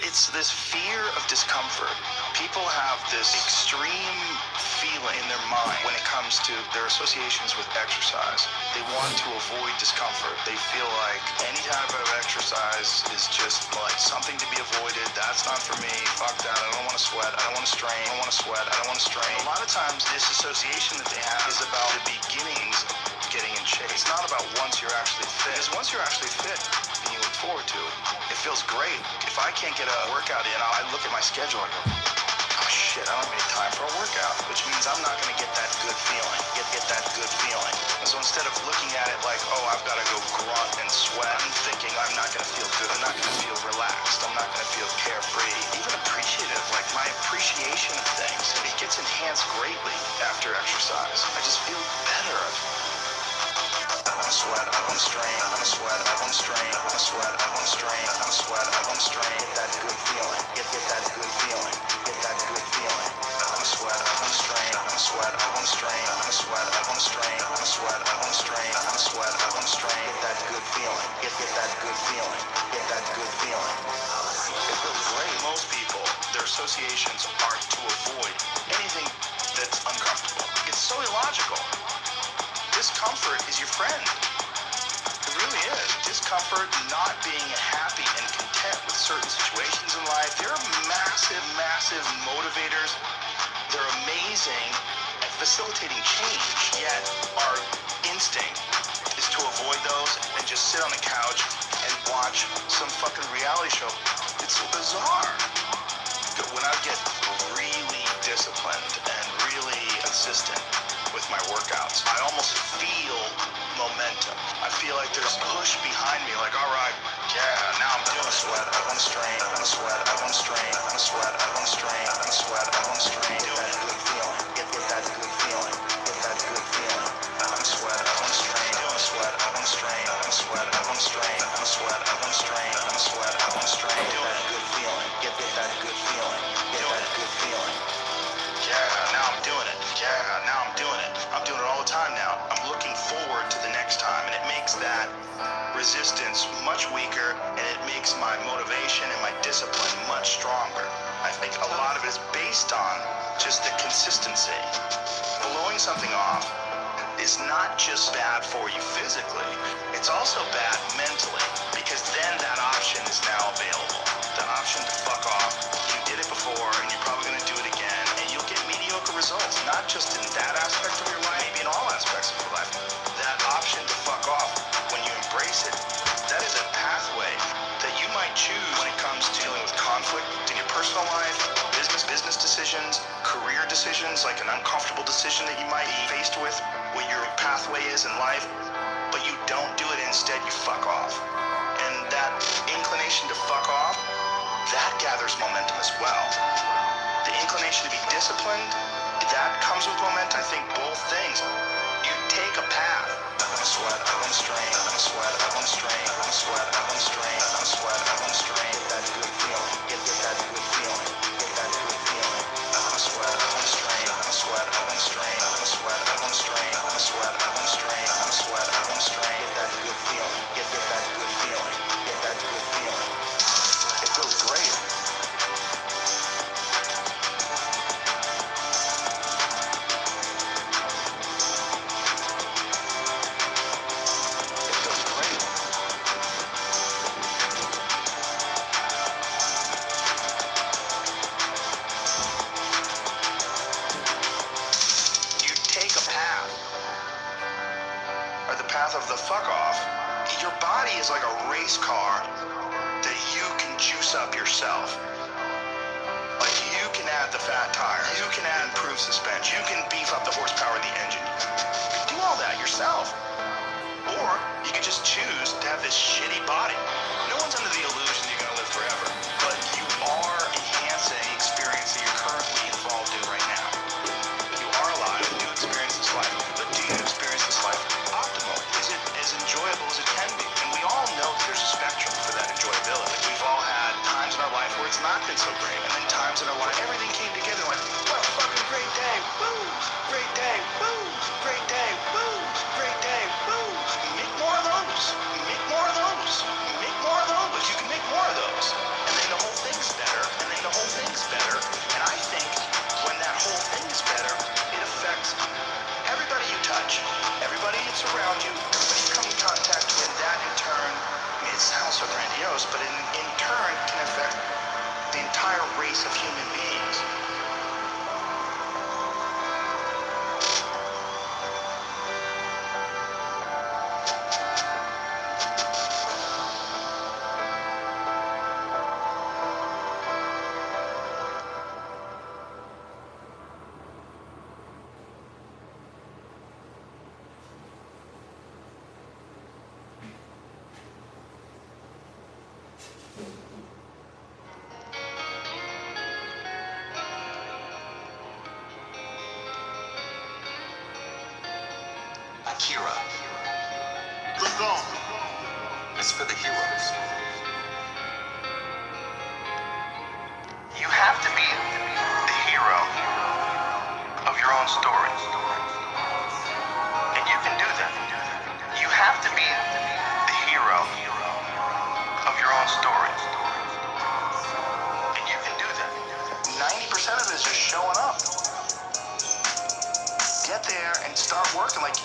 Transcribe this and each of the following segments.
It's this fear of discomfort. People have this extreme feeling in their mind when it comes to their associations with exercise. They want to avoid discomfort. They feel like any type of exercise is just like something to be avoided. That's not for me. Fuck that. I don't want to sweat. I don't want to strain. I don't want to sweat. I don't want to strain. A lot of times this association that they have is about the beginnings of getting in shape. It's not about once you're actually fit. Because once you're actually fit and you look forward to it, it feels great. If I can't get a workout in, I look at my schedule and go, oh shit, I don't have any time for a workout, which means I'm not going to get that good feeling, get that good feeling. And so instead of looking at it like, oh, I've got to go grunt and sweat, I'm thinking I'm not going to feel good, I'm not going to feel relaxed, I'm not going to feel carefree, even appreciative. Like my appreciation of things, it gets enhanced greatly after exercise. I just feel better. I want to sweat, I want to strain, I want to sweat, I want to strain, I want to sweat, I want to strain, I want to sweat, I want to strain. Get that good feeling, get that good feeling, get that good feeling. I want to sweat, I want to strain, I want to sweat, I want to strain, I want to sweat, I want to strain, I want to sweat, I want to strain, I want to sweat, I want to strain. Get that good feeling, get that good feeling, get that good feeling. It feels great. Most people, their associations are to avoid anything that's uncomfortable. It's so illogical. Discomfort is your friend. It really is. Discomfort, not being happy and content with certain situations in life, they're massive, massive motivators. They're amazing at facilitating change, yet our instinct is to avoid those and just sit on the couch and watch some fucking reality show. It's so bizarre. When I get really disciplined and really consistent with my workouts, I almost feel momentum. I feel like there's push behind me, like, all right, yeah, now I'm doing sweat, I want to strain, I want to sweat, I want to strain, I want to sweat, I want to strain, I want to sweat, I want to strain. Get that good feeling, get that good feeling, get that good feeling. I want to sweat, I want to strain, I want to sweat, I want to strain, I want to sweat, I want to strain, I want to sweat, I want to strain, I want to sweat, I want to strain. Get that good feeling, get that good feeling, get that good feeling. Yeah, now I'm doing it. Yeah, now I'm doing it. I'm doing it all the time now. I'm looking forward to the next time, and it makes that resistance much weaker, and it makes my motivation and my discipline much stronger. I think a lot of it is based on just the consistency. Blowing something off is not just bad for you physically, it's also bad mentally, because then that option is now available. The option to fuck off. You did it before, and you're probably going to do it again, and you'll get mediocre results, not just in that aspect of your life, maybe in all aspects of your life. That option to fuck off, when you embrace it, that is a pathway that you might choose when it comes to dealing with conflict in your personal life, business decisions, career decisions, like an uncomfortable decision that you might be faced with, what your pathway is in life, but you don't do it, instead you fuck off. And that inclination to fuck off, that gathers momentum as well. The inclination to be disciplined, that comes with momentum. I think both things. You take a path. I want to sweat, I want to strain, I want to sweat, I want to strain, I want to sweat, I want to strain, I want to sweat, I want to strain. Get that good feeling, get that good feeling, get that good feeling. I want to sweat, I want to strain, I want to sweat, I want to strain, I want to sweat, I want to strain, I want to sweat, I want to strain, I want to sweat, I want to strain. Get that good feeling, get that good feeling, get that good feeling. It feels great. Of the fuck off, your body is like a race car that you can juice up yourself. Like you can add the fat tires, you can add improved suspension, you can beef up the horsepower of the engine. You can do all that yourself. Or you can just choose to have this shitty body. No one's under the illusion you're going to live forever, but you are enhancing the experience that you're currently involved in right now. You are alive and you experience this life, but do you experience this life optimally? Is it as enjoyable as it can be? And we all know that there's a spectrum for that enjoyability. We've all had times in our life where it's not been so great, and then times in our life everything came together like, what a fucking great day, woo! Great day, woo! Great day, woo! Great day, hero. Good going. It's for the heroes. You have to be the hero of your own story. And you can do that. You have to be the hero of your own story. And you can do that. 90% of it is just showing up. Get there and start working. Like,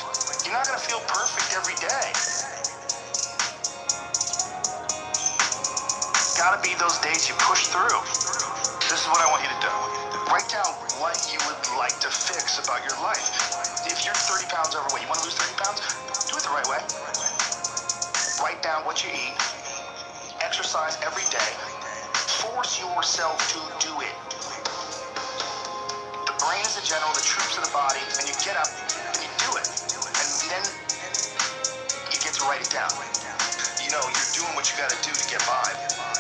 you're not going to feel perfect every day. Gotta be those days you push through. This is what I want you to do. Write down what you would like to fix about your life. If you're 30 pounds overweight, you want to lose 30 pounds? Do it the right way. Write down what you eat. Exercise every day. Force yourself to do it. The brain is the general, the troops of the body, and you get up and you do it. And then you get to write it down. You know, you're doing what you gotta do to get by,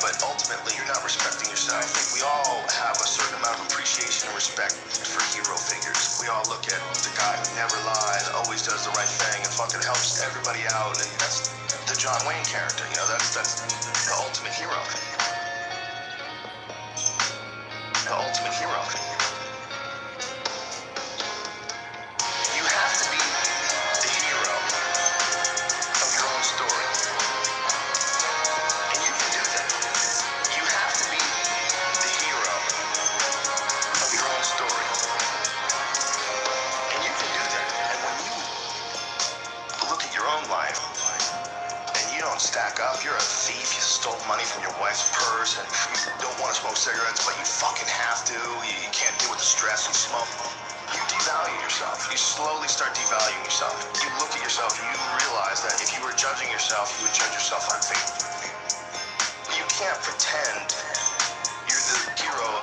but ultimately you're not respecting yourself. I think we all have a certain amount of appreciation and respect for hero figures. We all look at the guy who never lies, always does the right thing, and fucking helps everybody out, and that's the John Wayne character, you know, that's the ultimate hero. The ultimate hero. You have to be the hero of your own story. And you can do that. You have to be the hero of your own story. And you can do that. And when you look at your own life and you don't stack up, you're a thief, you stole money from your wife's purse, and you don't want to smoke cigarettes, but you fucking have to, you can't deal with the stress and smoke. You devalue yourself. You slowly start devaluing yourself. You look at yourself and you realize that if you were judging yourself, you would judge yourself on faith. You can't pretend you're the hero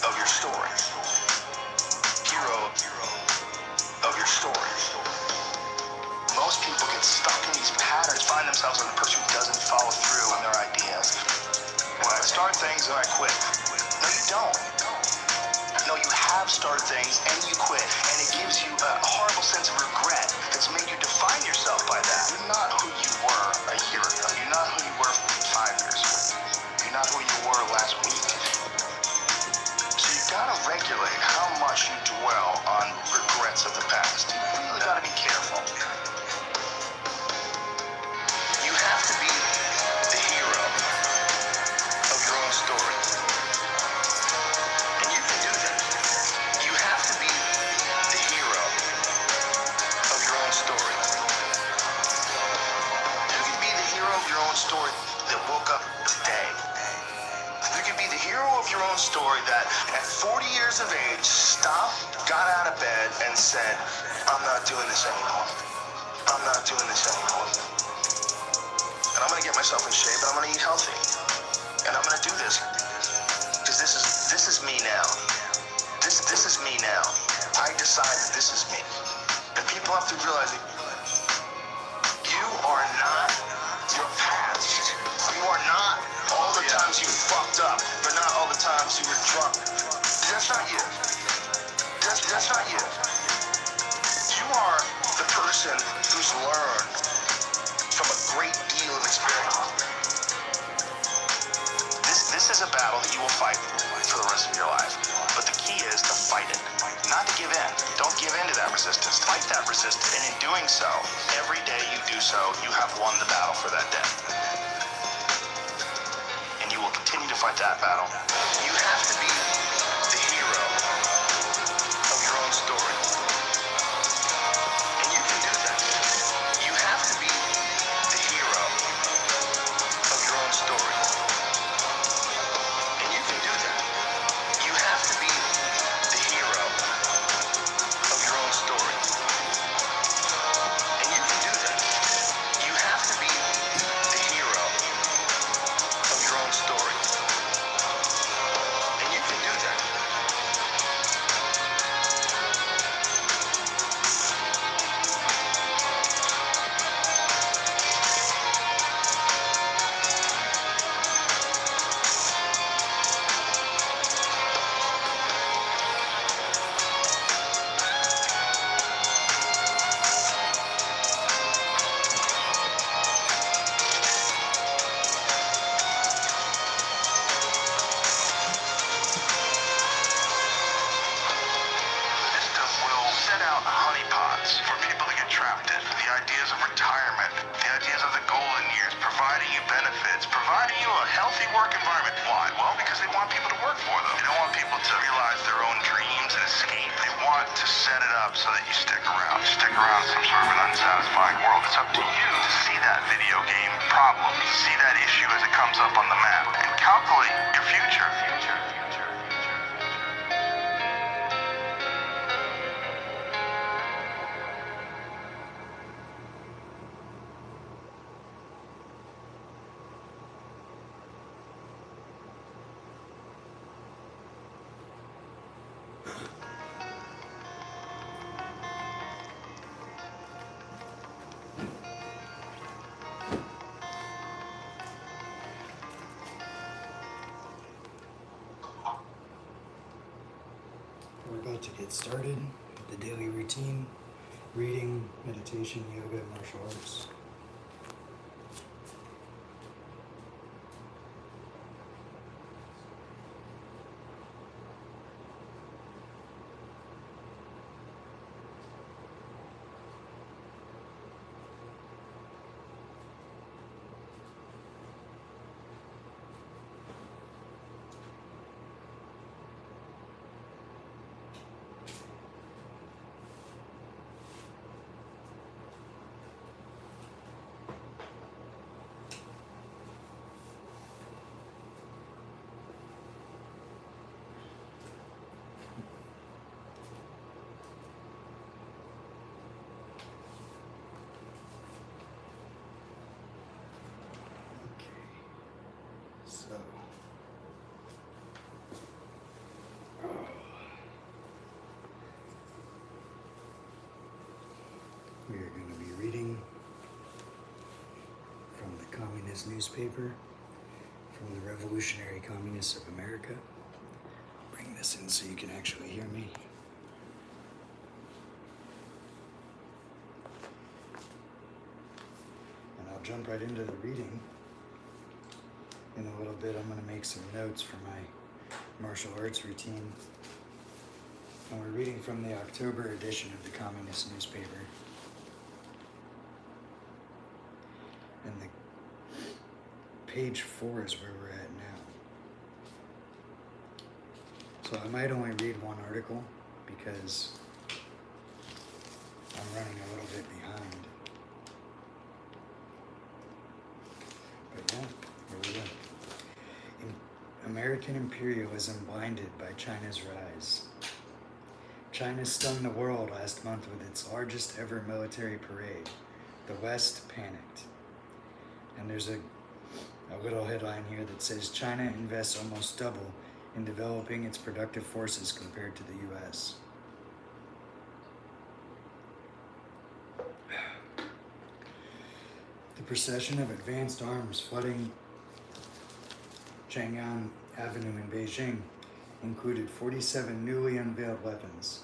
of your story. Hero of your story. Most people get stuck in these patterns, find themselves as a person who doesn't follow through on their ideas. Well, I start things and I quit. No, you don't. No, you have started things and you quit, and it gives you a horrible sense of regret that's made you define yourself by that. You're not who you were a year ago. You're not who you were 5 years ago. You're not who you were last week. So you gotta regulate how much you dwell on regrets of the past. You really gotta be careful. You have to be the hero of your own story. And you can do that. You have to be the hero of your own story. You can be the hero of your own story that woke up today. You can be the hero of your own story that at 40 years of age stopped, got out of bed and said, I'm not doing this anymore. I'm not doing this anymore. And I'm gonna get myself in shape and I'm gonna eat healthy. And I'm gonna do this because this is me now. This is me now. I decide that this is me. And people have to realize that you are not your past. You are not all the times you fucked up. You're not all the times you were drunk. That's not you. That's not you. You are the person who's learned from a great deal of experience. This is a battle that you will fight for the rest of your life. But the key is to fight it, not to give in. Don't give in to that resistance. Fight that resistance. And in doing so, every day you do so, you have won the battle for that day. And you will continue to fight that battle. You have to be the hero of your own story. And you can do that. You have to be the hero of your own story. And you can do that. You have to be the hero of your own story. And you can do that. You have to be the hero of your own story. And you can ideas of retirement, the ideas of the golden years, providing you benefits, providing you a healthy work environment. Why? Well, because they want people to work for them. They don't want people to realize their own dreams and escape. They want to set it up so that you stick around. Stick around in some sort of an unsatisfying world. It's up to you to see that video game problem, see that issue as it comes up on the map, and calculate your future. We're about to get started with the daily routine, reading, meditation, yoga, and martial arts. So, we are going to be reading from the Communist newspaper, from the Revolutionary Communists of America. Bring this in so you can actually hear me. And I'll jump right into the reading. In a little bit, I'm going to make some notes for my martial arts routine. And we're reading from the October edition of the Communist newspaper. And the page 4 is where we're at now. So I might only read one article because I'm running a little bit behind. But yeah, here we go. American imperialism blinded by China's rise. China stunned the world last month with its largest ever military parade. The West panicked. And there's a little headline here that says China invests almost double in developing its productive forces compared to the U.S. The procession of advanced arms flooding Chang'an Avenue in Beijing included 47 newly unveiled weapons.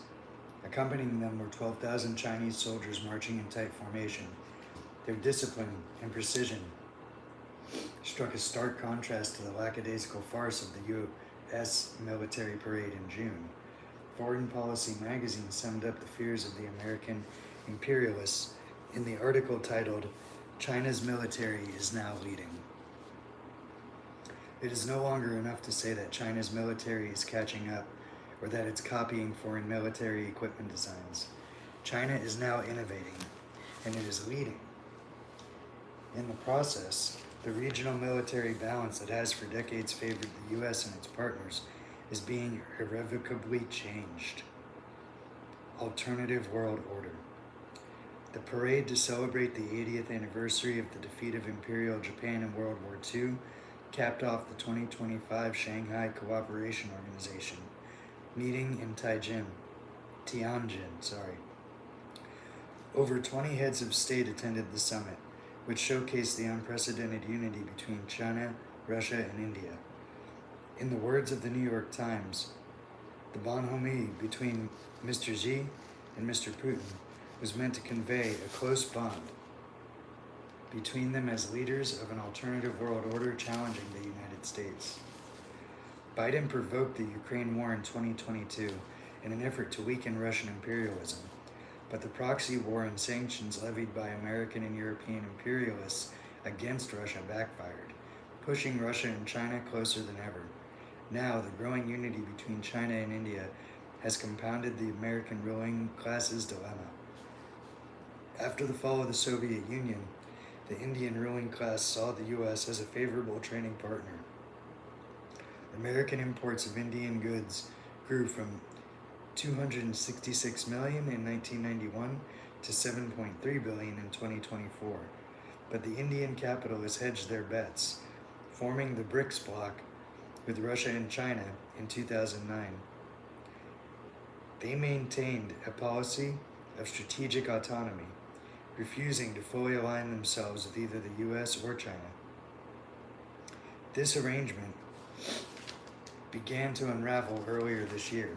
Accompanying them were 12,000 Chinese soldiers marching in tight formation. Their discipline and precision struck a stark contrast to the lackadaisical farce of the U.S. military parade in June. Foreign Policy magazine summed up the fears of the American imperialists in the article titled, "China's military is now leading." It is no longer enough to say that China's military is catching up or that it's copying foreign military equipment designs. China is now innovating, and it is leading. In the process, the regional military balance that has for decades favored the U.S. and its partners is being irrevocably changed. Alternative world order. The parade to celebrate the 80th anniversary of the defeat of Imperial Japan in World War II capped off the 2025 Shanghai Cooperation Organization meeting in Tianjin. Over 20 heads of state attended the summit, which showcased the unprecedented unity between China, Russia, and India. In the words of the New York Times, the bonhomie between Mr. Xi and Mr. Putin was meant to convey a close bond between them as leaders of an alternative world order challenging the United States. Biden provoked the Ukraine war in 2022 in an effort to weaken Russian imperialism. but the proxy war and sanctions levied by American and European imperialists against Russia backfired, pushing Russia and China closer than ever. Now, the growing unity between China and India has compounded the American ruling class's dilemma. After the fall of the Soviet Union, the Indian ruling class saw the U.S. as a favorable trading partner. American imports of Indian goods grew from $266 million in 1991 to $7.3 billion in 2024. But the Indian capitalists hedged their bets, forming the BRICS bloc with Russia and China in 2009. They maintained a policy of strategic autonomy, refusing to fully align themselves with either the US or China. This arrangement began to unravel earlier this year.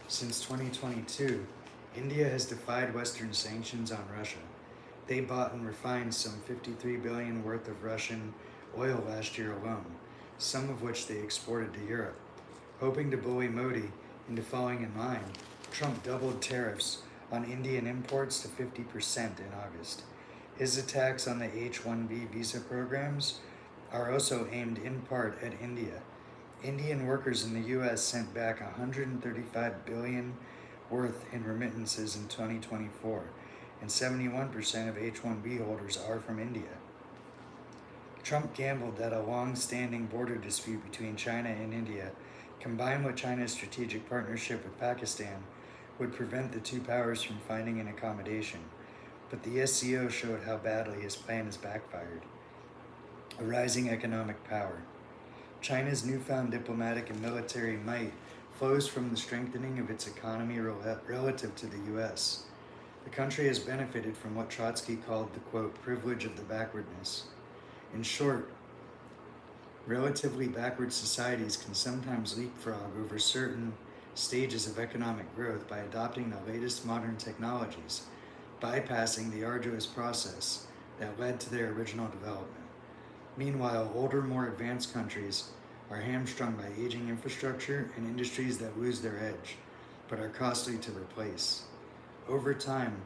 Since 2022, India has defied Western sanctions on Russia. They bought and refined some $53 billion worth of Russian oil last year alone, some of which they exported to Europe. Hoping to bully Modi into falling in line, Trump doubled tariffs on Indian imports to 50% in August. His attacks on the H-1B visa programs are also aimed in part at India. Indian workers in the U.S. sent back $135 billion worth in remittances in 2024, and 71% of H-1B holders are from India. Trump gambled that a long-standing border dispute between China and India, combined with China's strategic partnership with Pakistan, would prevent the two powers from finding an accommodation, but the SCO showed how badly his plan has backfired. A rising economic power. China's newfound diplomatic and military might flows from the strengthening of its economy relative to the U.S. The country has benefited from what Trotsky called the, quote, privilege of the backwardness. In short, relatively backward societies can sometimes leapfrog over certain stages of economic growth by adopting the latest modern technologies, bypassing the arduous process that led to their original development. Meanwhile, older, more advanced countries are hamstrung by aging infrastructure and industries that lose their edge, but are costly to replace. Over time,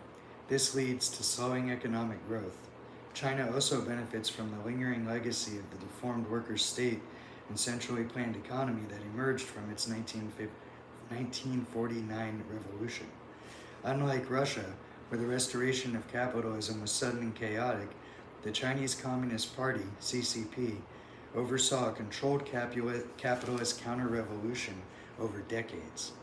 this leads to slowing economic growth. China also benefits from the lingering legacy of the deformed worker state and centrally planned economy that emerged from its 1949 revolution. Unlike Russia, where the restoration of capitalism was sudden and chaotic, the Chinese Communist Party, CCP, oversaw a controlled capitalist counter-revolution over decades.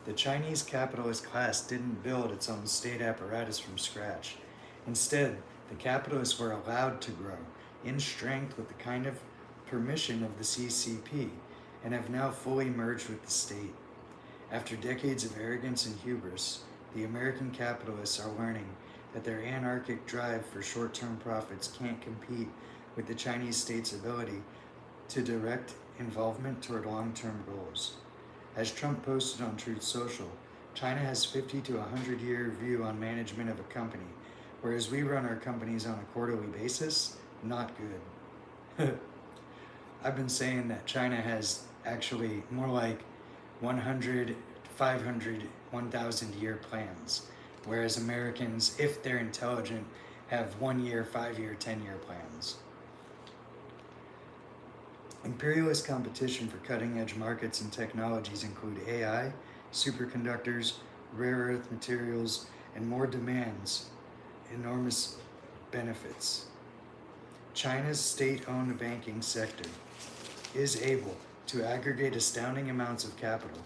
The Chinese capitalist class didn't build its own state apparatus from scratch. Instead, the capitalists were allowed to grow in strength with the kind of permission of the CCP and have now fully merged with the state. After decades of arrogance and hubris, the American capitalists are learning that their anarchic drive for short-term profits can't compete with the Chinese state's ability to direct involvement toward long-term goals. As Trump posted on Truth Social, China has 50 to 100-year view on management of a company, whereas we run our companies on a quarterly basis. Not good. I've been saying that China has actually more like 100, 500, 1,000-year plans, whereas Americans, if they're intelligent, have 1 year, 5-year, 10-year plans. Imperialist competition for cutting-edge markets and technologies include AI, superconductors, rare earth materials, and more demands enormous benefits. China's state-owned banking sector is able to aggregate astounding amounts of capital.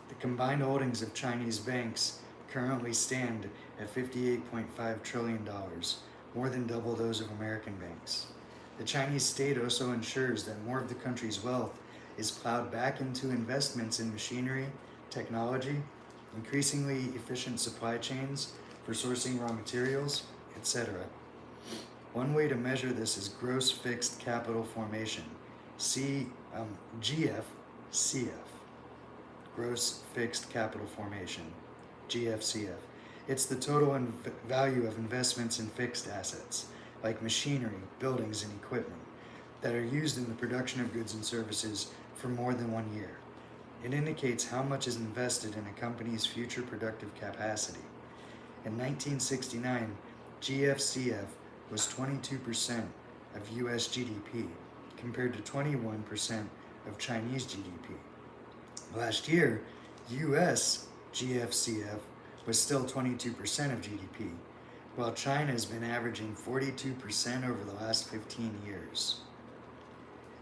The combined holdings of Chinese banks currently stand at $58.5 trillion, more than double those of American banks. The Chinese state also ensures that more of the country's wealth is plowed back into investments in machinery, technology, increasingly efficient supply chains for sourcing raw materials, etc. One way to measure this is gross fixed capital formation, GFCF, gross fixed capital formation, GFCF. It's the total value of investments in fixed assets, like machinery, buildings, and equipment, that are used in the production of goods and services for more than 1 year. It indicates how much is invested in a company's future productive capacity. In 1969, GFCF was 22% of US GDP, compared to 21% of Chinese GDP. Last year, US GFCF was still 22% of GDP, while China has been averaging 42% over the last 15 years.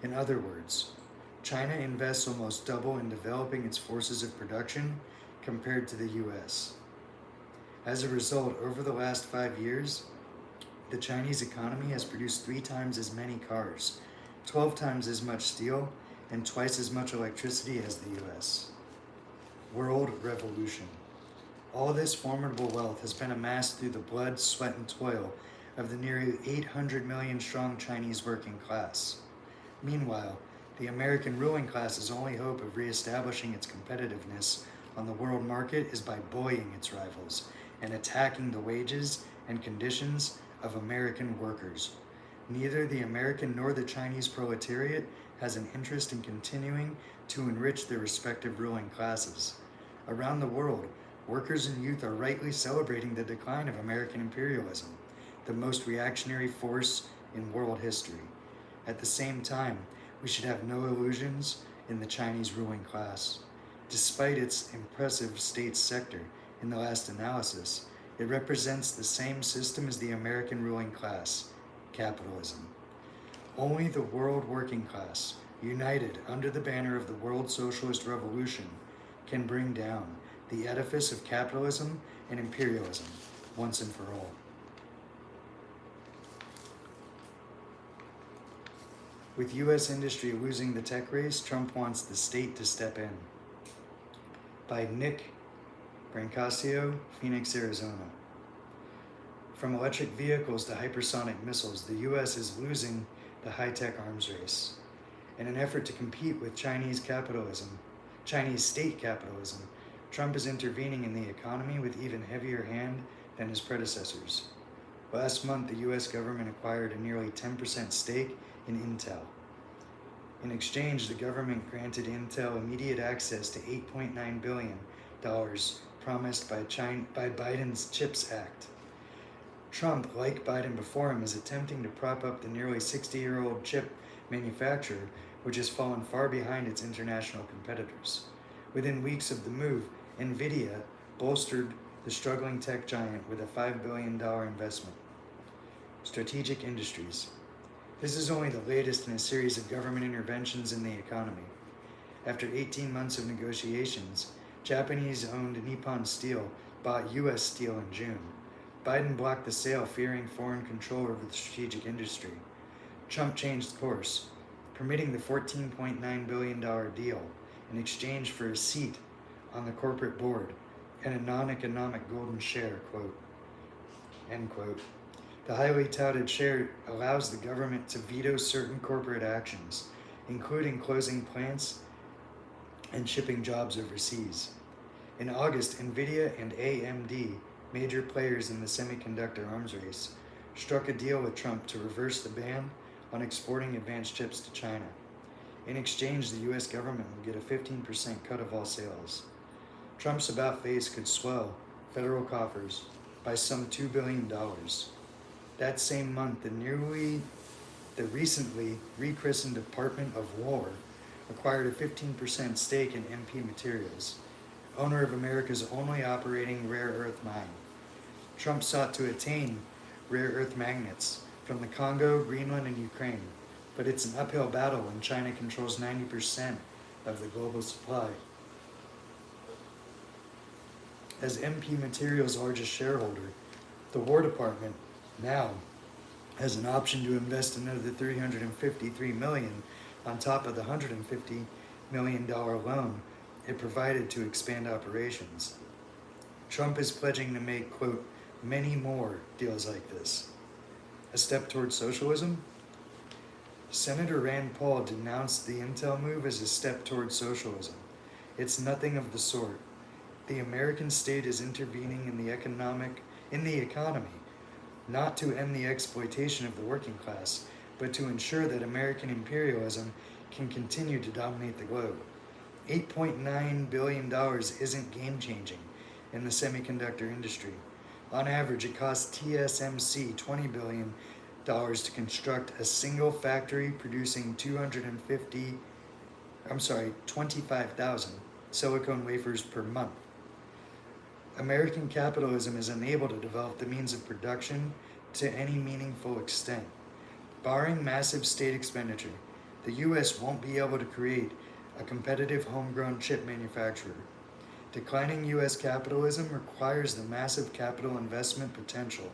In other words, China invests almost double in developing its forces of production compared to the US. As a result, over the last 5 years, the Chinese economy has produced 3 times as many cars, 12 times as much steel, and twice as much electricity as the US. World Revolution. All this formidable wealth has been amassed through the blood, sweat, and toil of the nearly 800 million strong Chinese working class. Meanwhile, the American ruling class's only hope of reestablishing its competitiveness on the world market is by bullying its rivals and attacking the wages and conditions of American workers. Neither the American nor the Chinese proletariat has an interest in continuing to enrich their respective ruling classes. Around the world, workers and youth are rightly celebrating the decline of American imperialism, the most reactionary force in world history. At the same time, we should have no illusions in the Chinese ruling class. Despite its impressive state sector in the last analysis, it represents the same system as the American ruling class, capitalism. Only the world working class, united under the banner of the World Socialist Revolution, can bring down the edifice of capitalism and imperialism once and for all. With U.S. industry losing the tech race, Trump wants the state to step in. By Nick Brancasio, Phoenix, Arizona. From electric vehicles to hypersonic missiles, the U.S. is losing the high-tech arms race. In an effort to compete with Chinese state capitalism, Trump is intervening in the economy with even heavier hand than his predecessors. Last month, the U.S. government acquired a nearly 10% stake in Intel. In exchange, the government granted Intel immediate access to $8.9 billion promised by Biden's CHIPS Act. Trump, like Biden before him, is attempting to prop up the nearly 60-year-old chip manufacturer, which has fallen far behind its international competitors. Within weeks of the move, NVIDIA bolstered the struggling tech giant with a $5 billion investment. Strategic industries. This is only the latest in a series of government interventions in the economy. After 18 months of negotiations, Japanese-owned Nippon Steel bought U.S. Steel in June. Biden blocked the sale, fearing foreign control over the strategic industry. Trump changed course, permitting the $14.9 billion deal in exchange for a seat on the corporate board and a non-economic golden share, quote, end quote. The highly touted share allows the government to veto certain corporate actions, including closing plants and shipping jobs overseas. In August, NVIDIA and AMD, major players in the semiconductor arms race, struck a deal with Trump to reverse the ban on exporting advanced chips to China. In exchange, the U.S. government will get a 15% cut of all sales. Trump's about-face could swell federal coffers by some $2 billion. That same month, the recently rechristened Department of War acquired a 15% stake in MP Materials, owner of America's only operating rare earth mine. Trump sought to attain rare earth magnets from the Congo, Greenland, and Ukraine, but it's an uphill battle when China controls 90% of the global supply. As MP Materials' largest shareholder, the War Department now has an option to invest another $353 million on top of the $150 million loan it provided to expand operations. Trump is pledging to make, quote, many more deals like this. A step towards socialism? Senator Rand Paul denounced the Intel move as a step towards socialism. It's nothing of the sort. The American state is intervening in the economy, not to end the exploitation of the working class, but to ensure that American imperialism can continue to dominate the globe. $8.9 billion isn't game-changing in the semiconductor industry. On average, it costs TSMC $20 billion to construct a single factory producing 25,000 silicon wafers per month. American capitalism is unable to develop the means of production to any meaningful extent. Barring massive state expenditure, the US won't be able to create a competitive homegrown chip manufacturer. Declining US capitalism requires the massive capital investment potential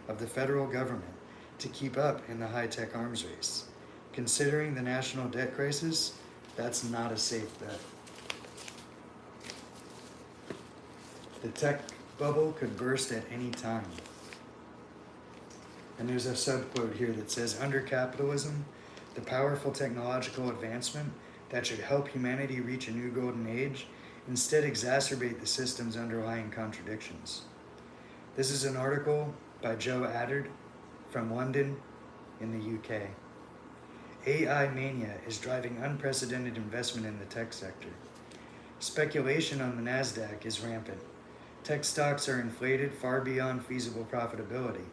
of the federal government to keep up in the high-tech arms race. Considering the national debt crisis, that's not a safe bet. The tech bubble could burst at any time. And there's a subquote here that says, under capitalism, the powerful technological advancement that should help humanity reach a new golden age instead exacerbate the system's underlying contradictions. This is an article by Joe Addard from London in the UK. AI mania is driving unprecedented investment in the tech sector. Speculation on the NASDAQ is rampant. Tech stocks are inflated far beyond feasible profitability,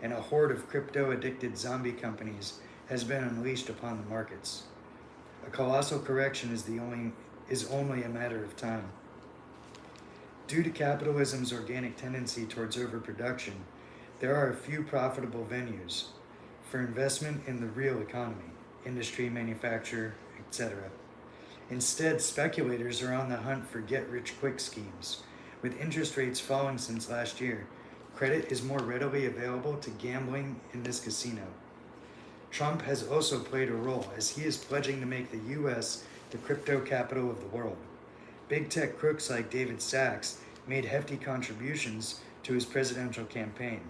and a horde of crypto-addicted zombie companies has been unleashed upon the markets. A colossal correction is only a matter of time. Due to capitalism's organic tendency towards overproduction, there are a few profitable venues for investment in the real economy, industry, manufacture, etc. Instead, speculators are on the hunt for get-rich-quick schemes. With interest rates falling since last year, credit is more readily available to gambling in this casino. Trump has also played a role, as he is pledging to make the U.S. the crypto capital of the world. Big tech crooks like David Sachs made hefty contributions to his presidential campaign,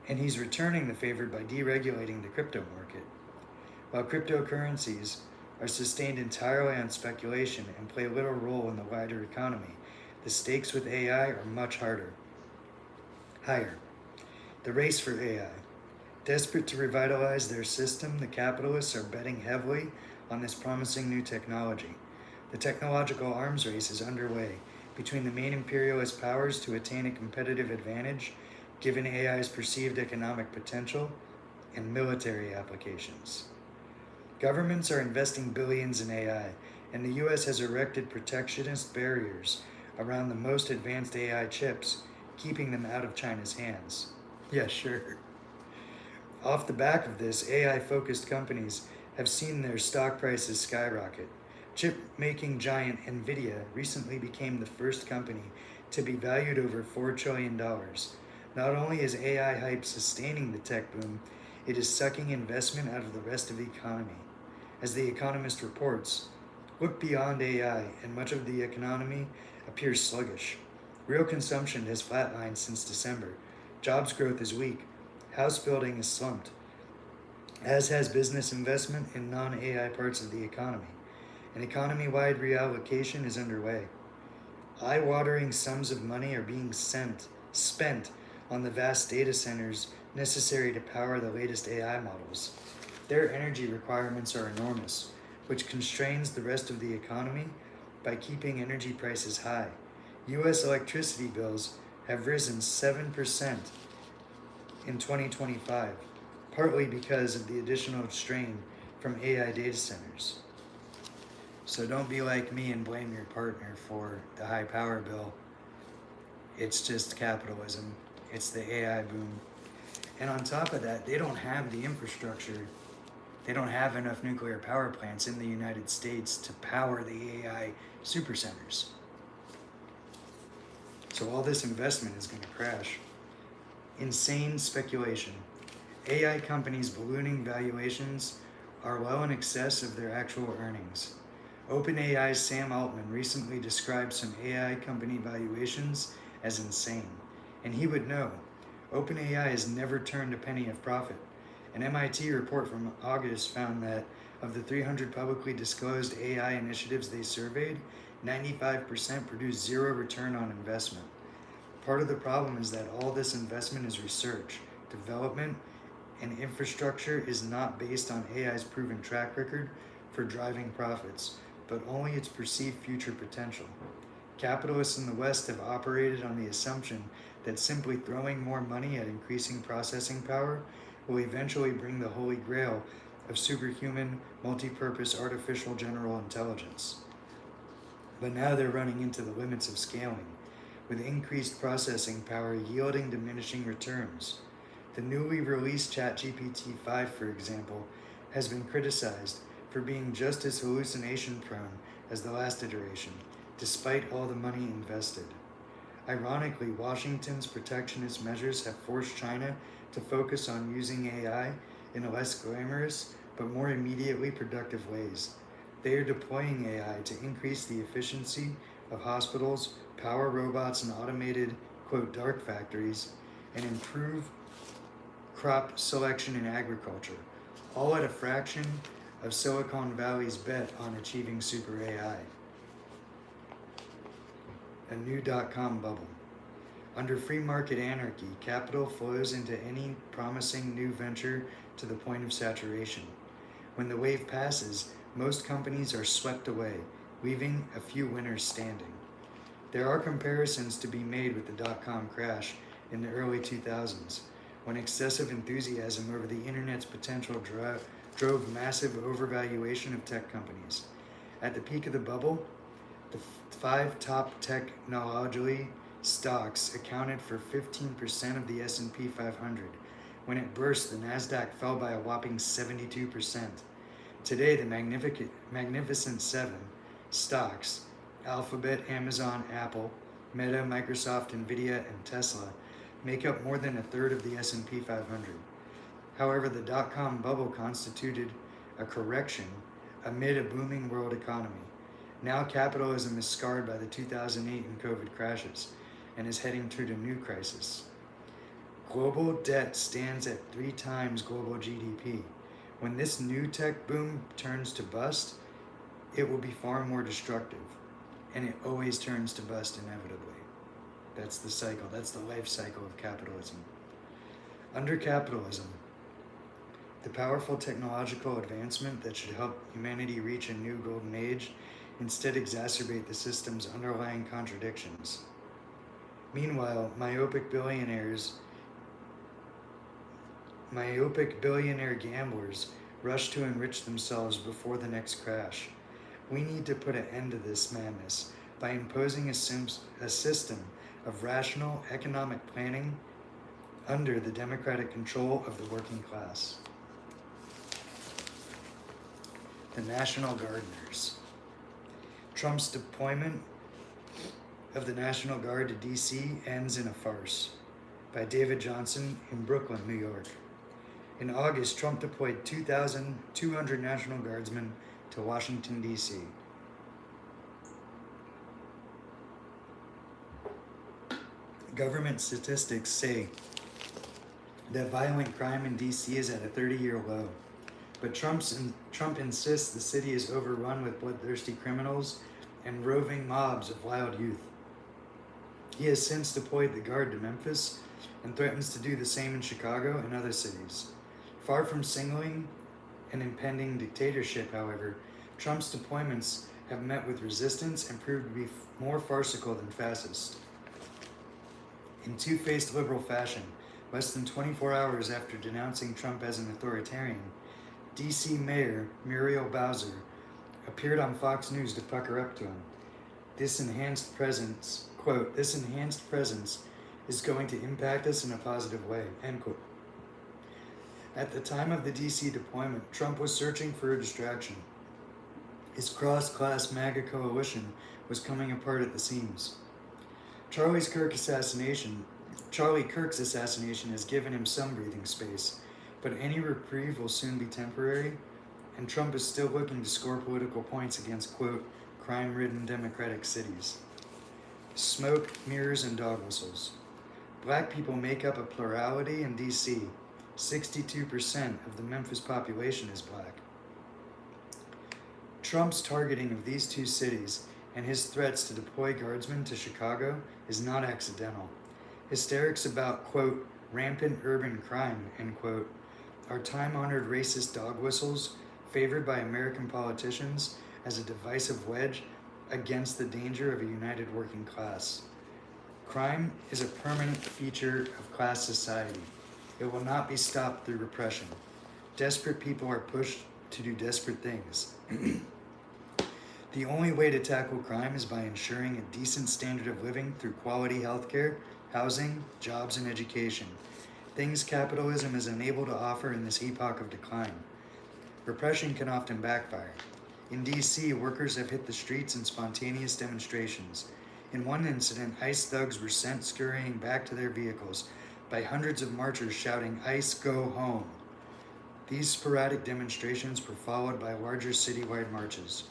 and he's returning the favor by deregulating the crypto market. While cryptocurrencies are sustained entirely on speculation and play little role in the wider economy, the stakes with AI are much higher. The race for AI. Desperate to revitalize their system, the capitalists are betting heavily on this promising new technology. The technological arms race is underway between the main imperialist powers to attain a competitive advantage, given AI's perceived economic potential, and military applications. Governments are investing billions in AI, and the US has erected protectionist barriers around the most advanced AI chips, keeping them out of China's hands. Yeah, sure. Off the back of this, AI-focused companies have seen their stock prices skyrocket. Chip-making giant NVIDIA recently became the first company to be valued over $4 trillion. Not only is AI hype sustaining the tech boom, it is sucking investment out of the rest of the economy. As The Economist reports, look beyond AI, and much of the economy appears sluggish. Real consumption has flatlined since December. Jobs growth is weak. House building is slumped, as has business investment in non-AI parts of the economy. An economy-wide reallocation is underway. Eye-watering sums of money are being spent on the vast data centers necessary to power the latest AI models. Their energy requirements are enormous, which constrains the rest of the economy by keeping energy prices high. U.S. electricity bills have risen 7% in 2025, partly because of the additional strain from AI data centers. So don't be like me and blame your partner for the high power bill. It's just capitalism. It's the AI boom. And on top of that, they don't have the infrastructure. They don't have enough nuclear power plants in the United States to power the AI supercenters. So all this investment is going to crash. Insane speculation. AI companies' ballooning valuations are well in excess of their actual earnings. OpenAI's Sam Altman recently described some AI company valuations as insane. And he would know. OpenAI has never turned a penny of profit. An MIT report from August found that of the 300 publicly disclosed AI initiatives they surveyed, 95% produced zero return on investment. Part of the problem is that all this investment is research, development, and infrastructure is not based on AI's proven track record for driving profits, but only its perceived future potential. Capitalists in the West have operated on the assumption that simply throwing more money at increasing processing power will eventually bring the holy grail of superhuman, multi-purpose artificial general intelligence. But now they're running into the limits of scaling, with increased processing power yielding diminishing returns. The newly released ChatGPT-5, for example, has been criticized for being just as hallucination-prone as the last iteration, despite all the money invested. Ironically, Washington's protectionist measures have forced China to focus on using AI in less glamorous but more immediately productive ways. They are deploying AI to increase the efficiency of hospitals, power robots and automated, quote, dark factories, and improve crop selection in agriculture, all at a fraction of Silicon Valley's bet on achieving super AI. A new dot-com bubble. Under free market anarchy, capital flows into any promising new venture to the point of saturation. When the wave passes, most companies are swept away, leaving a few winners standing. There are comparisons to be made with the dot-com crash in the early 2000s, when excessive enthusiasm over the internet's potential drove massive overvaluation of tech companies. At the peak of the bubble, the 5 top technology stocks accounted for 15% of the S&P 500. When it burst, the Nasdaq fell by a whopping 72%. Today, the Magnificent Seven stocks, Alphabet, Amazon, Apple, Meta, Microsoft, Nvidia, and Tesla, make up more than a third of the S&P 500. However, the dot-com bubble constituted a correction amid a booming world economy. Now capitalism is scarred by the 2008 and COVID crashes and is heading toward a new crisis. Global debt stands at 3 times global GDP. When this new tech boom turns to bust, it will be far more destructive, and it always turns to bust inevitably. That's the cycle, that's the life cycle of capitalism. Under capitalism, the powerful technological advancement that should help humanity reach a new golden age instead exacerbate the system's underlying contradictions. Meanwhile, myopic billionaire gamblers rush to enrich themselves before the next crash. We need to put an end to this madness by imposing a system of rational economic planning under the democratic control of the working class. The National Gardeners. Trump's deployment of the National Guard to D.C. ends in a farce. By David Johnson in Brooklyn, New York. In August, Trump deployed 2,200 National Guardsmen to Washington, D.C. Government statistics say that violent crime in D.C. is at a 30-year low, but Trump insists the city is overrun with bloodthirsty criminals and roving mobs of wild youth. He has since deployed the Guard to Memphis and threatens to do the same in Chicago and other cities. Far from signaling an impending dictatorship, however, Trump's deployments have met with resistance and proved to be more farcical than fascist. In two-faced liberal fashion, less than 24 hours after denouncing Trump as an authoritarian, D.C. Mayor Muriel Bowser appeared on Fox News to pucker up to him. This enhanced presence, quote, "This enhanced presence is going to impact us in a positive way," end quote. At the time of the D.C. deployment, Trump was searching for a distraction. His cross-class MAGA coalition was coming apart at the seams. Charlie Kirk's assassination has given him some breathing space, but any reprieve will soon be temporary, and Trump is still looking to score political points against, quote, crime-ridden democratic cities. Smoke, mirrors, and dog whistles. Black people make up a plurality in D.C. 62% of the Memphis population is black. Trump's targeting of these two cities and his threats to deploy guardsmen to Chicago is not accidental. Hysterics about, quote, rampant urban crime, end quote, are time-honored racist dog whistles favored by American politicians as a divisive wedge against the danger of a united working class. Crime is a permanent feature of class society. It will not be stopped through repression. Desperate people are pushed to do desperate things. The only way to tackle crime is by ensuring a decent standard of living through quality healthcare, housing, jobs, and education. Things capitalism is unable to offer in this epoch of decline. Repression can often backfire. In DC, workers have hit the streets in spontaneous demonstrations. In one incident, ICE thugs were sent scurrying back to their vehicles by hundreds of marchers shouting, "ICE, go home." These sporadic demonstrations were followed by larger citywide marches.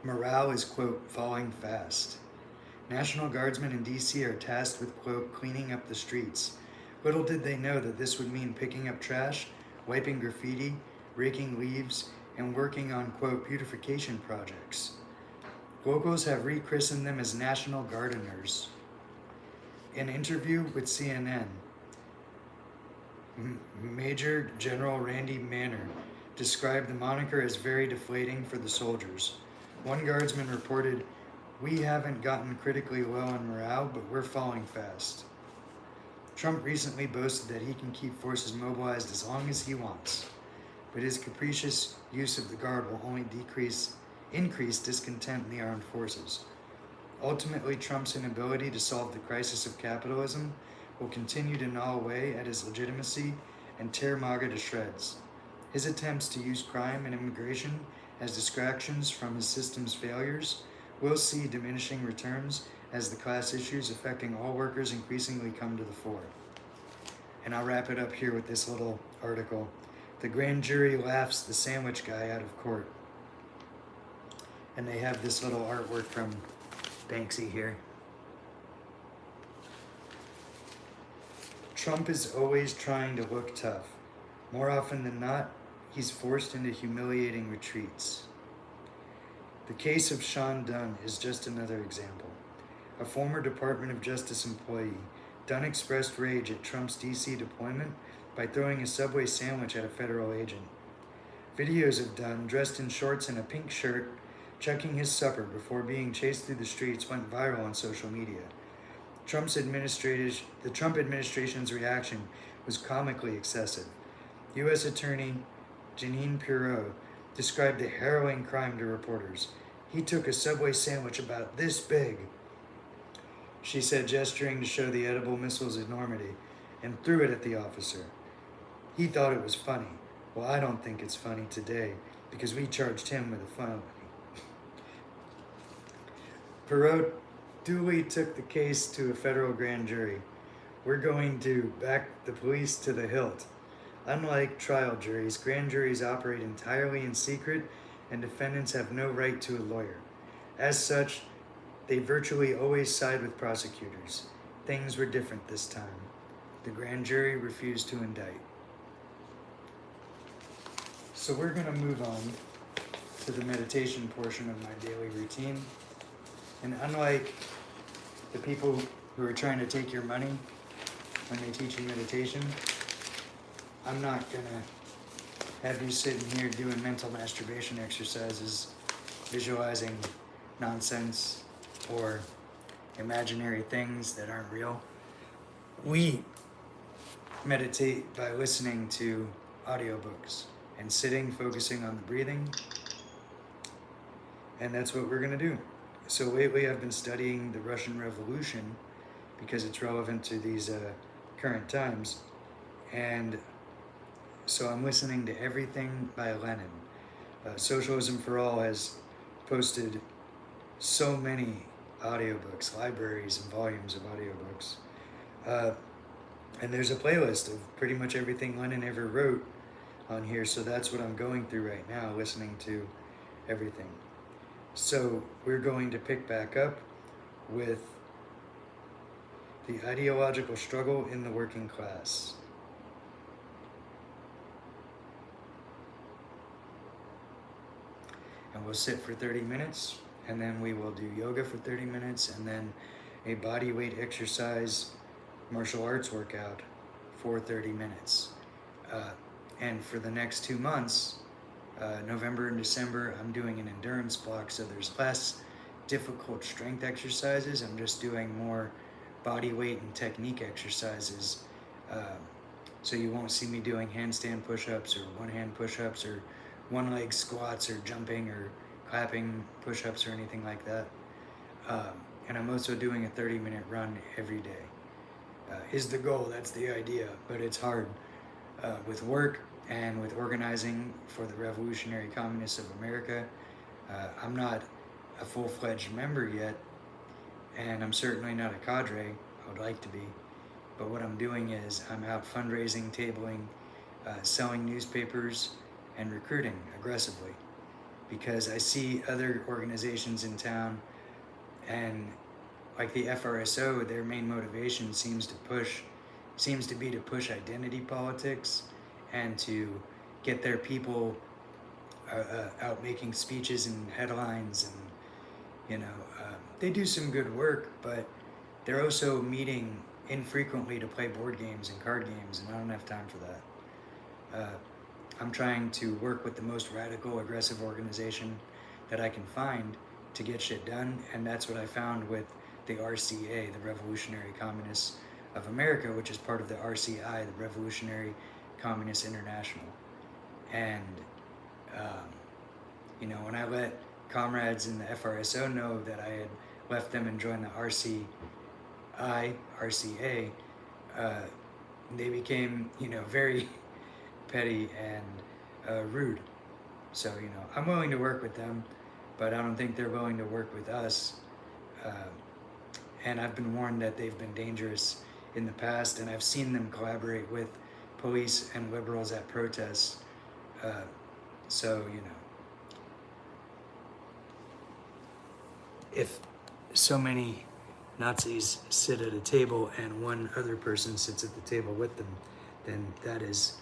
Morale is, quote, falling fast. National Guardsmen in DC are tasked with, quote, cleaning up the streets. Little did they know that this would mean picking up trash, wiping graffiti, raking leaves, and working on, quote, beautification projects. Locals have rechristened them as National Gardeners. In an interview with CNN, Major General Randy Manner described the moniker as very deflating for the soldiers. One guardsman reported, "We haven't gotten critically low on morale, but we're falling fast." Trump recently boasted that he can keep forces mobilized as long as he wants, but his capricious use of the guard will only increase discontent in the armed forces. Ultimately, Trump's inability to solve the crisis of capitalism will continue to gnaw away at his legitimacy and tear MAGA to shreds. His attempts to use crime and immigration as distractions from his system's failures will see diminishing returns as the class issues affecting all workers increasingly come to the fore. And I'll wrap it up here with this little article. The grand jury laughs the sandwich guy out of court. And they have this little artwork from Banksy here. Trump is always trying to look tough. More often than not, he's forced into humiliating retreats. The case of Sean Dunn is just another example. A former Department of Justice employee, Dunn expressed rage at Trump's DC deployment by throwing a Subway sandwich at a federal agent. Videos of Dunn, dressed in shorts and a pink shirt, checking his supper before being chased through the streets went viral on social media. The Trump administration's reaction was comically excessive. U.S. Attorney Jeanine Pirro described the harrowing crime to reporters. "He took a Subway sandwich about this big," she said, gesturing to show the edible missile's enormity, and threw it at the officer. "He thought it was funny. Well, I don't think it's funny today because we charged him with a felony." Perot duly took the case to a federal grand jury. "We're going to back the police to the hilt. Unlike trial juries, grand juries operate entirely in secret and defendants have no right to a lawyer. As such, they virtually always side with prosecutors. Things were different this time. The grand jury refused to indict." So we're going to move on to the meditation portion of my daily routine. And unlike the people who are trying to take your money when they teach you meditation, I'm not going to have you sitting here doing mental masturbation exercises, visualizing nonsense or imaginary things that aren't real. We meditate by listening to audiobooks and sitting, focusing on the breathing. And that's what we're going to do. So lately I've been studying the Russian Revolution because it's relevant to these current times. And so I'm listening to everything by Lenin. Socialism for All has posted so many audiobooks, libraries and volumes of audiobooks. And there's a playlist of pretty much everything Lenin ever wrote on here. So that's what I'm going through right now, listening to everything. So we're going to pick back up with the ideological struggle in the working class. And we'll sit for 30 minutes, and then we will do yoga for 30 minutes, and then a body weight exercise martial arts workout for 30 minutes. And for the next 2 months, November and December, I'm doing an endurance block, so there's less difficult strength exercises. I'm just doing more body weight and technique exercises. So you won't see me doing handstand push-ups or one-hand push-ups or one-leg squats or jumping or clapping push-ups or anything like that. And I'm also doing a 30-minute run every day. Is the goal, that's the idea, but it's hard. With work and with organizing for the Revolutionary Communists of America, I'm not a full-fledged member yet, and I'm certainly not a cadre. I would like to be. But what I'm doing is I'm out fundraising, tabling, selling newspapers, and recruiting aggressively. Because I see other organizations in town, and like the FRSO, their main motivation seems to be to push identity politics and to get their people out making speeches and headlines, and they do some good work, but they're also meeting infrequently to play board games and card games, and I don't have time for that. I'm trying to work with the most radical, aggressive organization that I can find to get shit done, and that's what I found with the RCA, the Revolutionary Communists of America, which is part of the RCI, the Revolutionary Communist International. And when I let comrades in the FRSO know that I had left them and joined the RCA, they became, very petty and rude. So, I'm willing to work with them, but I don't think they're willing to work with us. And I've been warned that they've been dangerous in the past, and I've seen them collaborate with police and liberals at protests. So, if so many Nazis sit at a table and one other person sits at the table with them, then that is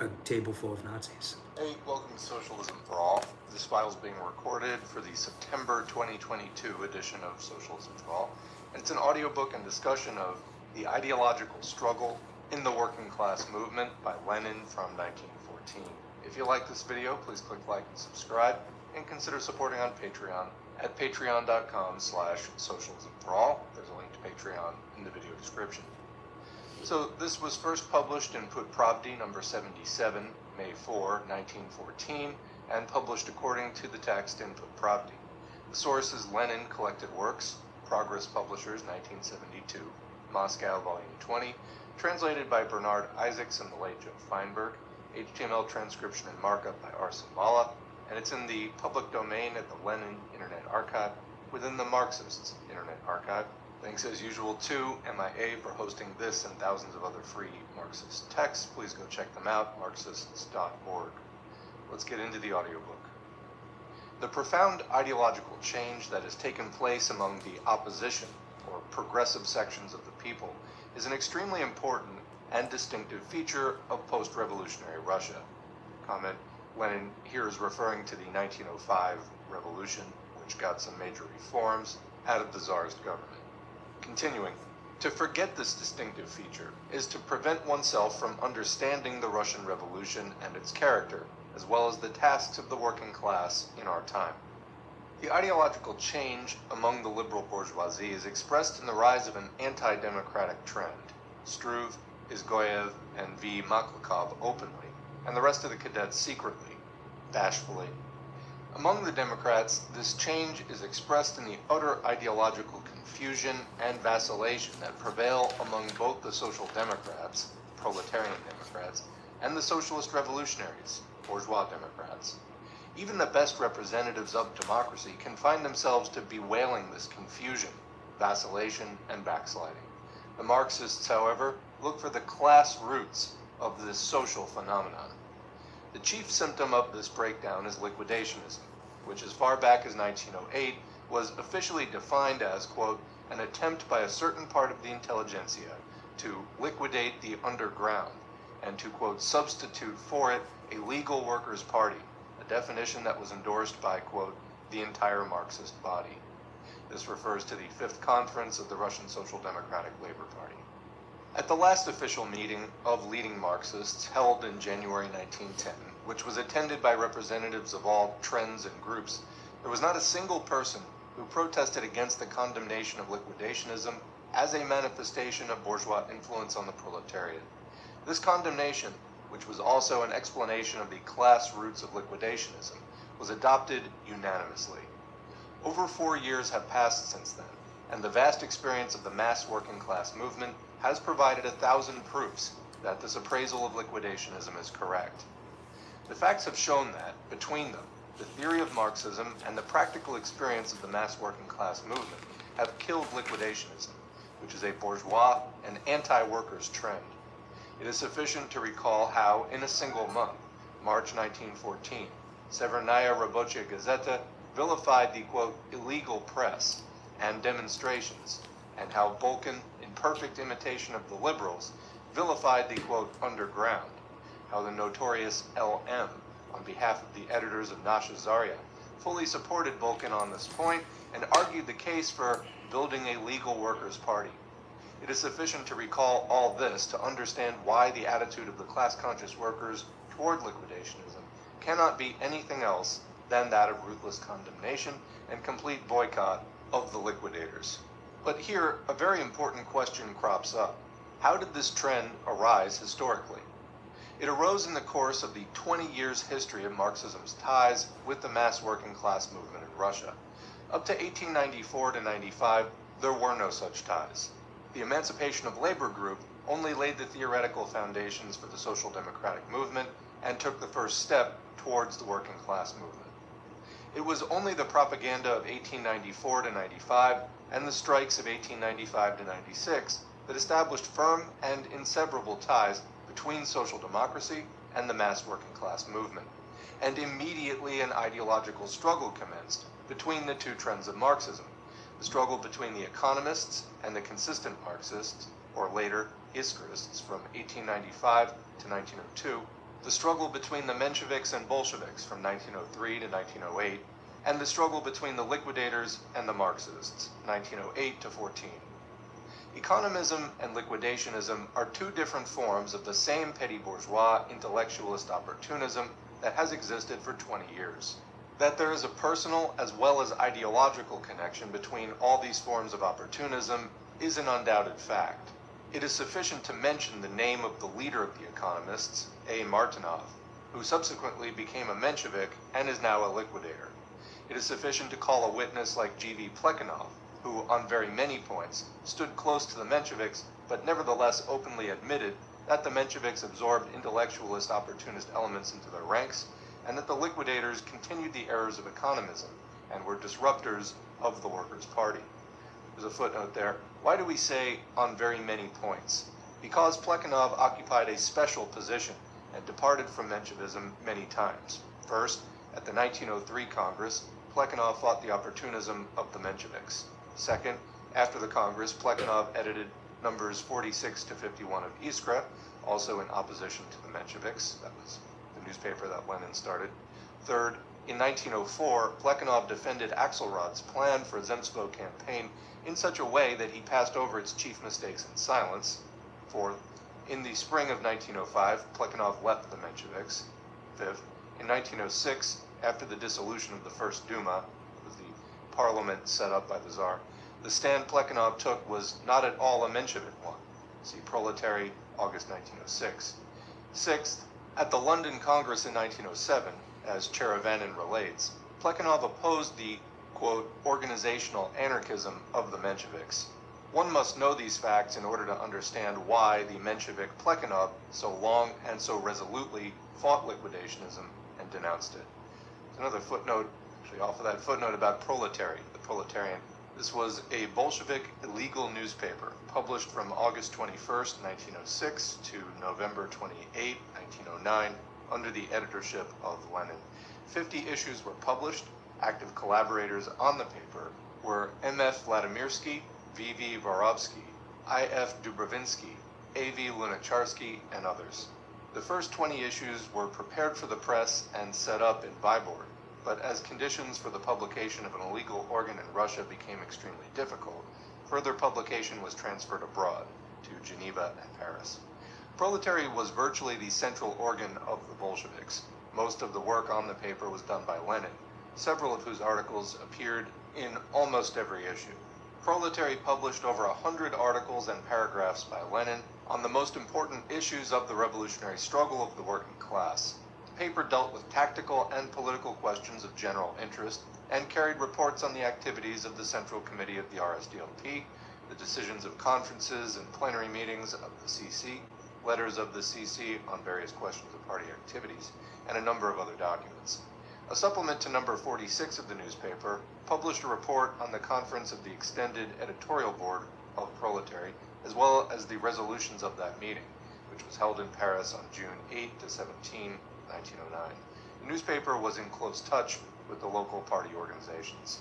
a table full of Nazis. Hey, welcome to Socialism for All. This file is being recorded for the September 2022 edition of Socialism for All, and it's an audiobook and discussion of The Ideological Struggle in the Working Class Movement by Lenin from 1914. If you like this video, please click like and subscribe, and consider supporting on Patreon at patreon.com/socialismforall. There's a link to Patreon in the video description. So this was first published in Put Pravdy number 77, May 4, 1914, and published according to the text in Put Pravdy. The source is Lenin Collected Works, Progress Publishers, 1972, Moscow, Volume 20, translated by Bernard Isaacs and the late Joe Feinberg, HTML transcription and markup by Arsen Mala, and it's in the public domain at the Lenin Internet Archive within the Marxists Internet Archive. Thanks as usual to MIA for hosting this and thousands of other free Marxist texts. Please go check them out, marxists.org. Let's get into the audiobook. The profound ideological change that has taken place among the opposition, or progressive sections of the people, is an extremely important and distinctive feature of post-revolutionary Russia. Comment: Lenin here is referring to the 1905 revolution, which got some major reforms out of the Tsarist government. Continuing, to forget this distinctive feature is to prevent oneself from understanding the Russian Revolution and its character, as well as the tasks of the working class in our time. The ideological change among the liberal bourgeoisie is expressed in the rise of an anti-democratic trend. Struve, Izgoyev, and V. Maklakov openly, and the rest of the cadets secretly, bashfully. Among the Democrats, this change is expressed in the utter ideological confusion and vacillation that prevail among both the Social Democrats, proletarian Democrats, and the Socialist Revolutionaries, bourgeois Democrats. Even the best representatives of democracy can find themselves to bewailing this confusion, vacillation, and backsliding. The Marxists, however, look for the class roots of this social phenomenon. The chief symptom of this breakdown is liquidationism, which as far back as 1908 was officially defined as, quote, an attempt by a certain part of the intelligentsia to liquidate the underground and to, quote, substitute for it a legal workers' party, a definition that was endorsed by, quote, the entire Marxist body. This refers to the Fifth Conference of the Russian Social Democratic Labor Party. At the last official meeting of leading Marxists held in January 1910, which was attended by representatives of all trends and groups, there was not a single person who protested against the condemnation of liquidationism as a manifestation of bourgeois influence on the proletariat. This condemnation, which was also an explanation of the class roots of liquidationism, was adopted unanimously. Over 4 years have passed since then, and the vast experience of the mass working class movement has provided 1,000 proofs that this appraisal of liquidationism is correct. The facts have shown that, between them, the theory of Marxism and the practical experience of the mass working class movement have killed liquidationism, which is a bourgeois and anti-workers trend. It is sufficient to recall how, in a single month, March 1914, Severnaya Rabotchaya Gazeta vilified the, quote, illegal press and demonstrations, and how Bolkin, in perfect imitation of the liberals, vilified the, quote, underground, how the notorious L.M., on behalf of the editors of Nasha Zarya, fully supported Bolkin on this point and argued the case for building a legal workers' party. It is sufficient to recall all this to understand why the attitude of the class-conscious workers toward liquidationism cannot be anything else than that of ruthless condemnation and complete boycott of the liquidators. But here, a very important question crops up. How did this trend arise historically? It arose in the course of the 20 years history of Marxism's ties with the mass working class movement in Russia. Up to 1894 to 95, there were no such ties. The Emancipation of Labor group only laid the theoretical foundations for the social democratic movement and took the first step towards the working class movement. It was only the propaganda of 1894 to 95 and the strikes of 1895 to 96 that established firm and inseparable ties between social democracy and the mass working class movement. And immediately an ideological struggle commenced between the two trends of Marxism, the struggle between the economists and the consistent Marxists, or later Iskrists from 1895 to 1902, the struggle between the Mensheviks and Bolsheviks from 1903 to 1908, and the struggle between the liquidators and the Marxists, 1908 to 14. Economism and liquidationism are two different forms of the same petty bourgeois intellectualist opportunism that has existed for 20 years. That there is a personal as well as ideological connection between all these forms of opportunism is an undoubted fact. It is sufficient to mention the name of the leader of the economists, A. Martinov, who subsequently became a Menshevik and is now a liquidator. It is sufficient to call a witness like G.V. Plekhanov, who on very many points stood close to the Mensheviks, but nevertheless openly admitted that the Mensheviks absorbed intellectualist opportunist elements into their ranks, and that the liquidators continued the errors of economism and were disruptors of the Workers' Party. There's a footnote there. Why do we say on very many points? Because Plekhanov occupied a special position and departed from Menshevism many times. First, at the 1903 Congress, Plekhanov fought the opportunism of the Mensheviks. Second, after the Congress, Plekhanov edited numbers 46 to 51 of Iskra, also in opposition to the Mensheviks. That was the newspaper that Lenin started. Third, in 1904, Plekhanov defended Axelrod's plan for Zemstvo campaign in such a way that he passed over its chief mistakes in silence. Fourth, in the spring of 1905, Plekhanov left the Mensheviks. Fifth, in 1906, after the dissolution of the First Duma, the parliament set up by the Tsar, the stand Plekhanov took was not at all a Menshevik one. See Proletary, August 1906. Sixth, at the London Congress in 1907, as Cheravanin relates, Plekhanov opposed the, quote, organizational anarchism of the Mensheviks. One must know these facts in order to understand why the Menshevik Plekhanov so long and so resolutely fought liquidationism and denounced it. Another footnote, actually off of that footnote about Proletary, the Proletarian. This was a Bolshevik illegal newspaper published from August 21st, 1906 to November 28, 1909, under the editorship of Lenin. 50 issues were published. Active collaborators on the paper were M.F. Vladimirsky, V.V. Vorovsky, I.F. Dubrovinsky, A.V. Lunacharsky, and others. The first 20 issues were prepared for the press and set up in Vyborg, but as conditions for the publication of an illegal organ in Russia became extremely difficult, further publication was transferred abroad. to Geneva and Paris. Proletary was virtually the central organ of the Bolsheviks. Most of the work on the paper was done by Lenin, several of whose articles appeared in almost every issue. Proletary published over 100 articles and paragraphs by Lenin on the most important issues of the revolutionary struggle of the working class. The paper dealt with tactical and political questions of general interest and carried reports on the activities of the Central Committee of the RSDLP, the decisions of conferences and plenary meetings of the CC, letters of the CC on various questions of party activities, and a number of other documents. A supplement to number 46 of the newspaper published a report on the conference of the extended editorial board of Proletary, as well as the resolutions of that meeting, which was held in Paris on June 8 to 17, 1909. The newspaper was in close touch with the local party organizations.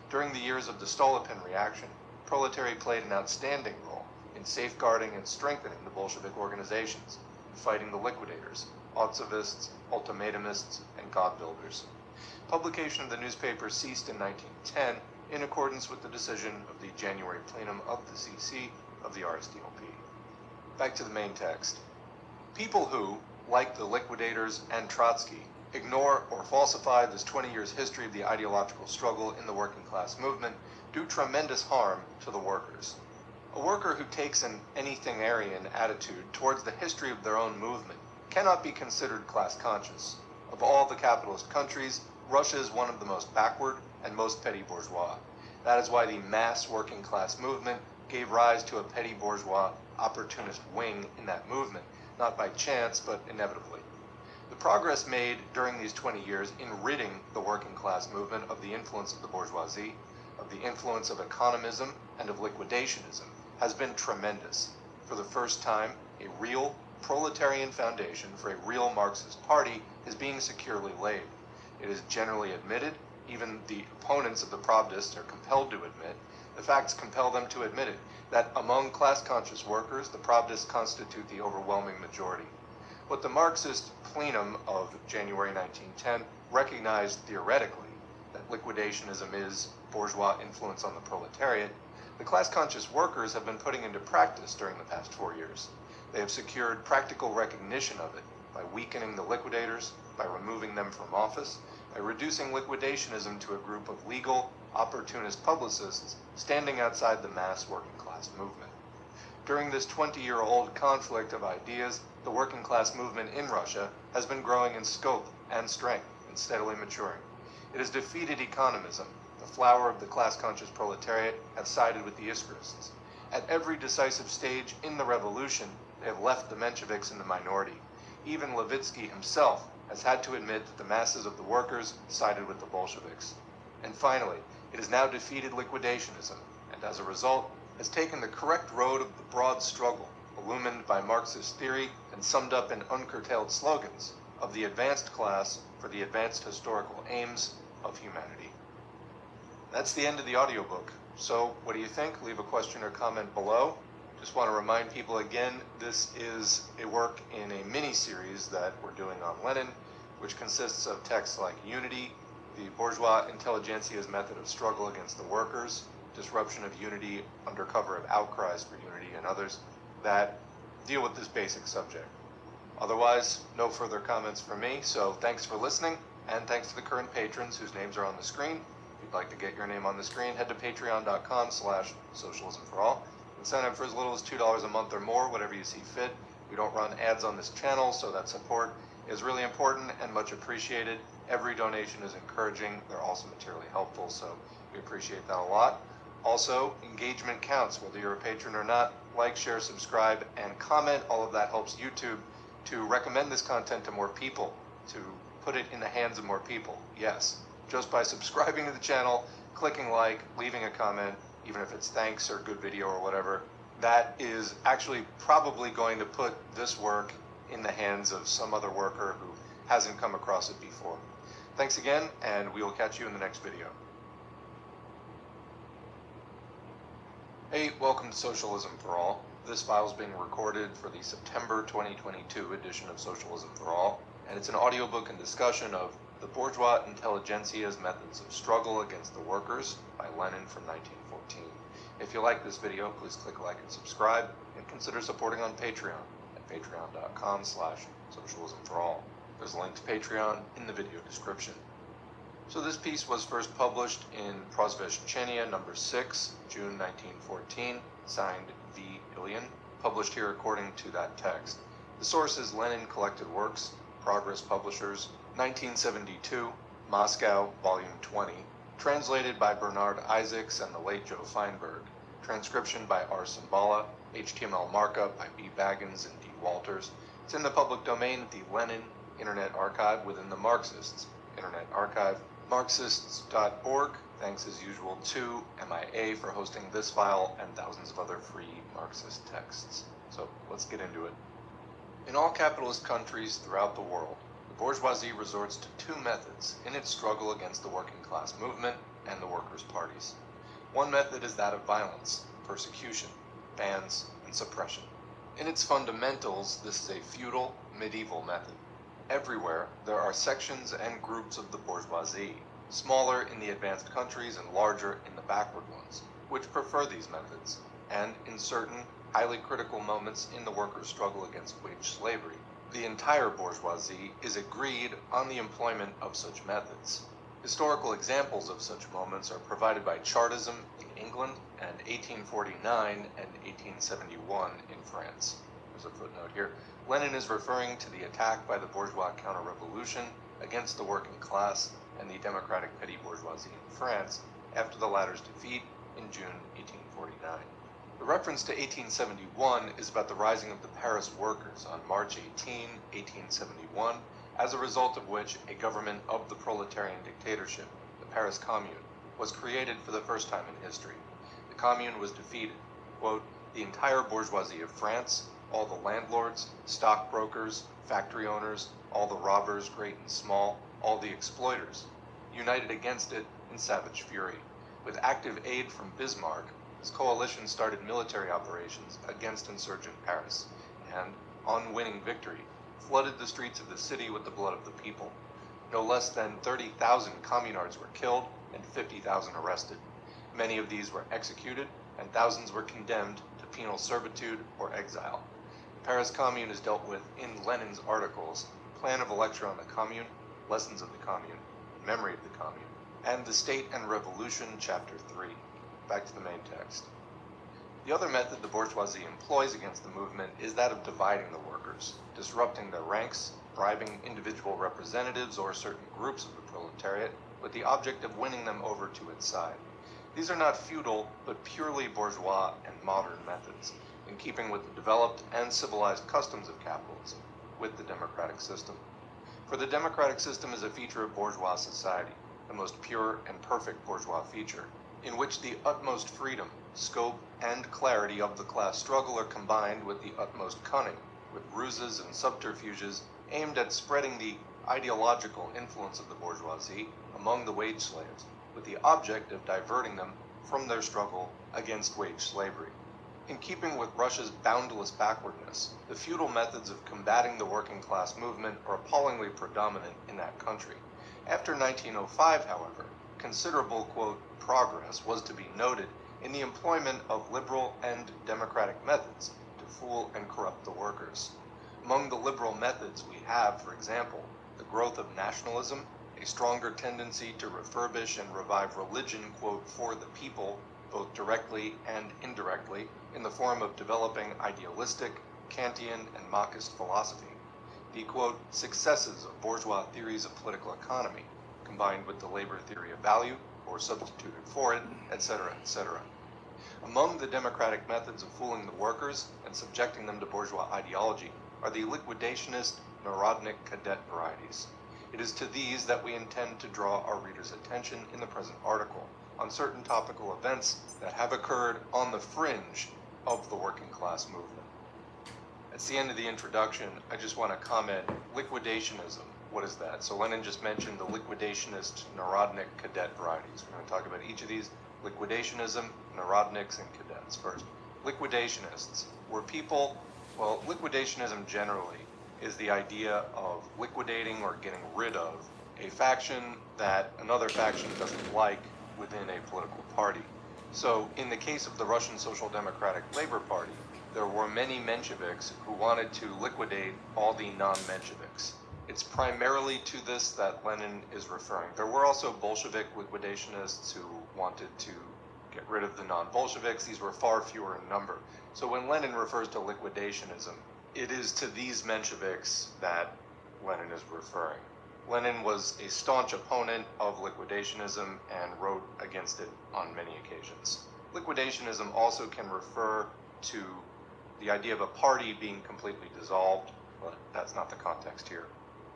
During the years of the Stolypin reaction, Proletary played an outstanding role in safeguarding and strengthening the Bolshevik organizations, in fighting the liquidators, Otzevists, ultimatumists, and God-builders. Publication of the newspaper ceased in 1910 in accordance with the decision of the January plenum of the CC of the RSDLP. Back to the main text. People who, like the liquidators and Trotsky, ignore or falsify this 20 years history of the ideological struggle in the working class movement do tremendous harm to the workers. A worker who takes an anything-arian attitude towards the history of their own movement cannot be considered class conscious. Of all the capitalist countries, Russia is one of the most backward and most petty bourgeois. That is why the mass working class movement gave rise to a petty bourgeois opportunist wing in that movement, not by chance, but inevitably. The progress made during these 20 years in ridding the working class movement of the influence of the bourgeoisie, of the influence of economism, and of liquidationism has been tremendous. For the first time, a real proletarian foundation for a real Marxist party is being securely laid. It is generally admitted, even the opponents of the Pravdists are compelled to admit, the facts compel them to admit it, that among class-conscious workers, the Pravdists constitute the overwhelming majority. What the Marxist plenum of January 1910 recognized theoretically, that liquidationism is bourgeois influence on the proletariat, the class-conscious workers have been putting into practice during the past 4 years. They have secured practical recognition of it by weakening the liquidators, by removing them from office, by reducing liquidationism to a group of legal, opportunist publicists standing outside the mass working class movement. During this 20-year-old conflict of ideas, the working class movement in Russia has been growing in scope and strength and steadily maturing. It has defeated economism. The flower of the class-conscious proletariat have sided with the Iskrists. At every decisive stage in the revolution, they have left the Mensheviks in the minority. Even Levitsky himself has had to admit that the masses of the workers sided with the Bolsheviks. And finally, it has now defeated liquidationism, and as a result, has taken the correct road of the broad struggle, illumined by Marxist theory and summed up in uncurtailed slogans of the advanced class for the advanced historical aims of humanity. That's the end of the audiobook. So, what do you think? Leave a question or comment below. Just want to remind people again, this is a work in a mini-series that we're doing on Lenin, which consists of texts like Unity, the bourgeois intelligentsia's method of struggle against the workers, disruption of unity under cover of outcries for unity, and others that deal with this basic subject. Otherwise, no further comments from me, so thanks for listening, and thanks to the current patrons whose names are on the screen. If you'd like to get your name on the screen, head to patreon.com/socialismforall and sign up for as little as $2 a month or more, whatever you see fit. We don't run ads on this channel, so that support is really important and much appreciated. Every donation is encouraging. They're also materially helpful, so we appreciate that a lot. Also, engagement counts, whether you're a patron or not. Like, share, subscribe, and comment. All of that helps YouTube to recommend this content to more people, to put it in the hands of more people. Yes, just by subscribing to the channel, clicking like, leaving a comment, even if it's thanks or good video or whatever, that is actually probably going to put this work in the hands of some other worker who hasn't come across it before. Thanks again, and we will catch you in the next video. Hey, welcome to Socialism for All. This file is being recorded for the September 2022 edition of Socialism for All, and it's an audiobook and discussion of The Bourgeois Intelligentsia's Methods of Struggle Against the Workers by Lenin from 1914. If you like this video, please click like and subscribe, and consider supporting on Patreon at patreon.com/socialismforall. There's a link to Patreon in the video description. So this piece was first published in Prosveshchenia number 6, June 1914, signed V. Ilyin, published here according to that text. The source is Lenin Collected Works, Progress Publishers, 1972, Moscow, Volume 20, translated by Bernard Isaacs and the late Joe Feinberg, transcription by R. Simbala, HTML markup by B. Baggins and D. Walters. It's in the public domain at the Lenin Internet Archive within the Marxists Internet Archive, Marxists.org. Thanks as usual to MIA for hosting this file and thousands of other free Marxist texts. So let's get into it. In all capitalist countries throughout the world, the bourgeoisie resorts to two methods in its struggle against the working class movement and the workers' parties. One method is that of violence, persecution, bans, and suppression. In its fundamentals, this is a feudal, medieval method. Everywhere, there are sections and groups of the bourgeoisie, smaller in the advanced countries and larger in the backward ones, which prefer these methods, and in certain highly critical moments in the workers' struggle against wage slavery, the entire bourgeoisie is agreed on the employment of such methods. Historical examples of such moments are provided by Chartism in England and 1849 and 1871 in France. There's a footnote here. Lenin is referring to the attack by the bourgeois counter-revolution against the working class and the democratic petty bourgeoisie in France after the latter's defeat in June 1849. The reference to 1871 is about the rising of the Paris workers on March 18, 1871, as a result of which a government of the proletarian dictatorship, the Paris Commune, was created for the first time in history. The Commune was defeated. Quote, the entire bourgeoisie of France, all the landlords, stockbrokers, factory owners, all the robbers, great and small, all the exploiters, united against it in savage fury. With active aid from Bismarck, this coalition started military operations against insurgent Paris, and, on winning victory, flooded the streets of the city with the blood of the people. No less than 30,000 communards were killed and 50,000 arrested. Many of these were executed, and thousands were condemned to penal servitude or exile. The Paris Commune is dealt with in Lenin's articles, Plan of a Lecture on the Commune, Lessons of the Commune, Memory of the Commune, and The State and Revolution, Chapter 3. Back to the main text. The other method the bourgeoisie employs against the movement is that of dividing the workers, disrupting their ranks, bribing individual representatives or certain groups of the proletariat with the object of winning them over to its side. These are not feudal, but purely bourgeois and modern methods, in keeping with the developed and civilized customs of capitalism, with the democratic system. For the democratic system is a feature of bourgeois society, the most pure and perfect bourgeois feature, in which the utmost freedom, scope, and clarity of the class struggle are combined with the utmost cunning, with ruses and subterfuges aimed at spreading the ideological influence of the bourgeoisie among the wage slaves, with the object of diverting them from their struggle against wage slavery. In keeping with Russia's boundless backwardness, the feudal methods of combating the working class movement are appallingly predominant in that country. After 1905, however, considerable, quote, progress was to be noted in the employment of liberal and democratic methods to fool and corrupt the workers. Among the liberal methods we have, for example, the growth of nationalism, a stronger tendency to refurbish and revive religion, quote, for the people, both directly and indirectly, in the form of developing idealistic, Kantian, and Marxist philosophy, the, quote, successes of bourgeois theories of political economy, combined with the labor theory of value, or substituted for it, etc., etc. Among the democratic methods of fooling the workers and subjecting them to bourgeois ideology are the liquidationist, narodnik cadet varieties. It is to these that we intend to draw our readers' attention in the present article, on certain topical events that have occurred on the fringe of the working class movement. That's the end of the introduction. I just want to comment, liquidationism, what is that? So Lenin just mentioned the liquidationist, narodnik, cadet varieties. We're going to talk about each of these. Liquidationism, narodniks, and cadets. First, liquidationists were people, liquidationism generally is the idea of liquidating or getting rid of a faction that another faction doesn't like within a political party. So in the case of the Russian Social Democratic Labor Party, there were many Mensheviks who wanted to liquidate all the non-Mensheviks. It's primarily to this that Lenin is referring. There were also Bolshevik liquidationists who wanted to get rid of the non-Bolsheviks. These were far fewer in number. So when Lenin refers to liquidationism, it is to these Mensheviks that Lenin is referring. Lenin was a staunch opponent of liquidationism and wrote against it on many occasions. Liquidationism also can refer to the idea of a party being completely dissolved, but that's not the context here.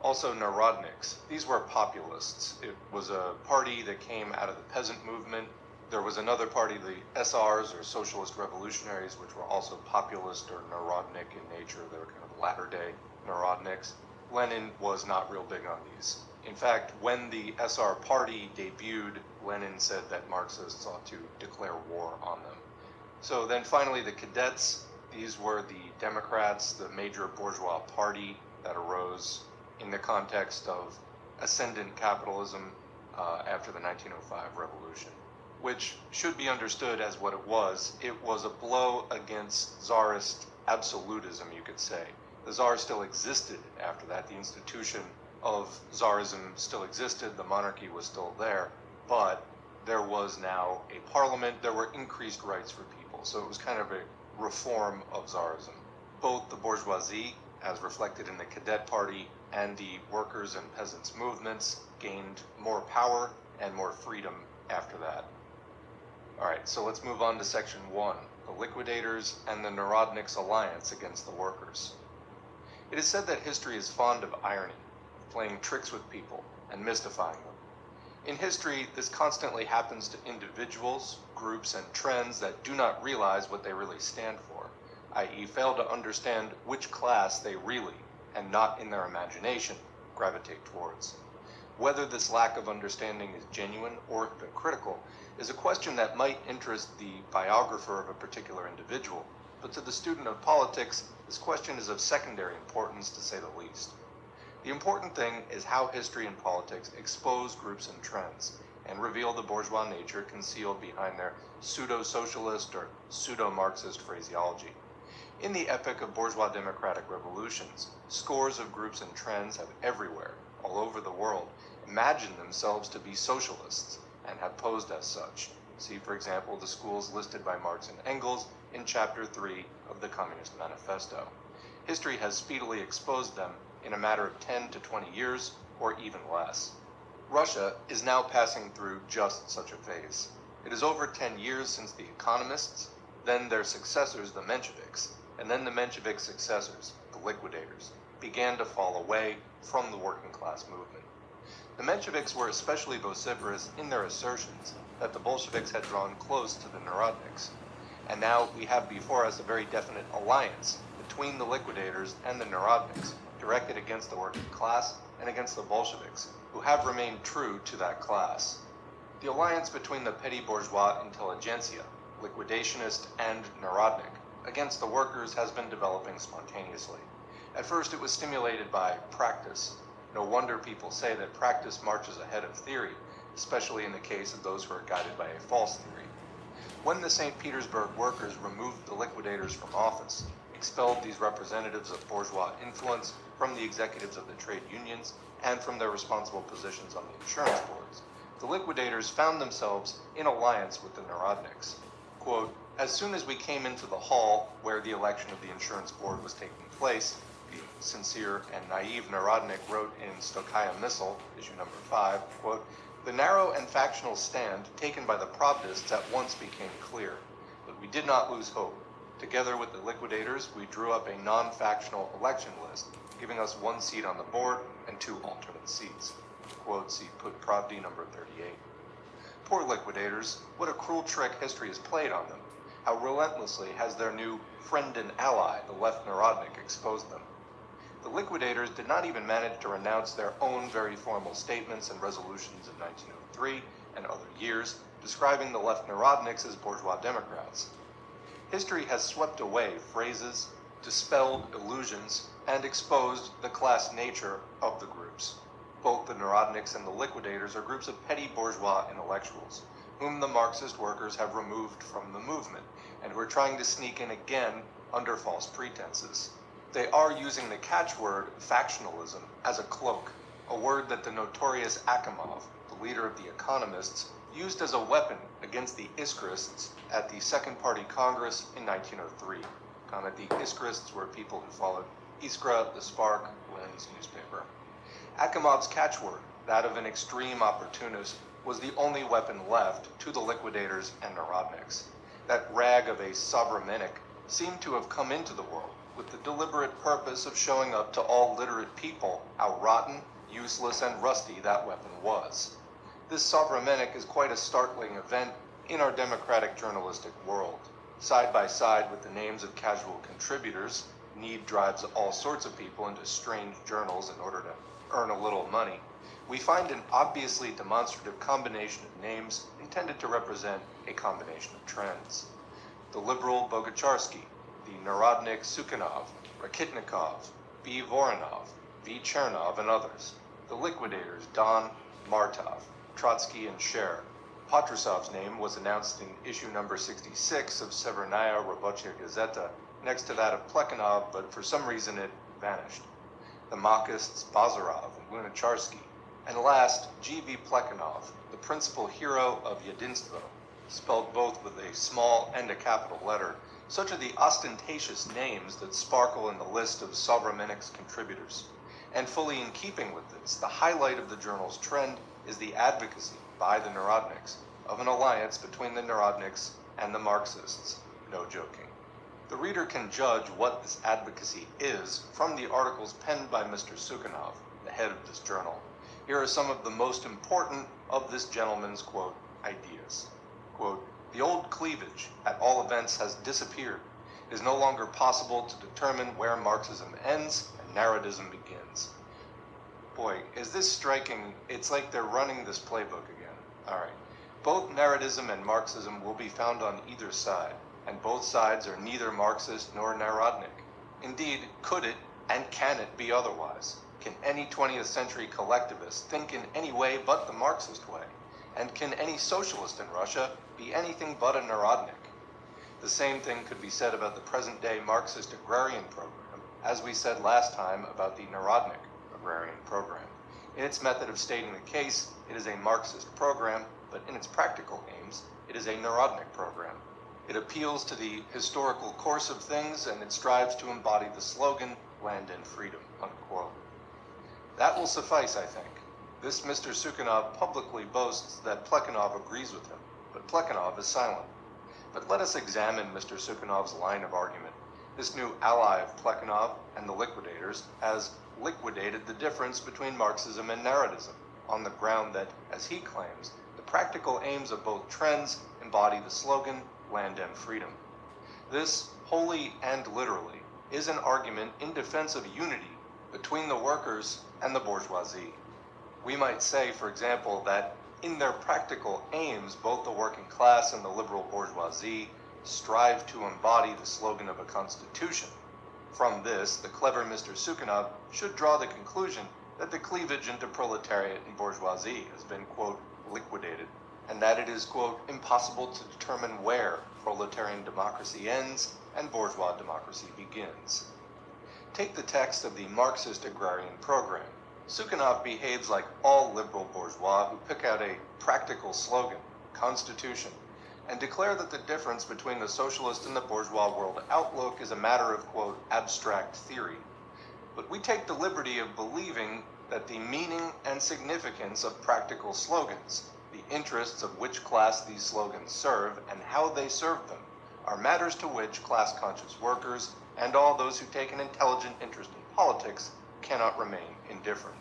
Also, Narodniks. These were populists. It was a party that came out of the peasant movement. There was another party, the SRs, or Socialist Revolutionaries, which were also populist or Narodnik in nature. They were kind of latter-day Narodniks. Lenin was not real big on these. In fact, when the SR party debuted, Lenin said that Marxists ought to declare war on them. So then finally the Cadets. These were the Democrats, the major bourgeois party that arose in the context of ascendant capitalism after the 1905 revolution, which should be understood as what it was. It was a blow against Tsarist absolutism, you could say. The Tsar still existed after that. The institution of Tsarism still existed. The monarchy was still there, but there was now a parliament. There were increased rights for people. So it was kind of a reform of Tsarism. Both the bourgeoisie, as reflected in the Cadet Party, and the workers and peasants movements gained more power and more freedom after that. All right, so let's move on to section 1, the liquidators and the Narodniks alliance against the workers. It is said that history is fond of irony, of playing tricks with people and mystifying them. In history, this constantly happens to individuals, groups, and trends that do not realize what they really stand for, i.e. fail to understand which class they really, and not in their imagination, gravitate towards. Whether this lack of understanding is genuine or hypocritical is a question that might interest the biographer of a particular individual, but to the student of politics, this question is of secondary importance, to say the least. The important thing is how history and politics expose groups and trends and reveal the bourgeois nature concealed behind their pseudo-socialist or pseudo-Marxist phraseology. In the epic of bourgeois democratic revolutions, scores of groups and trends have everywhere, all over the world, imagined themselves to be socialists and have posed as such. See, for example, the schools listed by Marx and Engels in Chapter 3 of the Communist Manifesto. History has speedily exposed them in a matter of 10 to 20 years, or even less. Russia is now passing through just such a phase. It is over 10 years since the economists, then their successors, the Mensheviks, and then the Menshevik successors, the liquidators, began to fall away from the working class movement. The Mensheviks were especially vociferous in their assertions that the Bolsheviks had drawn close to the Narodniks. And now we have before us a very definite alliance between the liquidators and the Narodniks, directed against the working class and against the Bolsheviks, who have remained true to that class. The alliance between the petty bourgeois intelligentsia, liquidationist and Narodnik, against the workers has been developing spontaneously. At first it was stimulated by practice. No wonder people say that practice marches ahead of theory, especially in the case of those who are guided by a false theory. When the St. Petersburg workers removed the liquidators from office, expelled these representatives of bourgeois influence from the executives of the trade unions and from their responsible positions on the insurance boards, the liquidators found themselves in alliance with the Narodniks. Quote, as soon as we came into the hall where the election of the insurance board was taking place, the sincere and naive Narodnik wrote in Stokaya Missile, issue number 5, quote, the narrow and factional stand taken by the Pravdists at once became clear, but we did not lose hope. Together with the liquidators, we drew up a non-factional election list, giving us 1 seat on the board and 2 alternate seats. Quote, see Put Pravdi number 38. Poor liquidators, what a cruel trick history has played on them. How relentlessly has their new friend and ally, the left Narodnik, exposed them. The liquidators did not even manage to renounce their own very formal statements and resolutions in 1903 and other years, describing the left Narodniks as bourgeois Democrats. History has swept away phrases, dispelled illusions, and exposed the class nature of the groups. Both the Narodniks and the liquidators are groups of petty bourgeois intellectuals, whom the Marxist workers have removed from the movement, and who are trying to sneak in again under false pretenses. They are using the catchword factionalism as a cloak, a word that the notorious Akimov, the leader of the economists, used as a weapon against the Iskrists at the Second Party Congress in 1903. The Iskrists were people who followed Iskra, the Spark, Lenin's newspaper. Akimov's catchword, that of an extreme opportunist, was the only weapon left to the liquidators and Narodniks. That rag of a Sovramennik seemed to have come into the world with the deliberate purpose of showing up to all literate people how rotten, useless, and rusty that weapon was. This Sovramennik is quite a startling event in our democratic journalistic world. Side by side with the names of casual contributors, need drives all sorts of people into strange journals in order to earn a little money, we find an obviously demonstrative combination of names intended to represent a combination of trends. The liberal Bogacharsky, the Narodnik Sukhanov, Rakitnikov, B. Voronov, V. Chernov, and others. The liquidators Don, Martov, Trotsky, and Scher. Patrusov's name was announced in issue number 66 of Severnaya Robochaya Gazeta, next to that of Plekhanov, but for some reason it vanished. The Machists Bazarov and Lunacharsky, and last, G.V. Plekhanov, the principal hero of Yedinstvo, spelled both with a small and a capital letter. Such are the ostentatious names that sparkle in the list of Sovramennik's contributors. And fully in keeping with this, the highlight of the journal's trend is the advocacy by the Narodniks of an alliance between the Narodniks and the Marxists. No joking. The reader can judge what this advocacy is from the articles penned by Mr. Sukhanov, the head of this journal. Here are some of the most important of this gentleman's, quote, ideas. Quote, the old cleavage, at all events, has disappeared. It is no longer possible to determine where Marxism ends and Narodism begins. Boy, is this striking. It's like they're running this playbook again. All right. Both Narodism and Marxism will be found on either side, and both sides are neither Marxist nor Narodnik. Indeed, could it and can it be otherwise? Can any 20th century collectivist think in any way but the Marxist way? And can any socialist in Russia be anything but a Narodnik? The same thing could be said about the present-day Marxist agrarian program, as we said last time about the Narodnik agrarian program. In its method of stating the case, it is a Marxist program, but in its practical aims, it is a Narodnik program. It appeals to the historical course of things, and it strives to embody the slogan, land and freedom, unquote. That will suffice, I think. This Mr. Sukhanov publicly boasts that Plekhanov agrees with him, but Plekhanov is silent. But let us examine Mr. Sukhanov's line of argument. This new ally of Plekhanov and the liquidators has liquidated the difference between Marxism and Narodism on the ground that, as he claims, the practical aims of both trends embody the slogan, land and freedom. This, wholly and literally, is an argument in defense of unity between the workers and the bourgeoisie. We might say, for example, that in their practical aims, both the working class and the liberal bourgeoisie strive to embody the slogan of a constitution. From this, the clever Mr. Sukhanov should draw the conclusion that the cleavage into proletariat and bourgeoisie has been, quote, liquidated, and that it is, quote, impossible to determine where proletarian democracy ends and bourgeois democracy begins. Take the text of the Marxist agrarian program. Sukhanov behaves like all liberal bourgeois who pick out a practical slogan, constitution, and declare that the difference between the socialist and the bourgeois world outlook is a matter of, quote, abstract theory. But we take the liberty of believing that the meaning and significance of practical slogans, the interests of which class these slogans serve and how they serve them, are matters to which class-conscious workers and all those who take an intelligent interest in politics cannot remain indifferent.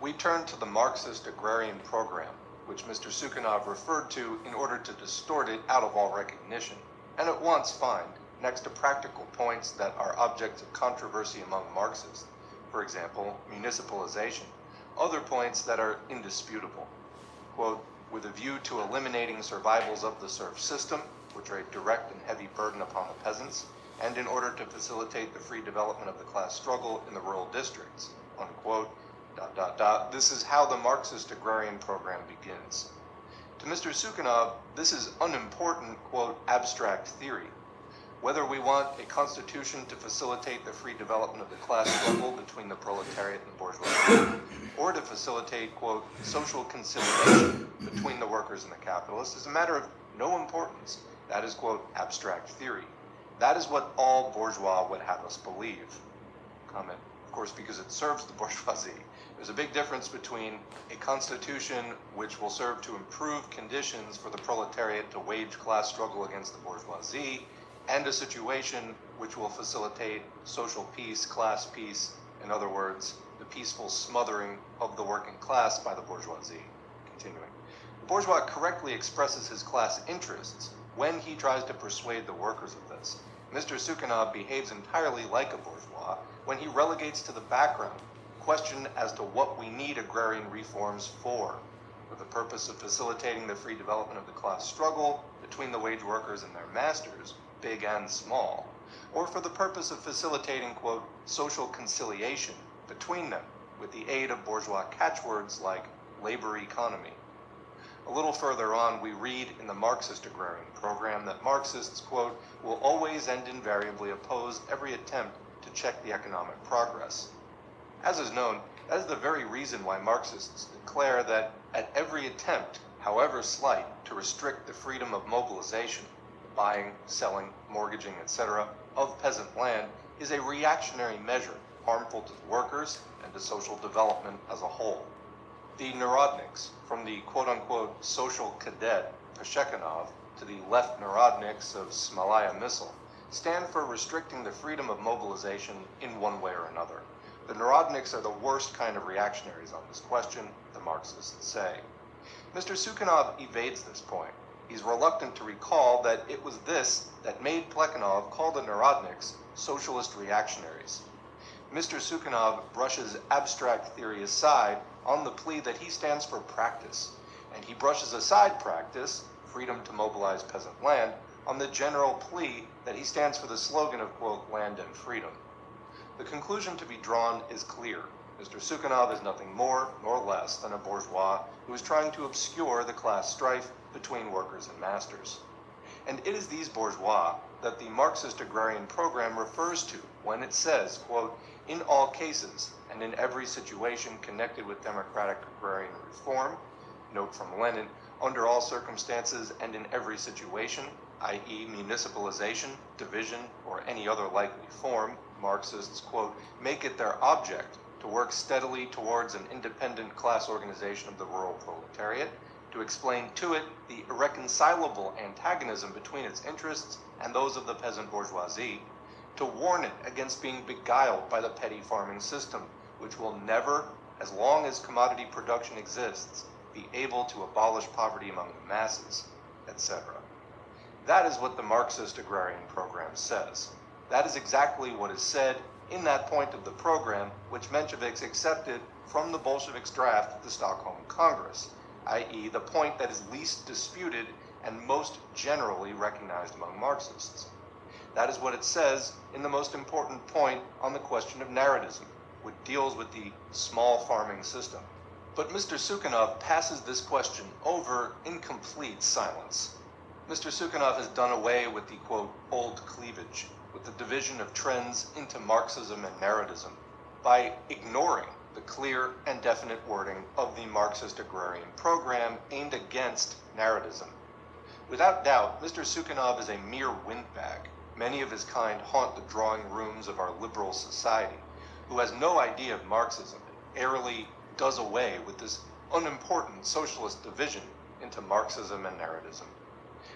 We turn to the Marxist agrarian program, which Mr. Sukhanov referred to in order to distort it out of all recognition, and at once find, next to practical points that are objects of controversy among Marxists, for example, municipalization, other points that are indisputable. Quote, with a view to eliminating survivals of the serf system, which are a direct and heavy burden upon the peasants, and in order to facilitate the free development of the class struggle in the rural districts, unquote, This is how the Marxist agrarian program begins. To Mr. Sukhanov, this is unimportant, quote, abstract theory. Whether we want a constitution to facilitate the free development of the class struggle between the proletariat and the bourgeoisie, or to facilitate, quote, social conciliation between the workers and the capitalists is a matter of no importance. That is, quote, abstract theory. That is what all bourgeois would have us believe. Comment, of course, because it serves the bourgeoisie. There's a big difference between a constitution which will serve to improve conditions for the proletariat to wage class struggle against the bourgeoisie, and a situation which will facilitate social peace, class peace, in other words, the peaceful smothering of the working class by the bourgeoisie. Continuing. The bourgeois correctly expresses his class interests when he tries to persuade the workers of this. Mr. Sukhanov behaves entirely like a bourgeois when he relegates to the background question as to what we need agrarian reforms for the purpose of facilitating the free development of the class struggle between the wage workers and their masters, big and small, or for the purpose of facilitating, quote, social conciliation between them with the aid of bourgeois catchwords like labor economy. A little further on, we read in the Marxist agrarian program that Marxists, quote, will always and invariably oppose every attempt to check the economic progress. As is known, that is the very reason why Marxists declare that at every attempt, however slight, to restrict the freedom of mobilization, buying, selling, mortgaging, etc., of peasant land is a reactionary measure harmful to the workers and to social development as a whole. The Narodniks, from the quote-unquote social cadet Peshekhanov to the left Narodniks of Smalaya Missile, stand for restricting the freedom of mobilization in one way or another. The Narodniks are the worst kind of reactionaries on this question, the Marxists say. Mr. Sukhanov evades this point. He's reluctant to recall that it was this that made Plekhanov call the Narodniks socialist reactionaries. Mr. Sukhanov brushes abstract theory aside on the plea that he stands for practice, and he brushes aside practice, freedom to mobilize peasant land, on the general plea that he stands for the slogan of, quote, land and freedom. The conclusion to be drawn is clear. Mr. Sukhanov is nothing more nor less than a bourgeois who is trying to obscure the class strife between workers and masters. And it is these bourgeois that the Marxist agrarian program refers to when it says, quote, in all cases and in every situation connected with democratic agrarian reform, note from Lenin, under all circumstances and in every situation, i.e. municipalization, division, or any other likely form, Marxists, quote, make it their object to work steadily towards an independent class organization of the rural proletariat, to explain to it the irreconcilable antagonism between its interests and those of the peasant bourgeoisie, to warn it against being beguiled by the petty farming system, which will never, as long as commodity production exists, be able to abolish poverty among the masses, etc. That is what the Marxist agrarian program says. That is exactly what is said in that point of the program which Mensheviks accepted from the Bolsheviks' draft at the Stockholm Congress, i.e. the point that is least disputed and most generally recognized among Marxists. That is what it says in the most important point on the question of narratism, which deals with the small farming system. But Mr. Sukhanov passes this question over in complete silence. Mr. Sukhanov has done away with the, quote, old cleavage, with the division of trends into Marxism and narratism, by ignoring the clear and definite wording of the Marxist agrarian program aimed against narratism. Without doubt, Mr. Sukhanov is a mere windbag. Many of his kind haunt the drawing rooms of our liberal society, who has no idea of Marxism and airily does away with this unimportant socialist division into Marxism and narratism.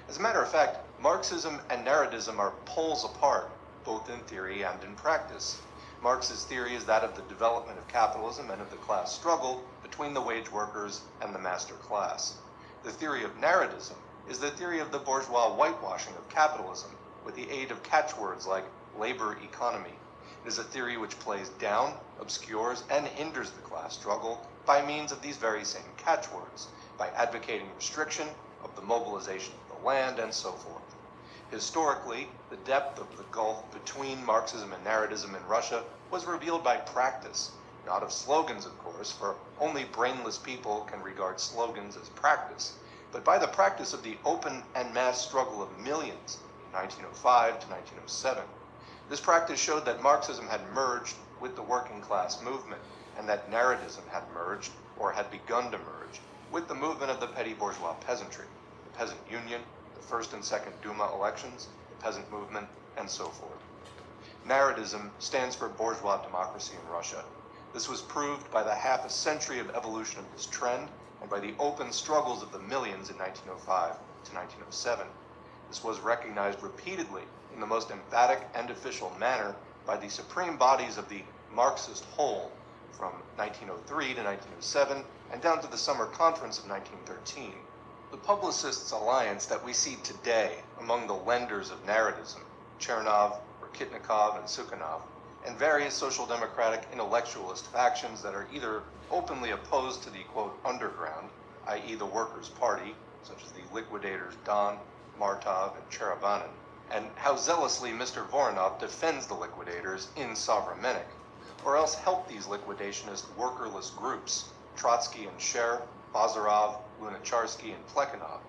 As a matter of fact, Marxism and narratism are poles apart, both in theory and in practice. Marx's theory is that of the development of capitalism and of the class struggle between the wage workers and the master class. The theory of narratism is the theory of the bourgeois whitewashing of capitalism with the aid of catchwords like labor economy. It is a theory which plays down, obscures, and hinders the class struggle by means of these very same catchwords, by advocating restriction of the mobilization of the land and so forth. Historically, the depth of the gulf between Marxism and narratism in Russia was revealed by practice, not of slogans, of course, course, for only brainless people can regard slogans as practice, but by the practice of the open and mass struggle of millions in 1905 to 1907. This practice showed that Marxism had merged with the working class movement, and that narratism had merged, or had begun to merge, with the movement of the petty bourgeois peasantry, the peasant union, the first and second Duma elections, the peasant movement, and so forth. Narratism stands for bourgeois democracy in Russia. This was proved by the half a century of evolution of this trend, and by the open struggles of the millions in 1905 to 1907. This was recognized repeatedly in the most emphatic and official manner by the supreme bodies of the Marxist whole from 1903 to 1907 and down to the Summer Conference of 1913. The Publicists' Alliance that we see today among the lenders of narratism, Chernov, Rakitnikov, and Sukhanov, and various social democratic intellectualist factions that are either openly opposed to the, quote, underground, i.e. the Workers' Party, such as the liquidators Don, Martov, and Cherevanin, and how zealously Mr. Voronov defends the liquidators in Sovremennik, or else help these liquidationist workerless groups, Trotsky and Scher, Bazarov, Lunacharsky, and Plekhanov,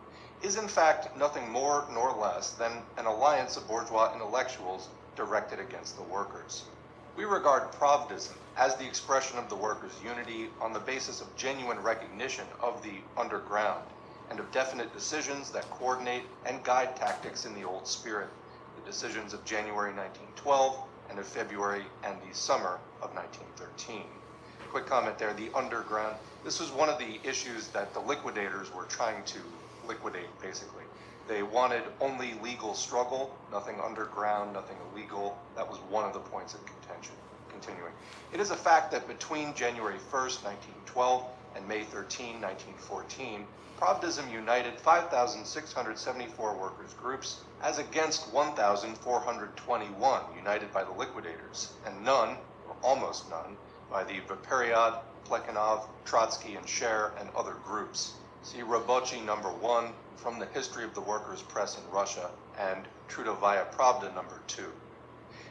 is in fact nothing more nor less than an alliance of bourgeois intellectuals directed against the workers. We regard Pravdism as the expression of the workers' unity on the basis of genuine recognition of the underground, and of definite decisions that coordinate and guide tactics in the old spirit, the decisions of January 1912 and of February and the summer of 1913. Quick comment there, the underground. This was one of the issues that the liquidators were trying to liquidate, basically. They wanted only legal struggle, nothing underground, nothing illegal. That was one of the points of contention. Continuing. It is a fact that between January 1st, 1912 and May 13, 1914, Pravdism united 5,674 workers' groups as against 1,421 united by the liquidators, and none, or almost none, by the Viperiod, Plekhanov, Trotsky, and Scher, and other groups. See Robochi number 1 from the History of the Workers' Press in Russia, and Trudovaya Pravda number 2.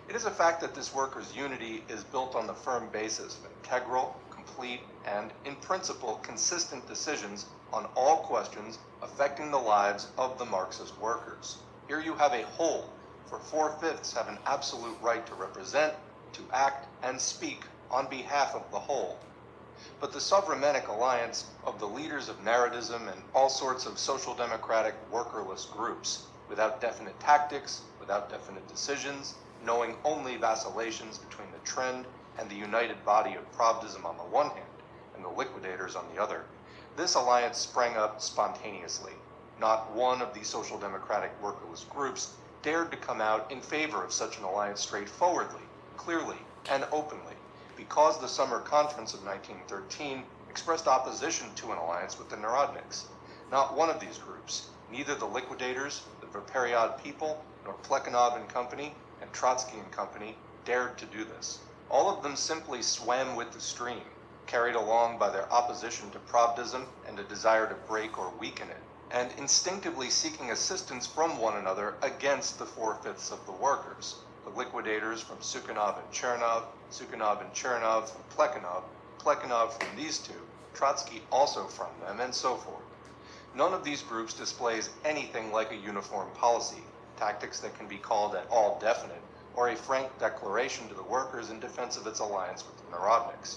It is a fact that this workers' unity is built on the firm basis of integral, complete, and, in principle, consistent decisions on all questions affecting the lives of the Marxist workers. Here you have a whole, for 4/5 have an absolute right to represent, to act, and speak on behalf of the whole. But the Sovremennik alliance of the leaders of narratism and all sorts of social democratic workerless groups, without definite tactics, without definite decisions, knowing only vacillations between the trend and the united body of Pravdism on the one hand, and the liquidators on the other, this alliance sprang up spontaneously. Not one of the social democratic workerless groups dared to come out in favor of such an alliance straightforwardly, clearly, and openly, because the Summer Conference of 1913 expressed opposition to an alliance with the Narodniks. Not one of these groups, neither the liquidators, the Viperiod people, nor Plekhanov and company, and Trotsky and company, dared to do this. All of them simply swam with the stream, carried along by their opposition to Pravdism and a desire to break or weaken it, and instinctively seeking assistance from one another against the 4/5 of the workers, the liquidators from Sukhanov and Chernov from Plekhanov, Plekhanov from these two, Trotsky also from them, and so forth. None of these groups displays anything like a uniform policy, tactics that can be called at all definite, or a frank declaration to the workers in defense of its alliance with the Narodniks.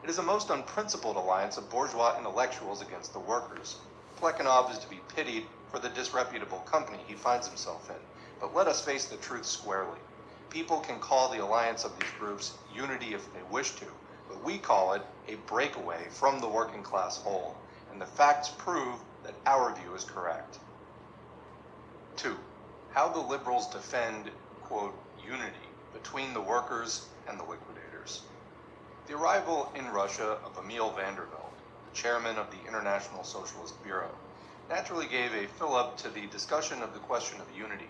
It is a most unprincipled alliance of bourgeois intellectuals against the workers. Plekhanov is to be pitied for the disreputable company he finds himself in, but let us face the truth squarely. People can call the alliance of these groups unity if they wish to, but we call it a breakaway from the working class whole, and the facts prove that our view is correct. 2. How the liberals defend, quote, unity between the workers and the liquidators. The arrival in Russia of Emil Vandervelde, the chairman of the International Socialist Bureau, naturally gave a fill-up to the discussion of the question of unity.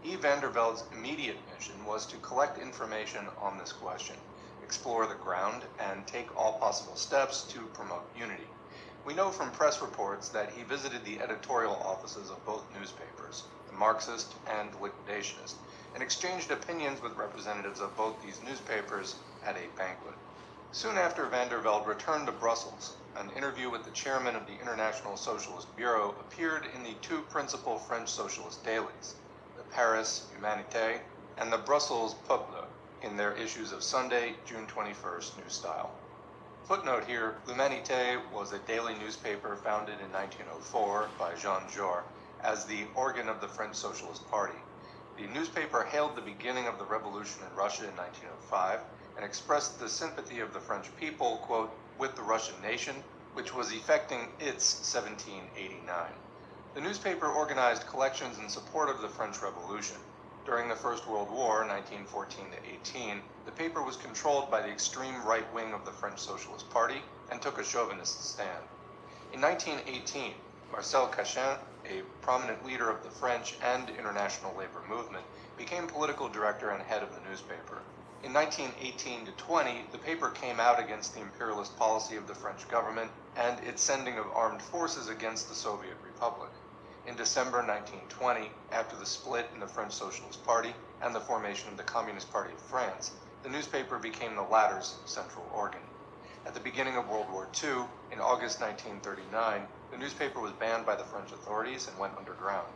E. Vandervelde's immediate mission was to collect information on this question, explore the ground, and take all possible steps to promote unity. We know from press reports that he visited the editorial offices of both newspapers, the Marxist and the Liquidationist, and exchanged opinions with representatives of both these newspapers at a banquet. Soon after van der Velde returned to Brussels, an interview with the chairman of the International Socialist Bureau appeared in the two principal French socialist dailies, the Paris Humanité and the Brussels Peuple, in their issues of Sunday, June 21st, New Style. Footnote here, L'Humanité was a daily newspaper founded in 1904 by Jean Jaurès as the organ of the French Socialist Party. The newspaper hailed the beginning of the revolution in Russia in 1905 and expressed the sympathy of the French people, quote, with the Russian nation, which was effecting its 1789. The newspaper organized collections in support of the French Revolution. During the First World War, 1914 to 18, the paper was controlled by the extreme right wing of the French Socialist Party and took a chauvinist stand. In 1918, Marcel Cachin, a prominent leader of the French and international labor movement, became political director and head of the newspaper. In 1918 to 20, the paper came out against the imperialist policy of the French government and its sending of armed forces against the Soviet Republic. In December 1920, after the split in the French Socialist Party and the formation of the Communist Party of France, the newspaper became the latter's central organ. At the beginning of World War II, in August 1939, the newspaper was banned by the French authorities and went underground.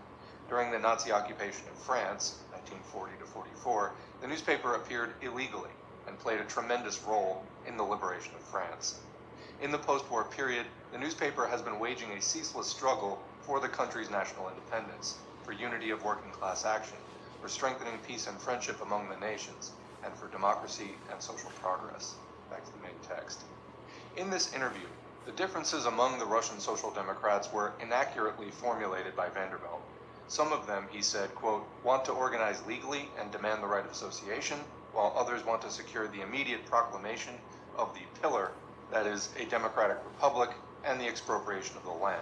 During the Nazi occupation of France, 1940 to 44, the newspaper appeared illegally and played a tremendous role in the liberation of France. In the post-war period, the newspaper has been waging a ceaseless struggle for the country's national independence, for unity of working class action, for strengthening peace and friendship among the nations, and for democracy and social progress. Back to the main text. In this interview, the differences among the Russian Social Democrats were inaccurately formulated by van der Velde. Some of them, he said, quote, want to organize legally and demand the right of association, while others want to secure the immediate proclamation of the pillar, that is, a democratic republic, and the expropriation of the land,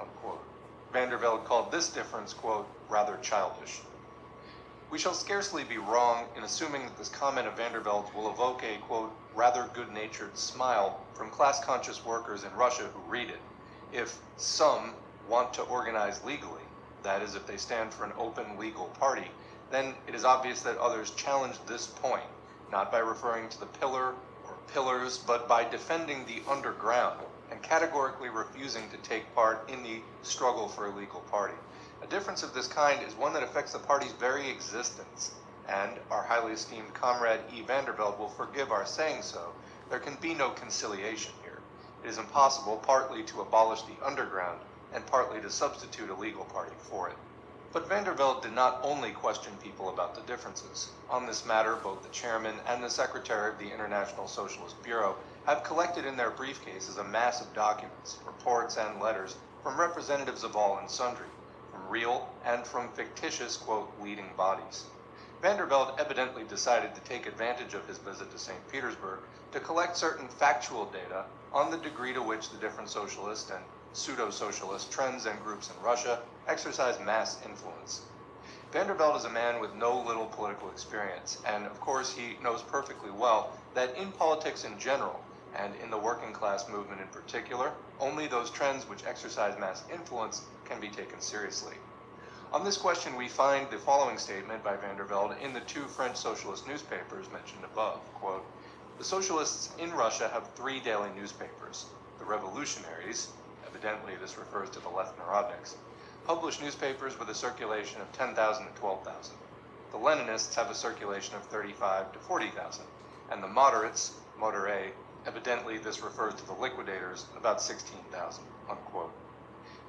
unquote. Van der Velde called this difference, quote, rather childish. We shall scarcely be wrong in assuming that this comment of van der Velde's will evoke a, quote, rather good-natured smile from class-conscious workers in Russia who read it. If some want to organize legally, that is, if they stand for an open legal party, then it is obvious that others challenge this point, not by referring to the pillar or pillars, but by defending the underground and categorically refusing to take part in the struggle for a legal party. A difference of this kind is one that affects the party's very existence, and our highly esteemed Comrade E. van der Velde will forgive our saying so. There can be no conciliation here. It is impossible partly to abolish the underground and partly to substitute a legal party for it. But van der Velde did not only question people about the differences. On this matter, both the chairman and the secretary of the International Socialist Bureau have collected in their briefcases a mass of documents, reports, and letters from representatives of all and sundry, from real and from fictitious, quote, leading bodies. Van der Velde evidently decided to take advantage of his visit to St. Petersburg to collect certain factual data on the degree to which the different socialist and pseudo-socialist trends and groups in Russia exercise mass influence. Van der Velde is a man with no little political experience, and of course he knows perfectly well that in politics in general, and in the working class movement in particular, only those trends which exercise mass influence can be taken seriously. On this question, we find the following statement by van der Velde in the two French socialist newspapers mentioned above, quote, the socialists in Russia have three daily newspapers. The revolutionaries, evidently this refers to the left Narodniks, publish newspapers with a circulation of 10,000 to 12,000. The Leninists have a circulation of 35 to 40,000, and the moderates, modérés, evidently this refers to the liquidators, about 16,000, unquote.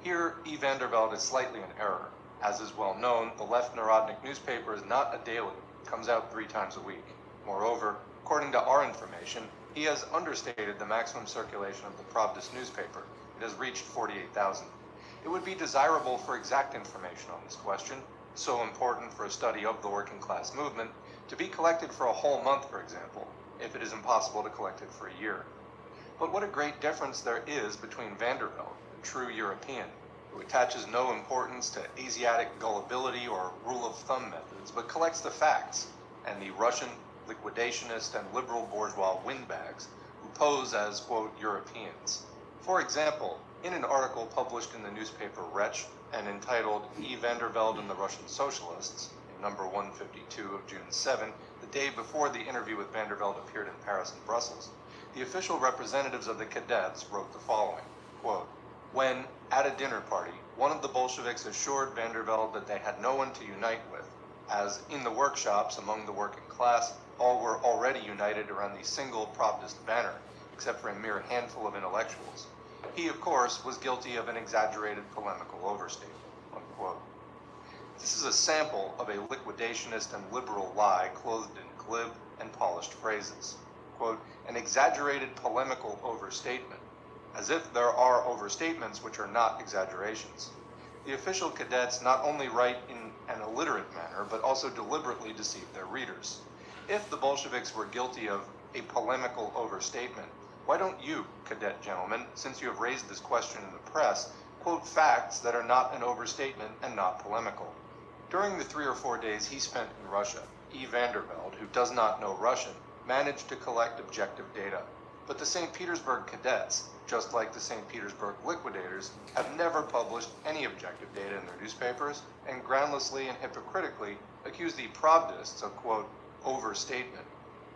Here, E. van der Velde is slightly in error. As is well known, the left Narodnik newspaper is not a daily. It comes out 3 times a week. Moreover, according to our information, he has understated the maximum circulation of the Pravdist newspaper. It has reached 48,000. It would be desirable for exact information on this question, so important for a study of the working class movement, to be collected for a whole month, for example, if it is impossible to collect it for a year. But what a great difference there is between van der Velde, a true European, who attaches no importance to Asiatic gullibility or rule of thumb methods, but collects the facts, and the Russian liquidationist and liberal bourgeois windbags who pose as, quote, Europeans. For example, in an article published in the newspaper Wretch and entitled E. van der Velde and the Russian Socialists, in number 152 of June 7, the day before the interview with van der Velde appeared in Paris and Brussels, the official representatives of the cadets wrote the following, quote, "When, at a dinner party, one of the Bolsheviks assured Vandervelde that they had no one to unite with, as in the workshops among the working class, all were already united around the single Pravdist banner, except for a mere handful of intellectuals. He, of course, was guilty of an exaggerated polemical overstatement," unquote. This is a sample of a liquidationist and liberal lie clothed in glib and polished phrases. Quote, "An exaggerated polemical overstatement," as if there are overstatements which are not exaggerations. The official cadets not only write in an illiterate manner, but also deliberately deceive their readers. If the Bolsheviks were guilty of a polemical overstatement, why don't you, cadet gentlemen, since you have raised this question in the press, quote facts that are not an overstatement and not polemical? During the 3 or 4 days he spent in Russia, E. Vandervelde, who does not know Russian, managed to collect objective data. But the St. Petersburg cadets, just like the St. Petersburg liquidators, have never published any objective data in their newspapers and groundlessly and hypocritically accuse the Pravdists of, quote, overstatement.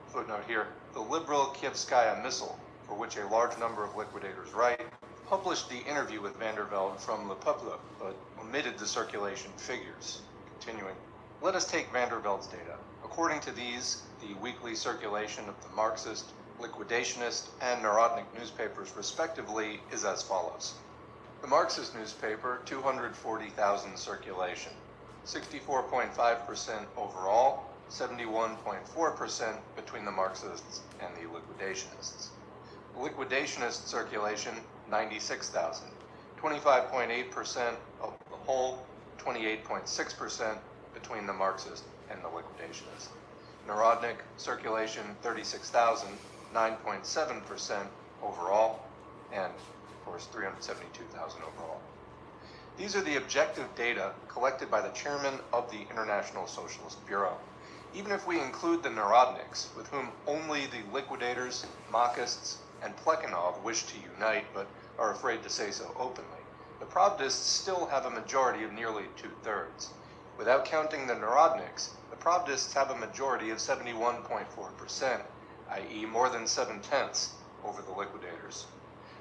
Footnote here, the liberal Kievskaya Missile, for which a large number of liquidators write, published the interview with Vandervelde from Le Peuple, but omitted the circulation figures. Continuing, let us take Vandervelde's data. According to these, the weekly circulation of the Marxist, liquidationist, and Narodnik newspapers respectively is as follows. The Marxist newspaper, 240,000 circulation, 64.5% overall, 71.4% between the Marxists and the liquidationists. The liquidationist circulation, 96,000, 25.8% of the whole, 28.6% between the Marxist and the liquidationist. Narodnik circulation 36,000, 9.7% overall, and of course 372,000 overall. These are the objective data collected by the chairman of the International Socialist Bureau. Even if we include the Narodniks, with whom only the liquidators, Machists, and Plekhanov wish to unite but are afraid to say so openly, the Pravdists still have a majority of nearly 2/3. Without counting the Narodniks, the Pravdists have a majority of 71.4%, i.e. more than 7/10 over the liquidators.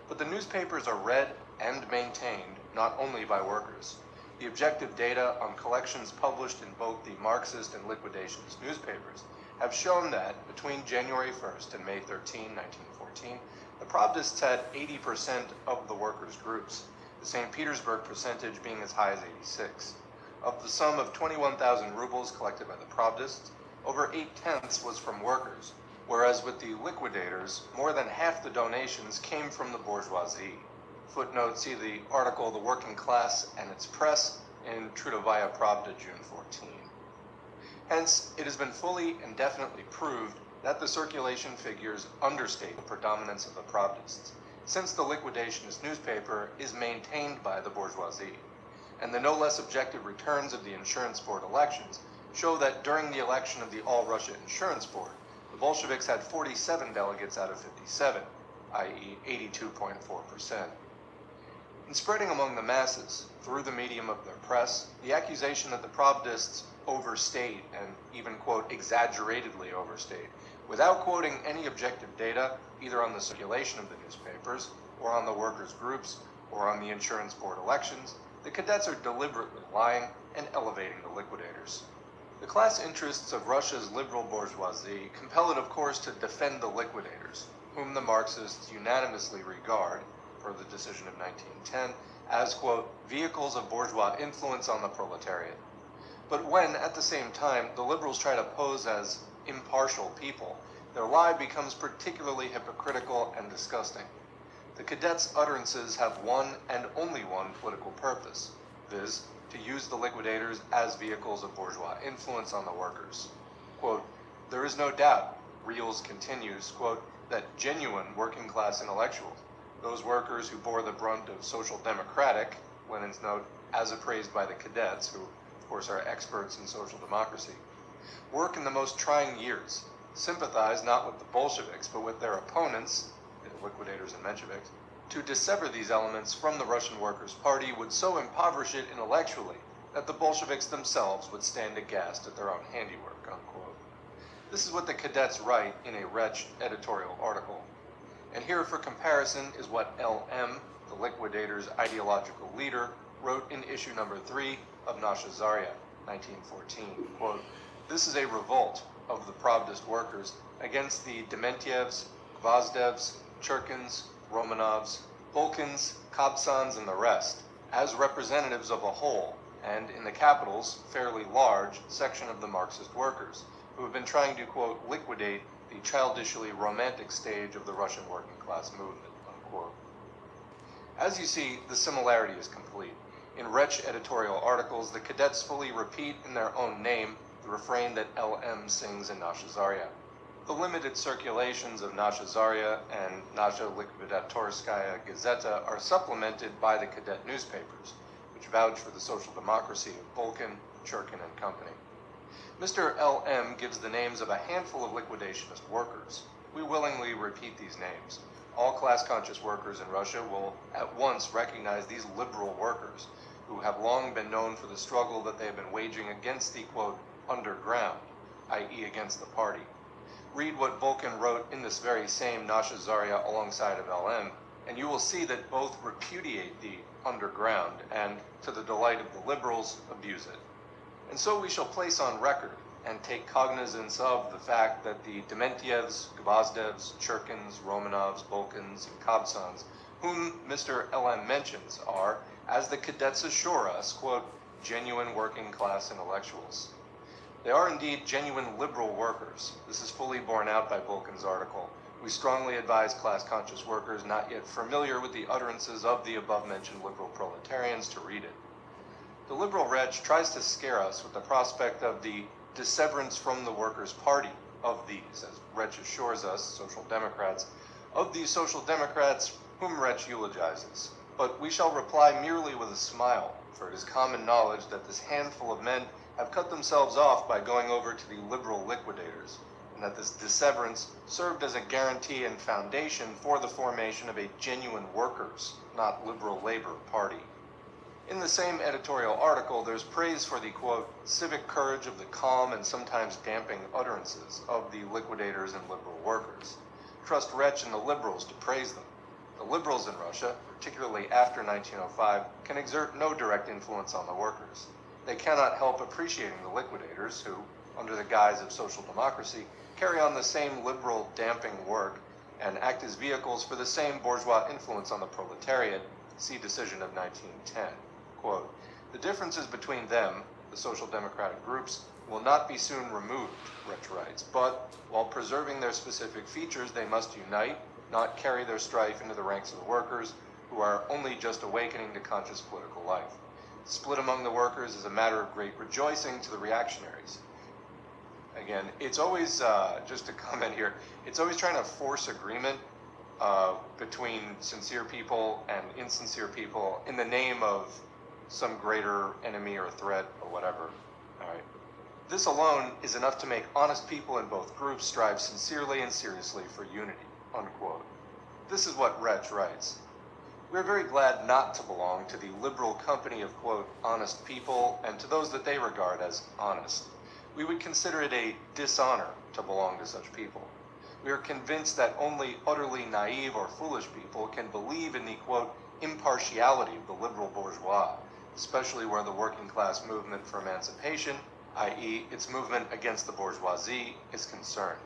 But the newspapers are read and maintained not only by workers. The objective data on collections published in both the Marxist and liquidationist newspapers have shown that between January 1st and May 13, 1914, the Pravdists had 80% of the workers' groups, the St. Petersburg percentage being as high as 86. Of the sum of 21,000 rubles collected by the Pravdists, over 8/10 was from workers, whereas with the liquidators, more than half the donations came from the bourgeoisie. Footnote, see the article The Working Class and Its Press in Trudovaya Pravda, June 14. Hence, it has been fully and definitely proved that the circulation figures understate the predominance of the Pravdists, since the liquidationist newspaper is maintained by the bourgeoisie. And the no less objective returns of the Insurance Board elections show that during the election of the All Russia Insurance Board, the Bolsheviks had 47 delegates out of 57, i.e. 82.4%. In spreading among the masses, through the medium of their press, the accusation that the Pravdists overstate and even, quote, exaggeratedly overstate, without quoting any objective data, either on the circulation of the newspapers, or on the workers' groups, or on the Insurance Board elections, the cadets are deliberately lying and elevating the liquidators. The class interests of Russia's liberal bourgeoisie compel it, of course, to defend the liquidators, whom the Marxists unanimously regard, per the decision of 1910, as, quote, vehicles of bourgeois influence on the proletariat. But when, at the same time, the liberals try to pose as impartial people, their lie becomes particularly hypocritical and disgusting. The cadets' utterances have one and only one political purpose, viz., to use the liquidators as vehicles of bourgeois influence on the workers. Quote, there is no doubt, Reels continues, quote, that genuine working class intellectuals, those workers who bore the brunt of social democratic, Lenin's note, as appraised by the cadets, who of course are experts in social democracy, work in the most trying years, sympathize not with the Bolsheviks, but with their opponents, the liquidators and Mensheviks, to dissever these elements from the Russian Workers' Party would so impoverish it intellectually that the Bolsheviks themselves would stand aghast at their own handiwork, unquote. This is what the cadets write in a wretched editorial article. And here for comparison is what LM, the liquidators' ideological leader, wrote in issue number 3 of Nasha Zarya, 1914. Quote, "This is a revolt of the Pravdist workers against the Dementievs, Gvozdevs, Churkins, Romanovs, Volkins, Kobzons, and the rest, as representatives of a whole, and in the capitals, fairly large, section of the Marxist workers, who have been trying to, quote, liquidate the childishly romantic stage of the Russian working class movement," unquote. As you see, the similarity is complete. In Wretch editorial articles, the cadets fully repeat in their own name the refrain that LM sings in Nasha Zarya. The limited circulations of Nasha Zarya and Nasha Likvidatorskaya Gazeta are supplemented by the cadet newspapers, which vouch for the social democracy of Volkin, Churkin, and company. Mr. LM gives the names of a handful of liquidationist workers. We willingly repeat these names. All class-conscious workers in Russia will at once recognize these liberal workers, who have long been known for the struggle that they have been waging against the, quote, underground, i.e. against the party. Read what Volkin wrote in this very same Nasha Zarya alongside of LM, and you will see that both repudiate the underground and, to the delight of the liberals, abuse it. And so we shall place on record and take cognizance of the fact that the Dementievs, Gvozdevs, Churkins, Romanovs, Volkins, and Kobzons, whom Mr. LM mentions, are, as the cadets assure us, quote, genuine working class intellectuals. They are indeed genuine liberal workers. This is fully borne out by Volkin's article. We strongly advise class-conscious workers not yet familiar with the utterances of the above-mentioned liberal proletarians to read it. The liberal wretch tries to scare us with the prospect of the disseverance from the Workers' Party of these, as Wretch assures us, social democrats, of these social democrats whom Wretch eulogizes. But we shall reply merely with a smile, for it is common knowledge that this handful of men have cut themselves off by going over to the liberal liquidators, and that this disseverance served as a guarantee and foundation for the formation of a genuine workers, not liberal labor party. In the same editorial article, there's praise for the, quote, civic courage of the calm and sometimes damping utterances of the liquidators and liberal workers. Trust Wretch and the liberals to praise them. The liberals in Russia, particularly after 1905, can exert no direct influence on the workers. They cannot help appreciating the liquidators who, under the guise of social democracy, carry on the same liberal damping work and act as vehicles for the same bourgeois influence on the proletariat. See decision of 1910. Quote, the differences between them, the social democratic groups, will not be soon removed, Wretch writes, but while preserving their specific features, they must unite, not carry their strife into the ranks of the workers, who are only just awakening to conscious political life. Split among the workers is a matter of great rejoicing to the reactionaries. Again, it's always, just to comment here, it's always trying to force agreement between sincere people and insincere people in the name of some greater enemy or threat or whatever. All right. This alone is enough to make honest people in both groups strive sincerely and seriously for unity, unquote. This is what Wretch writes. We are very glad not to belong to the liberal company of, quote, honest people and to those that they regard as honest. We would consider it a dishonor to belong to such people. We are convinced that only utterly naive or foolish people can believe in the, quote, impartiality of the liberal bourgeois, especially where the working class movement for emancipation, i.e. its movement against the bourgeoisie, is concerned.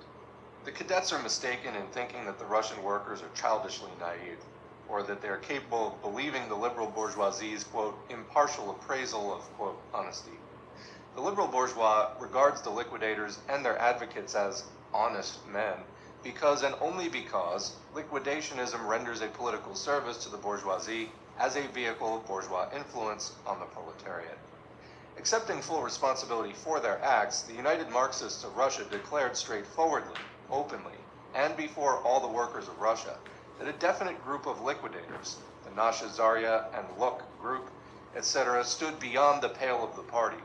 The cadets are mistaken in thinking that the Russian workers are childishly naive, or that they are capable of believing the liberal bourgeoisie's, quote, impartial appraisal of, quote, honesty. The liberal bourgeois regards the liquidators and their advocates as honest men because and only because liquidationism renders a political service to the bourgeoisie as a vehicle of bourgeois influence on the proletariat. Accepting full responsibility for their acts, the United Marxists of Russia declared straightforwardly, openly, and before all the workers of Russia, that a definite group of liquidators, the Nasha Zarya and Luk group, etc., stood beyond the pale of the party.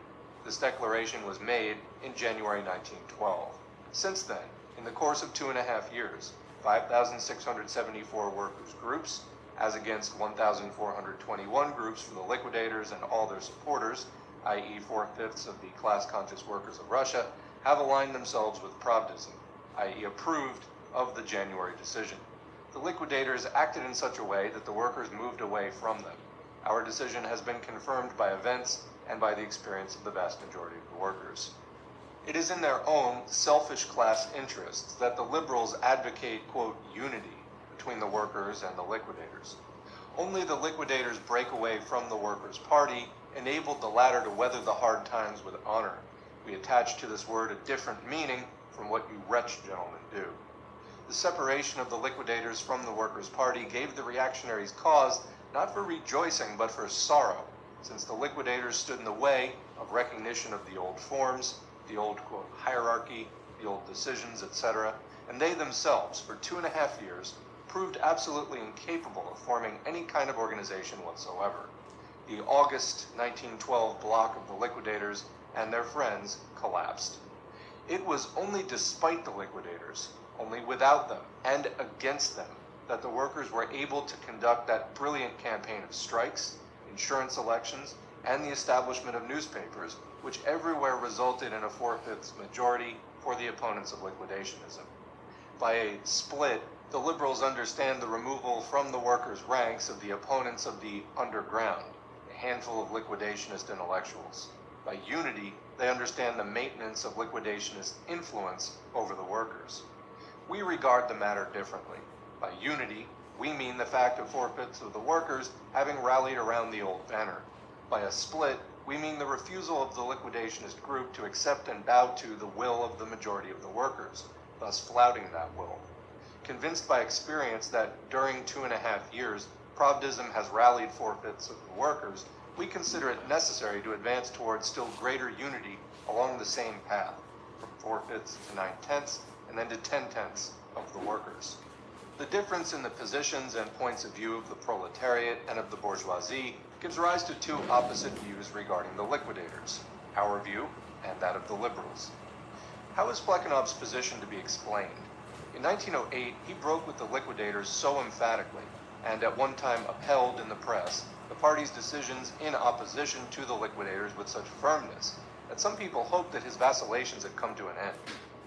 This declaration was made in January 1912. Since then, in the course of 2.5 years, 5,674 workers' groups, as against 1,421 groups for the liquidators and all their supporters, i.e. 4/5 of the class-conscious workers of Russia, have aligned themselves with Pravdism, i.e. approved of the January decision. The liquidators acted in such a way that the workers moved away from them. Our decision has been confirmed by events and by the experience of the vast majority of the workers. It is in their own selfish class interests that the liberals advocate, quote, unity between the workers and the liquidators. Only the liquidators' breakaway from the Workers' Party enabled the latter to weather the hard times with honor. We attach to this word a different meaning from what you wretched gentlemen do. The separation of the liquidators from the Workers' Party gave the reactionaries cause not for rejoicing but for sorrow, since the liquidators stood in the way of recognition of the old forms, the old, quote, hierarchy, the old decisions, etc., and they themselves, for 2.5 years, proved absolutely incapable of forming any kind of organization whatsoever. The August 1912 bloc of the liquidators and their friends collapsed. It was only despite the liquidators, only without them and against them, that the workers were able to conduct that brilliant campaign of strikes, insurance elections, and the establishment of newspapers, which everywhere resulted in a 4/5 majority for the opponents of liquidationism. By a split, the liberals understand the removal from the workers' ranks of the opponents of the underground, a handful of liquidationist intellectuals. By unity, they understand the maintenance of liquidationist influence over the workers. We regard the matter differently. By unity, we mean the fact of 4/5 of the workers having rallied around the old banner. By a split, we mean the refusal of the liquidationist group to accept and bow to the will of the majority of the workers, thus flouting that will. Convinced by experience that during 2.5 years, Pravdism has rallied 4/5 of the workers, we consider it necessary to advance towards still greater unity along the same path, from 4/5 to 9/10, and then to 10/10 of the workers. The difference in the positions and points of view of the proletariat and of the bourgeoisie gives rise to two opposite views regarding the liquidators, our view and that of the liberals. How is Plekhanov's position to be explained? In 1908, he broke with the liquidators so emphatically, and at one time upheld in the press, the party's decisions in opposition to the liquidators with such firmness, that some people hoped that his vacillations had come to an end.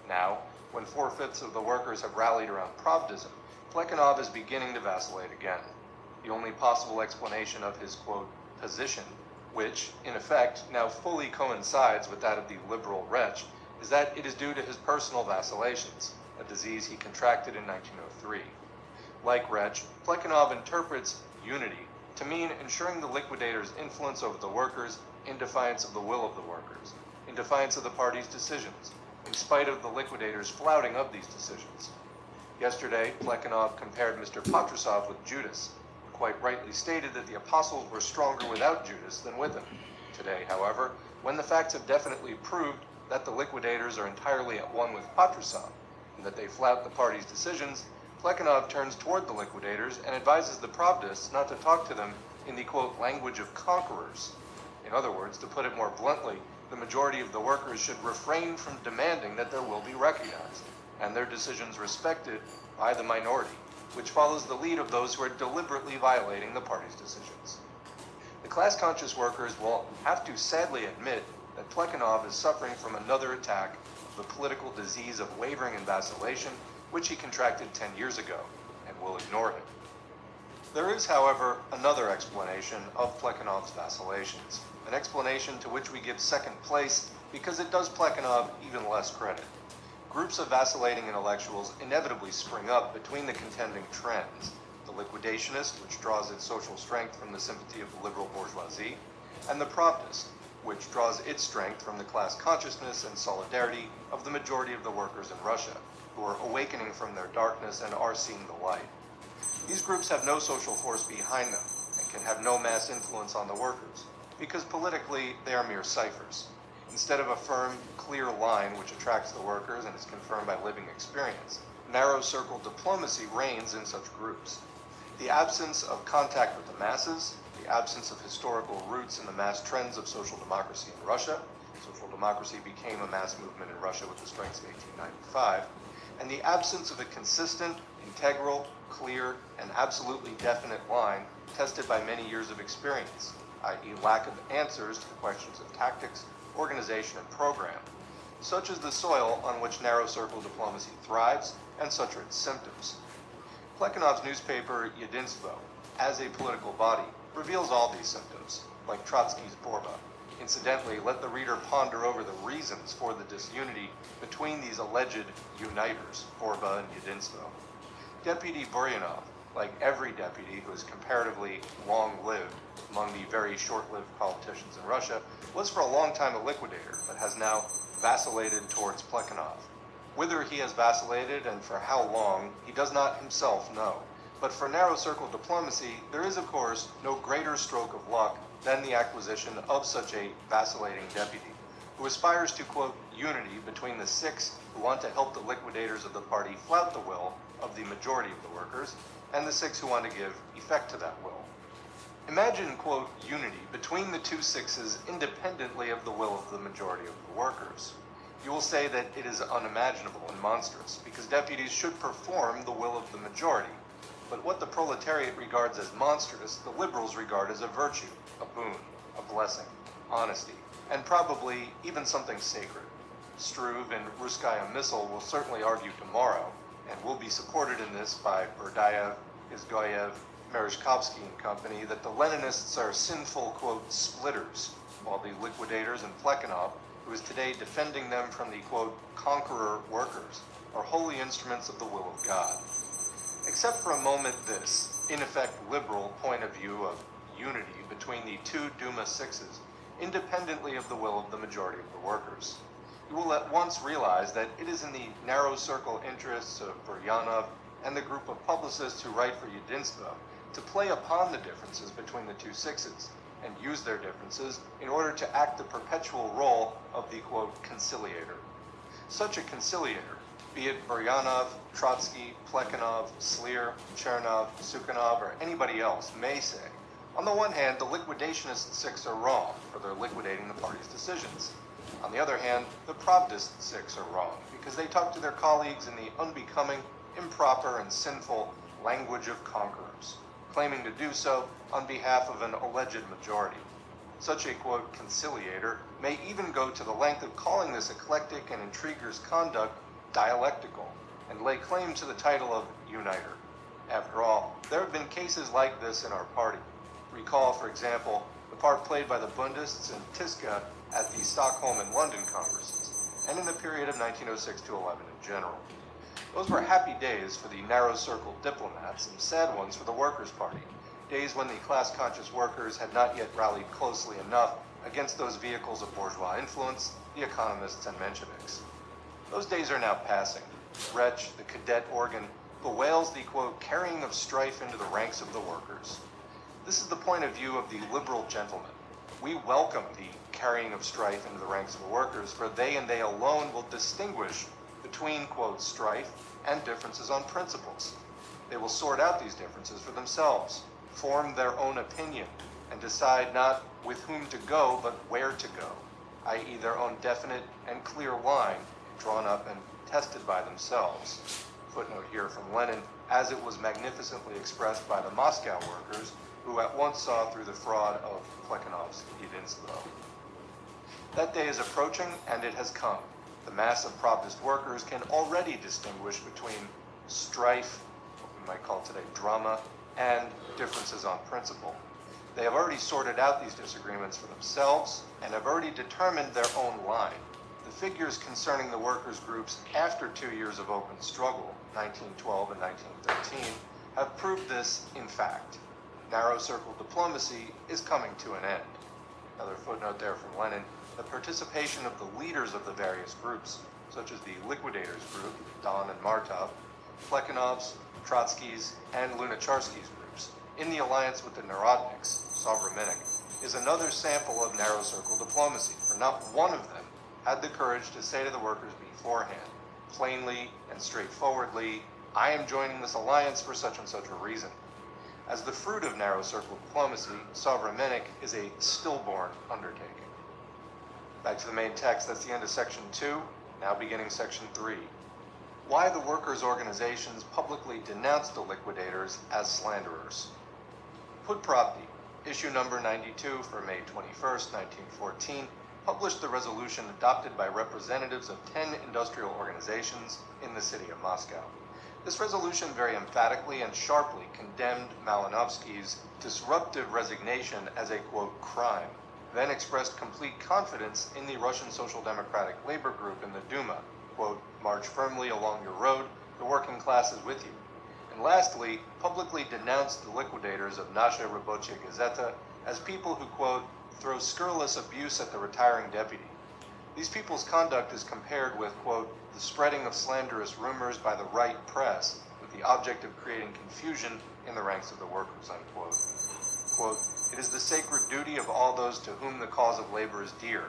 Now, when 4/5 of the workers have rallied around Pravdism, Plekhanov is beginning to vacillate again. The only possible explanation of his, quote, position, which, in effect, now fully coincides with that of the liberal wretch, is that it is due to his personal vacillations, a disease he contracted in 1903. Like Wretch, Plekhanov interprets unity to mean ensuring the liquidators' influence over the workers in defiance of the will of the workers, in defiance of the party's decisions, in spite of the liquidators' flouting of these decisions. Yesterday, Plekhanov compared Mr. Patrusov with Judas, and quite rightly stated that the apostles were stronger without Judas than with him. Today, however, when the facts have definitely proved that the liquidators are entirely at one with Patrusov, and that they flout the party's decisions, Plekhanov turns toward the liquidators and advises the Pravdists not to talk to them in the, quote, language of conquerors. In other words, to put it more bluntly, the majority of the workers should refrain from demanding that their will be recognized, and their decisions respected by the minority, which follows the lead of those who are deliberately violating the party's decisions. The class-conscious workers will have to sadly admit that Plekhanov is suffering from another attack of the political disease of wavering and vacillation, which he contracted 10 years ago, and will ignore him. There is, however, another explanation of Plekhanov's vacillations, an explanation to which we give second place because it does Plekhanov even less credit. Groups of vacillating intellectuals inevitably spring up between the contending trends, the liquidationist, which draws its social strength from the sympathy of the liberal bourgeoisie, and the Pravdist, which draws its strength from the class consciousness and solidarity of the majority of the workers in Russia, who are awakening from their darkness and are seeing the light. These groups have no social force behind them and can have no mass influence on the workers, because politically they are mere ciphers. Instead of a firm, clear line which attracts the workers and is confirmed by living experience, narrow circle diplomacy reigns in such groups. The absence of contact with the masses, the absence of historical roots in the mass trends of social democracy in Russia — social democracy became a mass movement in Russia with the strikes of 1895 — and the absence of a consistent, integral, clear, and absolutely definite line tested by many years of experience, i.e. lack of answers to the questions of tactics, organization, and program. Such is the soil on which narrow circle diplomacy thrives, and such are its symptoms. Plekhanov's newspaper Yedinstvo, as a political body, reveals all these symptoms, like Trotsky's Borba. Incidentally, let the reader ponder over the reasons for the disunity between these alleged uniters, Borba and Yedinstvo. Deputy Buryanov, like every deputy who is comparatively long-lived among the very short-lived politicians in Russia, was for a long time a liquidator, but has now vacillated towards Plekhanov. Whither he has vacillated and for how long, he does not himself know. But for narrow-circle diplomacy, there is, of course, no greater stroke of luck than the acquisition of such a vacillating deputy, who aspires to, quote, unity between the six who want to help the liquidators of the party flout the will of the majority of the workers, and the six who want to give effect to that will. Imagine, quote, unity between the two sixes independently of the will of the majority of the workers. You will say that it is unimaginable and monstrous, because deputies should perform the will of the majority. But what the proletariat regards as monstrous, the liberals regard as a virtue, a boon, a blessing, honesty, and probably even something sacred. Struve and Ruskaya Missile will certainly argue tomorrow, and will be supported in this by Berdayev, Izgoyev, Merezhkovsky and company, that the Leninists are sinful, quote, splitters, while the liquidators and Plekhanov, who is today defending them from the, quote, conqueror workers, are holy instruments of the will of God. Except for a moment this, in effect liberal point of view of unity between the two Duma sixes, independently of the will of the majority of the workers. You will at once realize that it is in the narrow circle interests of Buryanov and the group of publicists who write for Yedinstvo to play upon the differences between the two sixes and use their differences in order to act the perpetual role of the, quote, conciliator. Such a conciliator, be it Buryanov, Trotsky, Plekhanov, Slir, Chernov, Sukhanov, or anybody else, may say, on the one hand, the liquidationist six are wrong, for they're liquidating the party's decisions. On the other hand, the Pravdist six are wrong, because they talk to their colleagues in the unbecoming, improper, and sinful language of conquerors, claiming to do so on behalf of an alleged majority. Such a, quote, conciliator may even go to the length of calling this eclectic and intriguer's conduct dialectical, and lay claim to the title of uniter. After all, there have been cases like this in our party. Recall, for example, the part played by the Bundists and Tiska at the Stockholm and London Congresses, and in the period of 1906 to 11 in general. Those were happy days for the narrow-circle diplomats and sad ones for the Workers' Party, days when the class-conscious workers had not yet rallied closely enough against those vehicles of bourgeois influence, the economists and Mensheviks. Those days are now passing. Wretch, the cadet organ, bewails the, quote, carrying of strife into the ranks of the workers. This is the point of view of the liberal gentleman. We welcome the carrying of strife into the ranks of the workers, for they and they alone will distinguish between, quote, strife and differences on principles. They will sort out these differences for themselves, form their own opinion, and decide not with whom to go, but where to go, i.e. their own definite and clear line drawn up and tested by themselves. Footnote here from Lenin, as it was magnificently expressed by the Moscow workers, who at once saw through the fraud of Plekhanov's Yedinstvo. That day is approaching, and it has come. The mass of Pravdist workers can already distinguish between strife, what we might call today drama, and differences on principle. They have already sorted out these disagreements for themselves and have already determined their own line. The figures concerning the workers' groups after 2 years of open struggle, 1912 and 1913, have proved this in fact. Narrow-circle diplomacy is coming to an end. Another footnote there from Lenin, the participation of the leaders of the various groups, such as the Liquidators group, Don and Martov, Plekhanov's, Trotsky's, and Lunacharsky's groups, in the alliance with the Narodniks, Sovramennik, is another sample of narrow-circle diplomacy, for not one of them had the courage to say to the workers beforehand, plainly and straightforwardly, I am joining this alliance for such and such a reason. As the fruit of narrow-circle diplomacy, Sovramennik is a stillborn undertaking. Back to the main text, that's the end of section 2, now beginning section 3. Why the workers' organizations publicly denounced the liquidators as slanderers. Put Pravdi, issue number 92 for May 21st, 1914, published the resolution adopted by representatives of 10 industrial organizations in the city of Moscow. This resolution very emphatically and sharply condemned Malinovsky's disruptive resignation as a, quote, crime, then expressed complete confidence in the Russian Social Democratic Labor Group in the Duma, quote, march firmly along your road, the working class is with you. And lastly, publicly denounced the liquidators of Nasha Rabotchaya Gazeta as people who, quote, throw scurrilous abuse at the retiring deputy. These people's conduct is compared with, quote, the spreading of slanderous rumors by the right press with the object of creating confusion in the ranks of the workers, unquote. Quote, it is the sacred duty of all those to whom the cause of labor is dear,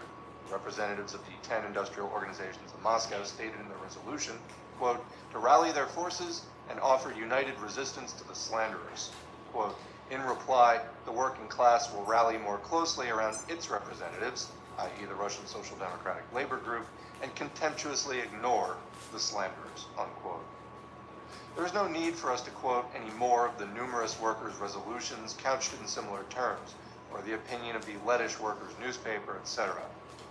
representatives of the 10 industrial organizations of Moscow stated in the resolution, quote, to rally their forces and offer united resistance to the slanderers. Quote, in reply, the working class will rally more closely around its representatives, i.e. the Russian Social Democratic Labor Group, and contemptuously ignore the slanderers, unquote. There is no need for us to quote any more of the numerous workers' resolutions couched in similar terms, or the opinion of the Lettish workers' newspaper, etc.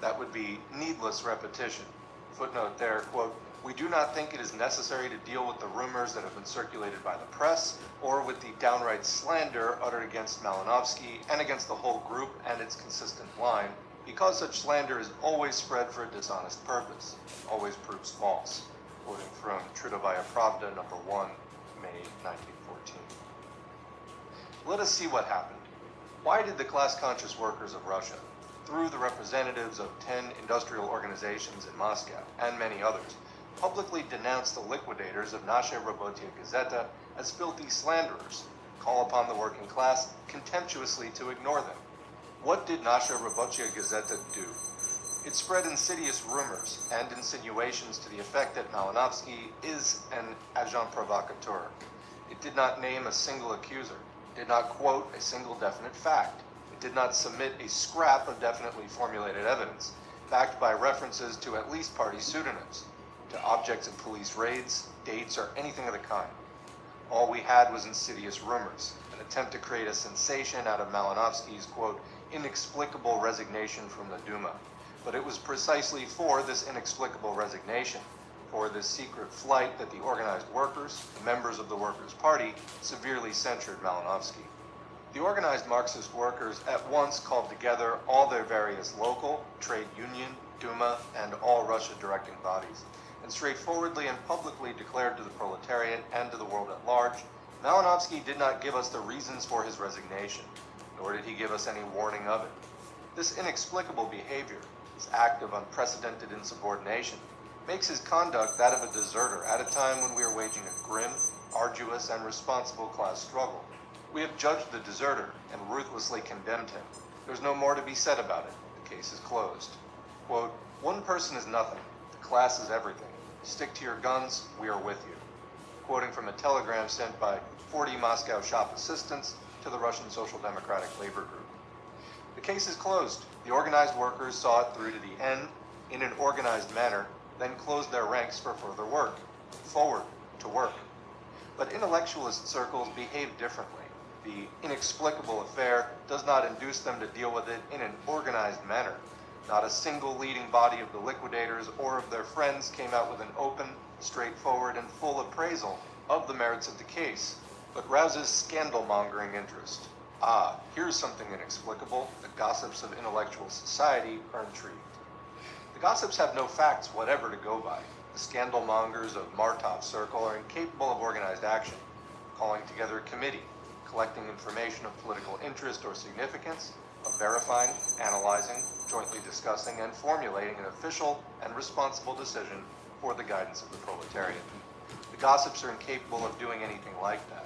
That would be needless repetition. Footnote there, quote, we do not think it is necessary to deal with the rumors that have been circulated by the press, or with the downright slander uttered against Malinovsky and against the whole group and its consistent line, because such slander is always spread for a dishonest purpose, always proves false. Quoting from Trudovaya Pravda, number 1, May 1914. Let us see what happened. Why did the class-conscious workers of Russia, through the representatives of 10 industrial organizations in Moscow and many others, publicly denounce the liquidators of Nasha Rabotchaya Gazeta as filthy slanderers, call upon the working class contemptuously to ignore them? What did Nasha Rabotchaya Gazeta do? It spread insidious rumors and insinuations to the effect that Malinovsky is an agent provocateur. It did not name a single accuser, did not quote a single definite fact. It did not submit a scrap of definitely formulated evidence, backed by references to at least party pseudonyms, to objects of police raids, dates, or anything of the kind. All we had was insidious rumors, an attempt to create a sensation out of Malinovsky's, quote, inexplicable resignation from the Duma. But it was precisely for this inexplicable resignation, for this secret flight, that the organized workers, the members of the Workers' Party, severely censured Malinovsky. The organized Marxist workers at once called together all their various local, trade union, Duma, and all Russia directing bodies, and straightforwardly and publicly declared to the proletariat and to the world at large, Malinovsky did not give us the reasons for his resignation, nor did he give us any warning of it. This inexplicable behavior, this act of unprecedented insubordination, makes his conduct that of a deserter at a time when we are waging a grim, arduous, and responsible class struggle. We have judged the deserter and ruthlessly condemned him. There's no more to be said about it. The case is closed. Quote, one person is nothing. The class is everything. Stick to your guns. We are with you. Quoting from a telegram sent by 40 Moscow shop assistants to the Russian Social Democratic Labor Group. The case is closed. The organized workers saw it through to the end in an organized manner, then closed their ranks for further work. Forward to work. But intellectualist circles behave differently. The inexplicable affair does not induce them to deal with it in an organized manner. Not a single leading body of the liquidators or of their friends came out with an open, straightforward, and full appraisal of the merits of the case, but rouses scandal-mongering interest. Ah, here's something inexplicable. The gossips of intellectual society are intrigued. The gossips have no facts whatever to go by. The scandal-mongers of Martov's circle are incapable of organized action, calling together a committee, collecting information of political interest or significance, of verifying, analyzing, jointly discussing, and formulating an official and responsible decision for the guidance of the proletariat. The gossips are incapable of doing anything like that.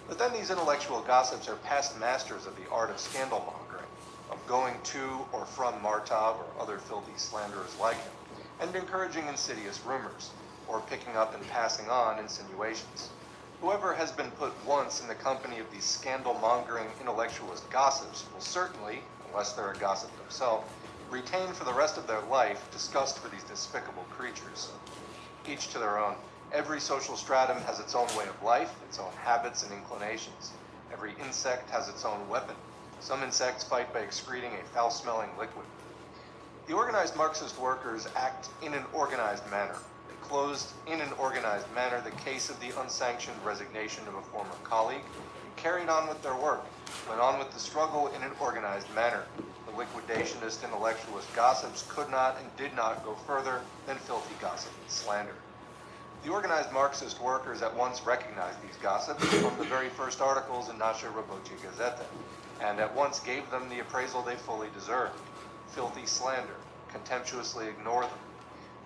But then these intellectual gossips are past masters of the art of scandal-mongering, of going to or from Martov or other filthy slanderers like him, and encouraging insidious rumors, or picking up and passing on insinuations. Whoever has been put once in the company of these scandal-mongering intellectualist gossips will certainly, unless they're a gossip themselves, retain for the rest of their life disgust for these despicable creatures. Each to their own. Every social stratum has its own way of life, its own habits and inclinations. Every insect has its own weapon. Some insects fight by excreting a foul-smelling liquid. The organized Marxist workers act in an organized manner. They closed in an organized manner the case of the unsanctioned resignation of a former colleague, and carried on with their work, went on with the struggle in an organized manner. The liquidationist intellectualist gossips could not and did not go further than filthy gossip and slander. The organized Marxist workers at once recognized these gossips from the very first articles in Nasza Robocza Gazeta, and at once gave them the appraisal they fully deserved. Filthy slander, contemptuously ignore them.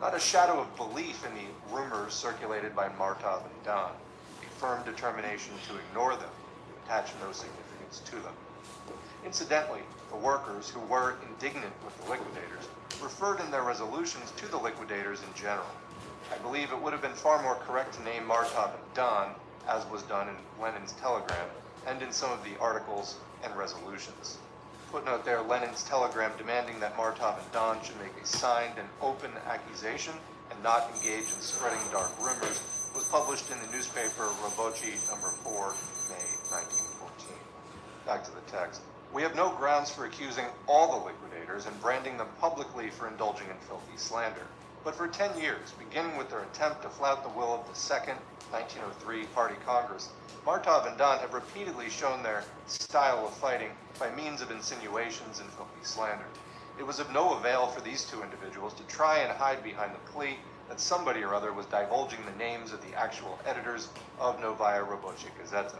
Not a shadow of belief in the rumors circulated by Martov and Don, a firm determination to ignore them, attach no significance to them. Incidentally, the workers, who were indignant with the liquidators, referred in their resolutions to the liquidators in general. I believe it would have been far more correct to name Martov and Don, as was done in Lenin's telegram and in some of the articles and resolutions. Footnote there, Lenin's telegram demanding that Martov and Don should make a signed and open accusation and not engage in spreading dark rumors was published in the newspaper Robochi number 4, May 1914. Back to the text. We have no grounds for accusing all the liquidators and branding them publicly for indulging in filthy slander. But for 10 years, beginning with their attempt to flout the will of the Second 1903 Party Congress, Martov and Don have repeatedly shown their style of fighting by means of insinuations and filthy slander. It was of no avail for these two individuals to try and hide behind the plea that somebody or other was divulging the names of the actual editors of Novaya Robocza Gazeta.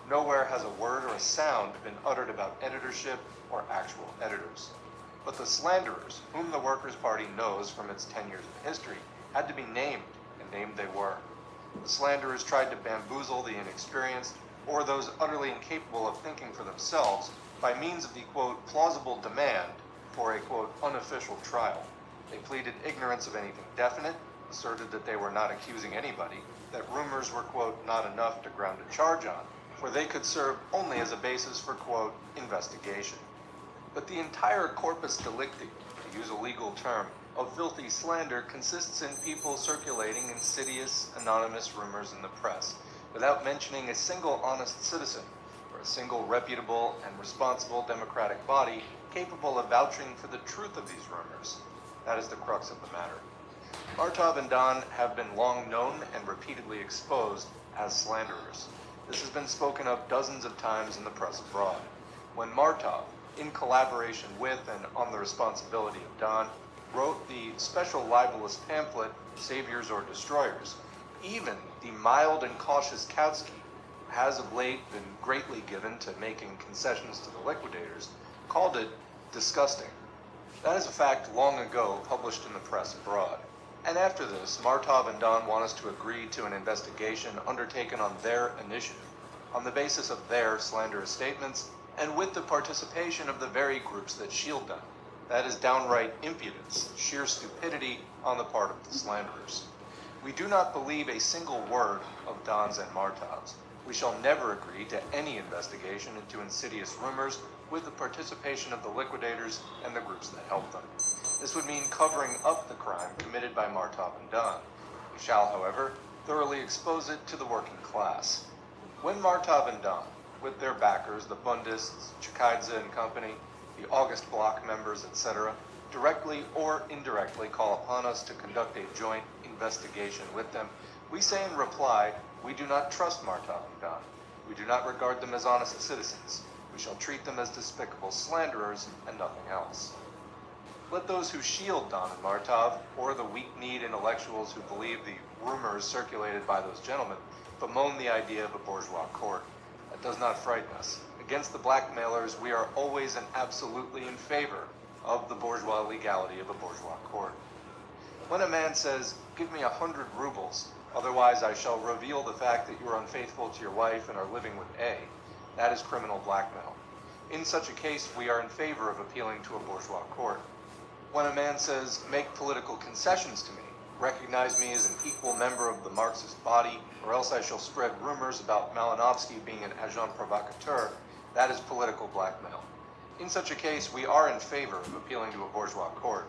Nowhere has a word or a sound been uttered about editorship or actual editors. But the slanderers, whom the Workers' Party knows from its 10 years of history, had to be named, and named they were. The slanderers tried to bamboozle the inexperienced, or those utterly incapable of thinking for themselves, by means of the, quote, plausible demand for a, quote, unofficial trial. They pleaded ignorance of anything definite, asserted that they were not accusing anybody, that rumors were, quote, not enough to ground a charge on, for they could serve only as a basis for, quote, investigation. But the entire corpus delicti, to use a legal term, of filthy slander consists in people circulating insidious, anonymous rumors in the press, without mentioning a single honest citizen, or a single reputable and responsible democratic body capable of vouching for the truth of these rumors. That is the crux of the matter. Martov and Don have been long known and repeatedly exposed as slanderers. This has been spoken of dozens of times in the press abroad. When Martov, in collaboration with and on the responsibility of Don, wrote the special libelous pamphlet, Saviors or Destroyers, even the mild and cautious Kautsky has of late been greatly given to making concessions to the liquidators, called it disgusting. That is a fact long ago published in the press abroad. And after this, Martov and Don want us to agree to an investigation undertaken on their initiative, on the basis of their slanderous statements, and with the participation of the very groups that shield them. That is downright impudence, sheer stupidity on the part of the slanderers. We do not believe a single word of Don's and Martov's. We shall never agree to any investigation into insidious rumors with the participation of the liquidators and the groups that help them. This would mean covering up the crime committed by Martov and Don. We shall, however, thoroughly expose it to the working class. When Martov and Don, with their backers, the Bundists, Chikaidze and company, the August Bloc members, etc., directly or indirectly call upon us to conduct a joint investigation with them, we say in reply, we do not trust Martov and Don. We do not regard them as honest citizens. We shall treat them as despicable slanderers and nothing else. Let those who shield Don and Martov, or the weak-kneed intellectuals who believe the rumors circulated by those gentlemen, bemoan the idea of a bourgeois court. That does not frighten us. Against the blackmailers, we are always and absolutely in favor of the bourgeois legality of a bourgeois court. When a man says, give me 100 rubles, otherwise I shall reveal the fact that you are unfaithful to your wife and are living with A, that is criminal blackmail. In such a case, we are in favor of appealing to a bourgeois court. When a man says, make political concessions to me, recognize me as an equal member of the Marxist body, or else I shall spread rumors about Malinowski being an agent provocateur, that is political blackmail. In such a case, we are in favor of appealing to a bourgeois court.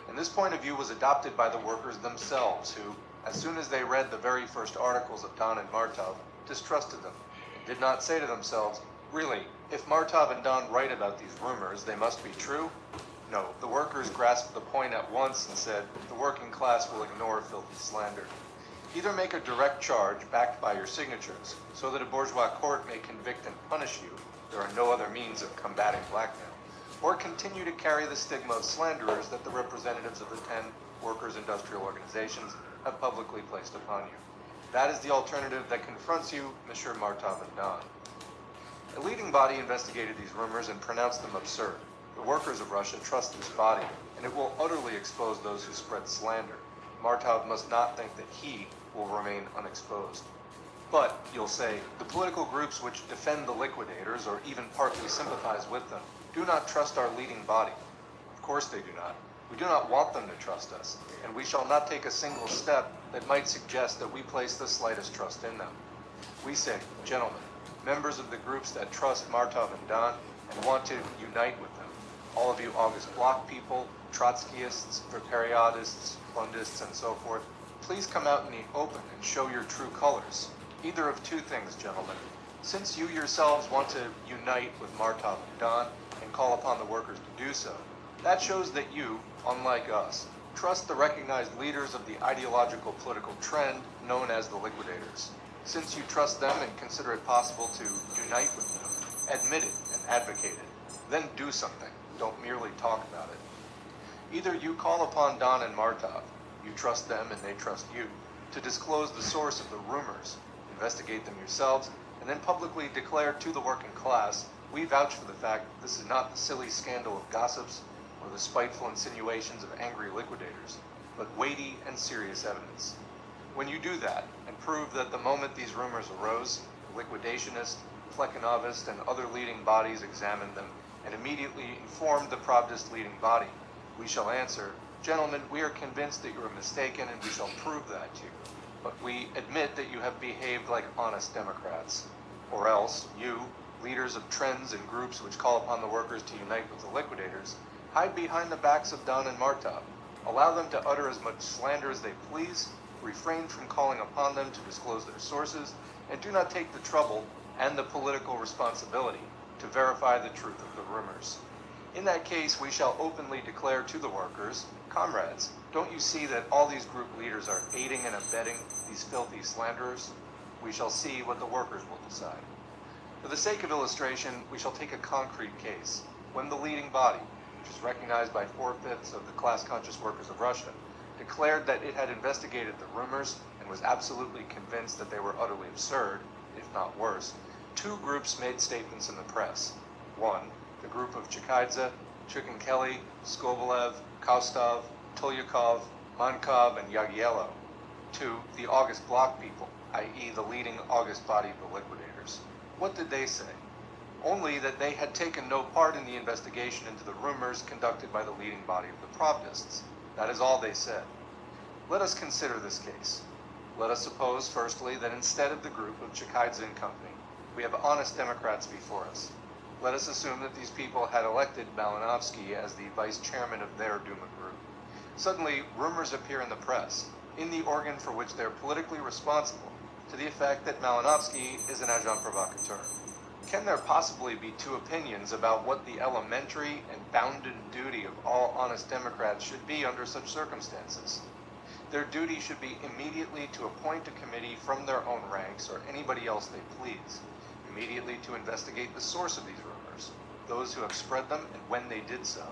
And this point of view was adopted by the workers themselves, who, as soon as they read the very first articles of Don and Martov, distrusted them, and did not say to themselves, really, if Martov and Don write about these rumors, they must be true. No, the workers grasped the point at once and said, the working class will ignore filthy slander. Either make a direct charge backed by your signatures, so that a bourgeois court may convict and punish you, there are no other means of combating blackmail, or continue to carry the stigma of slanderers that the representatives of the 10 workers' industrial organizations have publicly placed upon you. That is the alternative that confronts you, Monsieur Martov and Don. A leading body investigated these rumors and pronounced them absurd. The workers of Russia trust this body, and it will utterly expose those who spread slander. Martov must not think that he will remain unexposed. But, you'll say, the political groups which defend the liquidators or even partly sympathize with them do not trust our leading body. Of course they do not. We do not want them to trust us, and we shall not take a single step that might suggest that we place the slightest trust in them. We say, gentlemen, members of the groups that trust Martov and Don and want to unite with them, all of you August Block people, Trotskyists, Periodists, Fundists, and so forth, please come out in the open and show your true colors. Either of two things, gentlemen. Since you yourselves want to unite with Martov and Don and call upon the workers to do so, that shows that you, unlike us, trust the recognized leaders of the ideological political trend known as the liquidators. Since you trust them and consider it possible to unite with them, admit it and advocate it. Then do something. Don't merely talk about it. Either you call upon Don and Martov, you trust them and they trust you, to disclose the source of the rumors, investigate them yourselves, and then publicly declare to the working class, we vouch for the fact that this is not the silly scandal of gossips or the spiteful insinuations of angry liquidators, but weighty and serious evidence. When you do that, and prove that the moment these rumors arose, the liquidationist, Plekhanovist, and other leading bodies examined them and immediately informed the Pravdist leading body, we shall answer, gentlemen, we are convinced that you are mistaken and we shall prove that to you. But we admit that you have behaved like honest Democrats. Or else, you, leaders of trends and groups which call upon the workers to unite with the liquidators, hide behind the backs of Don and Martov, allow them to utter as much slander as they please, refrain from calling upon them to disclose their sources, and do not take the trouble and the political responsibility to verify the truth of the rumors. In that case, we shall openly declare to the workers, comrades, don't you see that all these group leaders are aiding and abetting these filthy slanderers? We shall see what the workers will decide. For the sake of illustration, we shall take a concrete case. When the leading body, which is recognized by 4/5 of the class-conscious workers of Russia, declared that it had investigated the rumors and was absolutely convinced that they were utterly absurd, if not worse, two groups made statements in the press. One, the group of Chikaidze, Chukinkeli, Skovolev, Kostov, Tolyakov, Mankov, and Yagiello. Two, the August Block people, i.e. the leading August body of the liquidators. What did they say? Only that they had taken no part in the investigation into the rumors conducted by the leading body of the Pravdists. That is all they said. Let us consider this case. Let us suppose, firstly, that instead of the group of Chikaidze and company, we have honest Democrats before us. Let us assume that these people had elected Malinovsky as the vice chairman of their Duma group. Suddenly, rumors appear in the press, in the organ for which they're politically responsible, to the effect that Malinovsky is an agent provocateur. Can there possibly be two opinions about what the elementary and bounden duty of all honest Democrats should be under such circumstances? Their duty should be immediately to appoint a committee from their own ranks or anybody else they please, immediately to investigate the source of these rumors, those who have spread them and when they did so,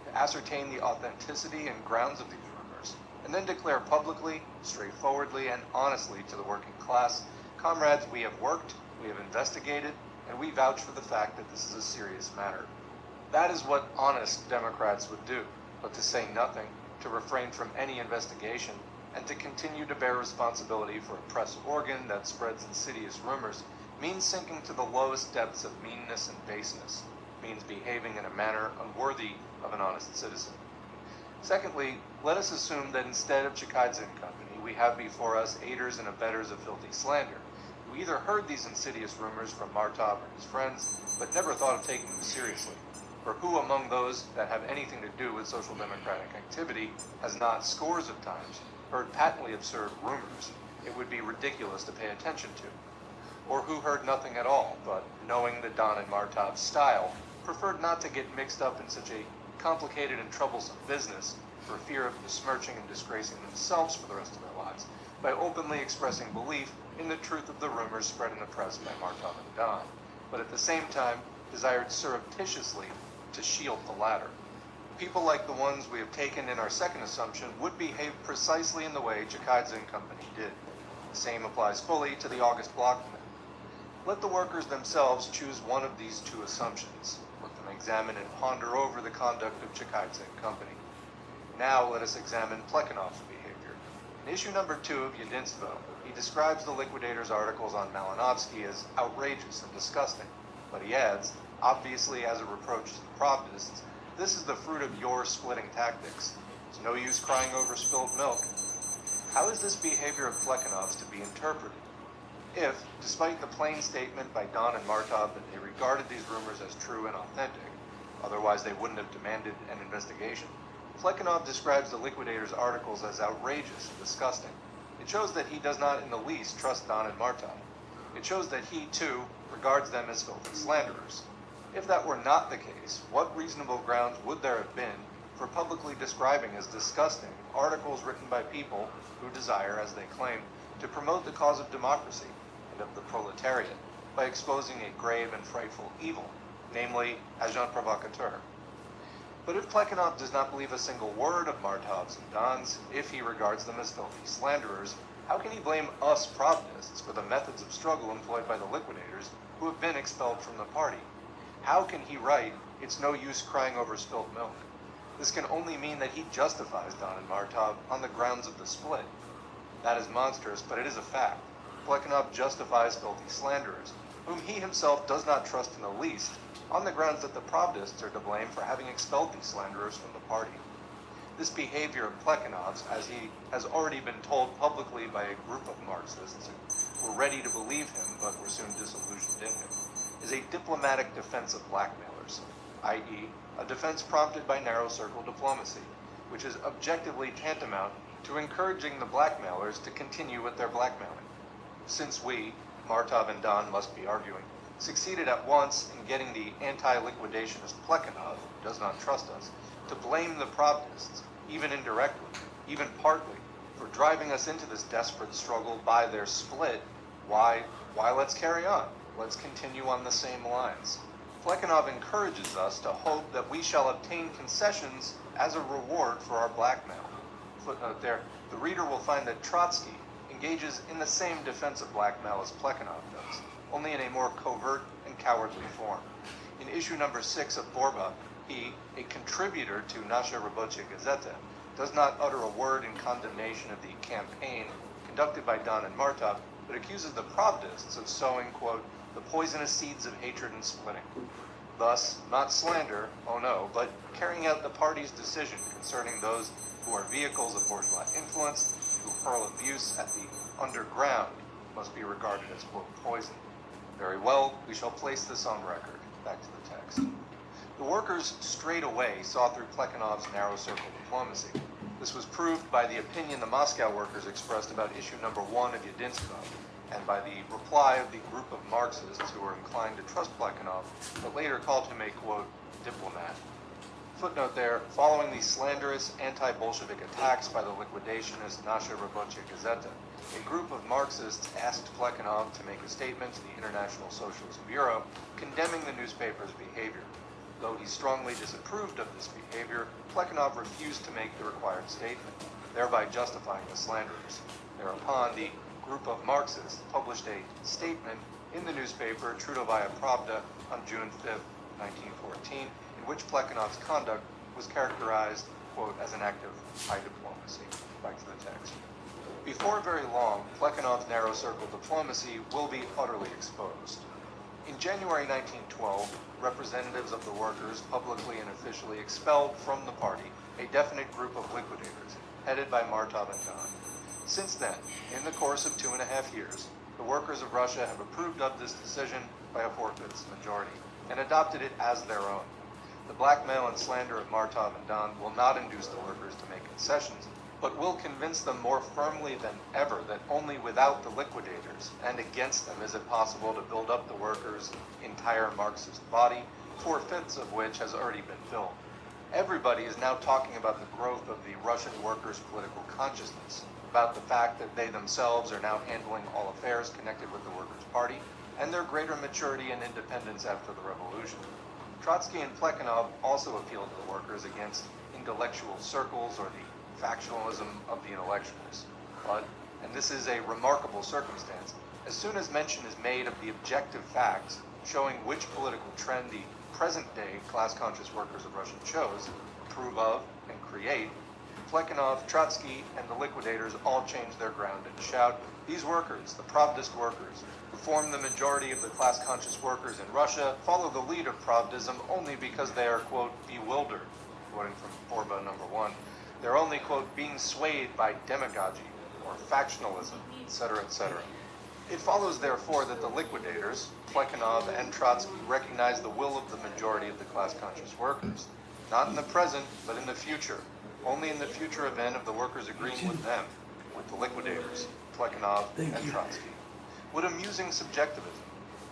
to ascertain the authenticity and grounds of these rumors, and then declare publicly, straightforwardly, and honestly to the working class, comrades, we have worked, we have investigated, and we vouch for the fact that this is a serious matter. That is what honest Democrats would do, but to say nothing, to refrain from any investigation, and to continue to bear responsibility for a press organ that spreads insidious rumors means sinking to the lowest depths of meanness and baseness, means behaving in a manner unworthy of an honest citizen. Secondly, let us assume that instead of Chikaidze and company, we have before us aiders and abettors of filthy slander, who either heard these insidious rumors from Martov or his friends, but never thought of taking them seriously, or who among those that have anything to do with social democratic activity has not scores of times heard patently absurd rumors it would be ridiculous to pay attention to, or who heard nothing at all, but, knowing the Don and Martov's style, preferred not to get mixed up in such a complicated and troublesome business for fear of besmirching and disgracing themselves for the rest of their lives by openly expressing belief in the truth of the rumors spread in the press by Martov and Don, but at the same time desired surreptitiously to shield the latter. People like the ones we have taken in our second assumption would behave precisely in the way Chikaidze and Company did. The same applies fully to the August Block men. Let the workers themselves choose one of these two assumptions. Let them examine and ponder over the conduct of Chikaidze and Company. Now let us examine Plekhanov's behavior. In issue number 2 of Yedinstvo, he describes the liquidators' articles on Malinovsky as outrageous and disgusting, but he adds, obviously as a reproach to the Pravdists, this is the fruit of your splitting tactics. It's no use crying over spilled milk. How is this behavior of Plekhanov's to be interpreted? If, despite the plain statement by Don and Martov that they regarded these rumors as true and authentic, otherwise they wouldn't have demanded an investigation, Plekhanov describes the liquidators' articles as outrageous and disgusting, it shows that he does not in the least trust Don and Martov. It shows that he, too, regards them as filthy slanderers. If that were not the case, what reasonable grounds would there have been for publicly describing as disgusting articles written by people who desire, as they claim, to promote the cause of democracy and of the proletariat by exposing a grave and frightful evil, namely agent provocateur? But if Plekhanov does not believe a single word of Martov's and Don's, if he regards them as filthy slanderers, how can he blame us Pravdists for the methods of struggle employed by the liquidators who have been expelled from the party? How can he write, "It's no use crying over spilled milk"? This can only mean that he justifies Don and Martov on the grounds of the split. That is monstrous, but it is a fact. Plekhanov justifies filthy slanderers, whom he himself does not trust in the least, on the grounds that the Pravdists are to blame for having expelled these slanderers from the party. This behavior of Plekhanov's, as he has already been told publicly by a group of Marxists who were ready to believe him but were soon disillusioned in him, is a diplomatic defense of blackmailers, i.e., a defense prompted by narrow circle diplomacy, which is objectively tantamount to encouraging the blackmailers to continue with their blackmailing. Since we, Martov and Don must be arguing, succeeded at once in getting the anti-liquidationist Plekhanov, who does not trust us, to blame the Pravdists, even indirectly, even partly, for driving us into this desperate struggle by their split, why let's carry on. Let's continue on the same lines. Plekhanov encourages us to hope that we shall obtain concessions as a reward for our blackmail. Footnote there, the reader will find that Trotsky engages in the same defense of blackmail as Plekhanov does, only in a more covert and cowardly form. In issue number 6 of Borba, he, a contributor to Nasha Rabochia Gazeta, does not utter a word in condemnation of the campaign conducted by Don and Martov, but accuses the Pravdists of sowing, quote, the poisonous seeds of hatred and splitting. Thus, not slander, oh no, but carrying out the party's decision concerning those who are vehicles of bourgeois influence, who hurl abuse at the underground, must be regarded as, quote, poison. Very well, we shall place this on record. Back to the text. The workers straight away saw through Plekhanov's narrow circle diplomacy. This was proved by the opinion the Moscow workers expressed about issue number 1 of Yedinstvo, and by the reply of the group of Marxists who were inclined to trust Plekhanov, but later called him a, quote, diplomat. Footnote there, following the slanderous anti-Bolshevik attacks by the liquidationist Nasha Rabochia Gazeta, a group of Marxists asked Plekhanov to make a statement to the International Socialist Bureau condemning the newspaper's behavior. Though he strongly disapproved of this behavior, Plekhanov refused to make the required statement, thereby justifying the slanderers. Thereupon, the group of Marxists published a statement in the newspaper Trudovaya Pravda on June 5, 1914, in which Plekhanov's conduct was characterized, quote, as an act of high diplomacy. Back to the text. Before very long, Plekhanov's narrow circle diplomacy will be utterly exposed. In January 1912, representatives of the workers publicly and officially expelled from the party a definite group of liquidators, headed by Martov and Don. Since then, in the course of 2.5 years, the workers of Russia have approved of this decision by a 4/5 majority, and adopted it as their own. The blackmail and slander of Martov and Don will not induce the workers to make concessions, but will convince them more firmly than ever that only without the liquidators and against them is it possible to build up the workers' entire Marxist body, 4/5 of which has already been filled. Everybody is now talking about the growth of the Russian workers' political consciousness, about the fact that they themselves are now handling all affairs connected with the Workers' Party, and their greater maturity and independence after the revolution. Trotsky and Plekhanov also appealed to the workers against intellectual circles or the factionalism of the intellectuals. But, and this is a remarkable circumstance, as soon as mention is made of the objective facts showing which political trend the present-day class-conscious workers of Russia chose, approve of, and create, Plekhanov, Trotsky, and the liquidators all change their ground and shout, these workers, the Pravdist workers, who form the majority of the class-conscious workers in Russia, follow the lead of Pravdism only because they are, quote, bewildered, quoting from Borba number 1. They're only, quote, being swayed by demagogy or factionalism, etc., etc. It follows, therefore, that the liquidators, Plekhanov and Trotsky, recognize the will of the majority of the class-conscious workers, not in the present, but in the future, only in the future event of the workers agreeing with them, with the liquidators, Plekhanov and Trotsky. What amusing subjectivism,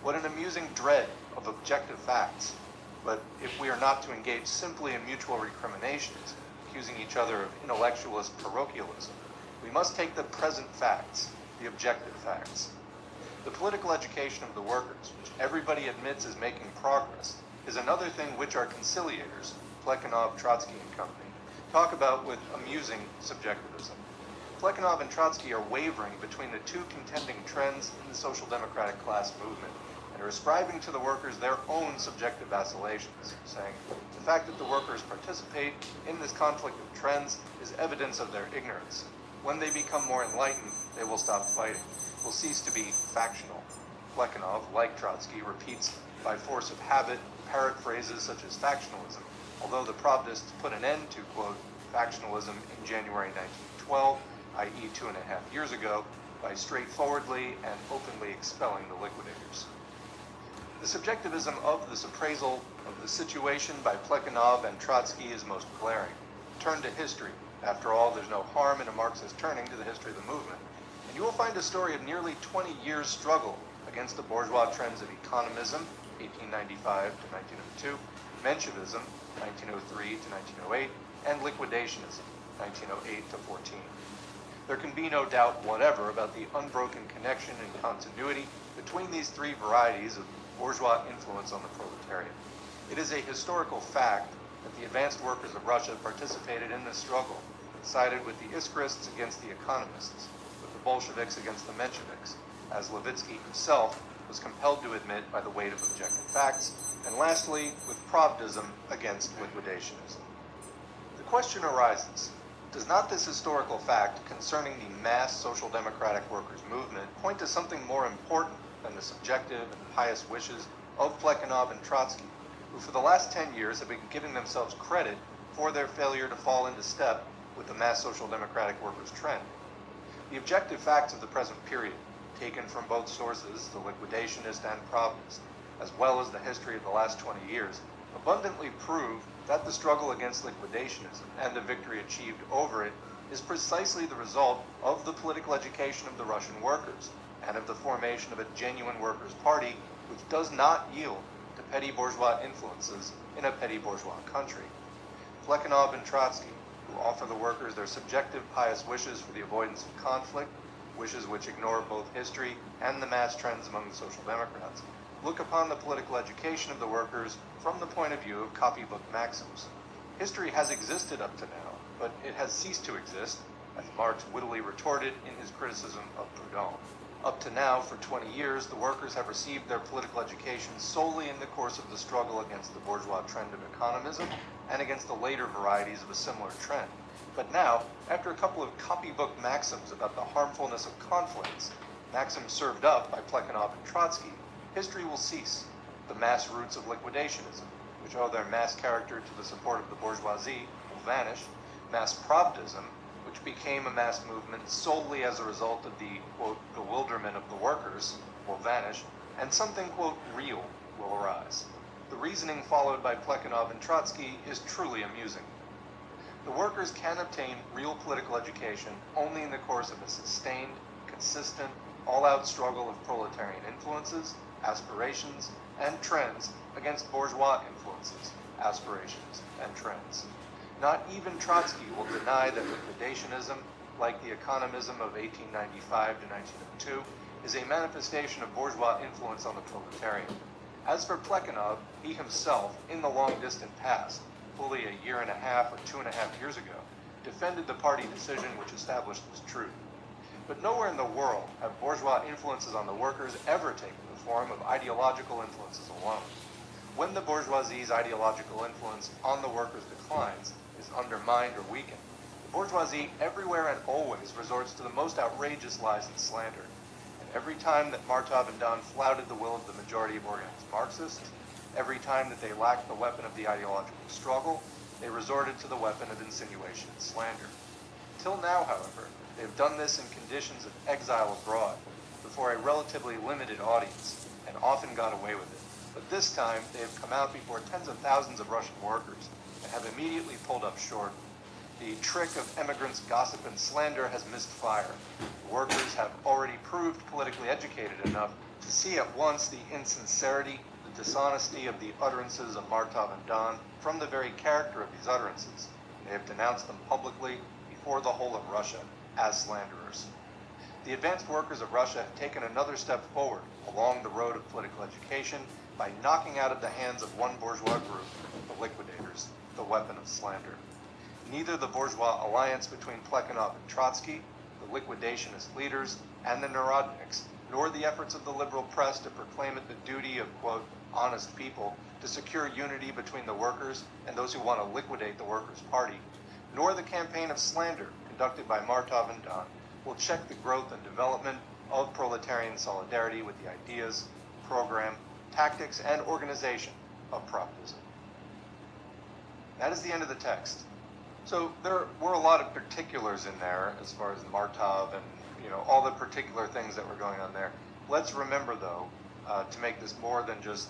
what an amusing dread of objective facts. But if we are not to engage simply in mutual recriminations, accusing each other of intellectualist parochialism, we must take the present facts, the objective facts. The political education of the workers, which everybody admits is making progress, is another thing which our conciliators, Plekhanov, Trotsky, and company, talk about with amusing subjectivism. Plekhanov and Trotsky are wavering between the two contending trends in the social democratic class movement and are ascribing to the workers their own subjective vacillations, saying, the fact that the workers participate in this conflict of trends is evidence of their ignorance. When they become more enlightened, they will stop fighting, will cease to be factional. Plekhanov, like Trotsky, repeats by force of habit parrot phrases such as factionalism, although the Pravdists put an end to, quote, factionalism in January 1912, i.e. 2.5 years ago, by straightforwardly and openly expelling the liquidators. The subjectivism of this appraisal of the situation by Plekhanov and Trotsky is most glaring. Turn to history. After all, there's no harm in a Marxist turning to the history of the movement, and you will find a story of nearly 20 years' struggle against the bourgeois trends of economism, 1895 to 1902, Menshevism, 1903 to 1908, and liquidationism, 1908 to 14. There can be no doubt whatever about the unbroken connection and continuity between these three varieties of bourgeois influence on the proletariat. It is a historical fact that the advanced workers of Russia participated in this struggle, sided with the Iskrists against the economists, with the Bolsheviks against the Mensheviks, as Levitsky himself was compelled to admit by the weight of objective facts, and lastly, with Pravdism against liquidationism. The question arises, does not this historical fact concerning the mass social democratic workers' movement point to something more important than the subjective and pious wishes of Plekhanov and Trotsky, who for the last 10 years have been giving themselves credit for their failure to fall into step with the mass social democratic workers' trend? The objective facts of the present period, taken from both sources, the liquidationist and Pravdist, as well as the history of the last 20 years, abundantly prove that the struggle against liquidationism and the victory achieved over it is precisely the result of the political education of the Russian workers and of the formation of a genuine workers' party which does not yield to petty bourgeois influences in a petty bourgeois country. Plekhanov and Trotsky, who offer the workers their subjective pious wishes for the avoidance of conflict, wishes which ignore both history and the mass trends among the social democrats, look upon the political education of the workers from the point of view of copybook maxims. History has existed up to now, but it has ceased to exist, as Marx wittily retorted in his criticism of Proudhon. Up to now, for 20 years, the workers have received their political education solely in the course of the struggle against the bourgeois trend of economism and against the later varieties of a similar trend. But now, after a couple of copybook maxims about the harmfulness of conflicts, maxims served up by Plekhanov and Trotsky, history will cease. The mass roots of liquidationism, which owe their mass character to the support of the bourgeoisie, will vanish. Mass Pravdism, which became a mass movement solely as a result of the, quote, bewilderment of the workers, will vanish, and something, quote, real will arise. The reasoning followed by Plekhanov and Trotsky is truly amusing. The workers can obtain real political education only in the course of a sustained, consistent, all-out struggle of proletarian influences, aspirations, and trends against bourgeois influences, aspirations, and trends. Not even Trotsky will deny that liquidationism, like the economism of 1895 to 1902, is a manifestation of bourgeois influence on the proletariat. As for Plekhanov, he himself, in the long-distant past, fully a year and a half or 2.5 years ago, defended the party decision which established this truth. But nowhere in the world have bourgeois influences on the workers ever taken the form of ideological influences alone. When the bourgeoisie's ideological influence on the workers declines, is undermined or weakened, the bourgeoisie everywhere and always resorts to the most outrageous lies and slander. And every time that Martov and Don flouted the will of the majority of organized Marxists, every time that they lacked the weapon of the ideological struggle, they resorted to the weapon of insinuation and slander. Till now, however, they have done this in conditions of exile abroad, before a relatively limited audience, and often got away with it. But this time, they have come out before tens of thousands of Russian workers, and have immediately pulled up short. The trick of emigrants' gossip and slander has missed fire. The workers have already proved politically educated enough to see at once the insincerity, the dishonesty of the utterances of Martov and Don from the very character of these utterances. They have denounced them publicly before the whole of Russia as slanderers. The advanced workers of Russia have taken another step forward along the road of political education by knocking out of the hands of one bourgeois group, the liquidators, the weapon of slander. Neither the bourgeois alliance between Plekhanov and Trotsky, the liquidationist leaders, and the Narodniks, nor the efforts of the liberal press to proclaim it the duty of, quote, honest people to secure unity between the workers and those who want to liquidate the Workers' Party, nor the campaign of slander conducted by Martov and Don will check the growth and development of proletarian solidarity with the ideas, program, tactics, and organization of Proudism. That is the end of the text. So there were a lot of particulars in there as far as Martov and all the particular things that were going on there. Let's remember, though, to make this more than just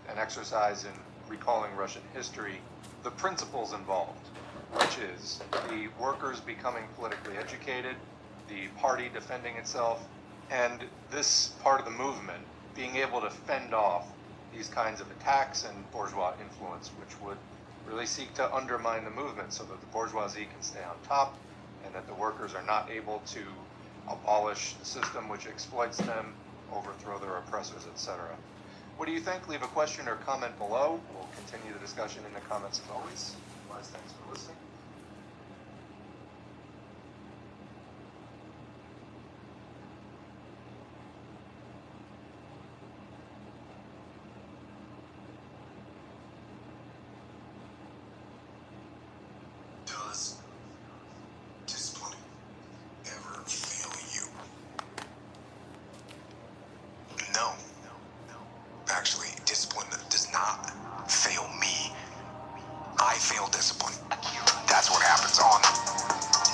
an exercise in recalling Russian history, the principles involved, which is the workers becoming politically educated, the party defending itself, and this part of the movement being able to fend off these kinds of attacks and bourgeois influence, which would really seek to undermine the movement so that the bourgeoisie can stay on top and that the workers are not able to abolish the system which exploits them, overthrow their oppressors, etc. What do you think? Leave a question or comment below. We'll continue the discussion in the comments as always. Otherwise, thanks for listening. Does discipline ever fail you? No. Actually, discipline does not fail me. I fail discipline. That's what happens on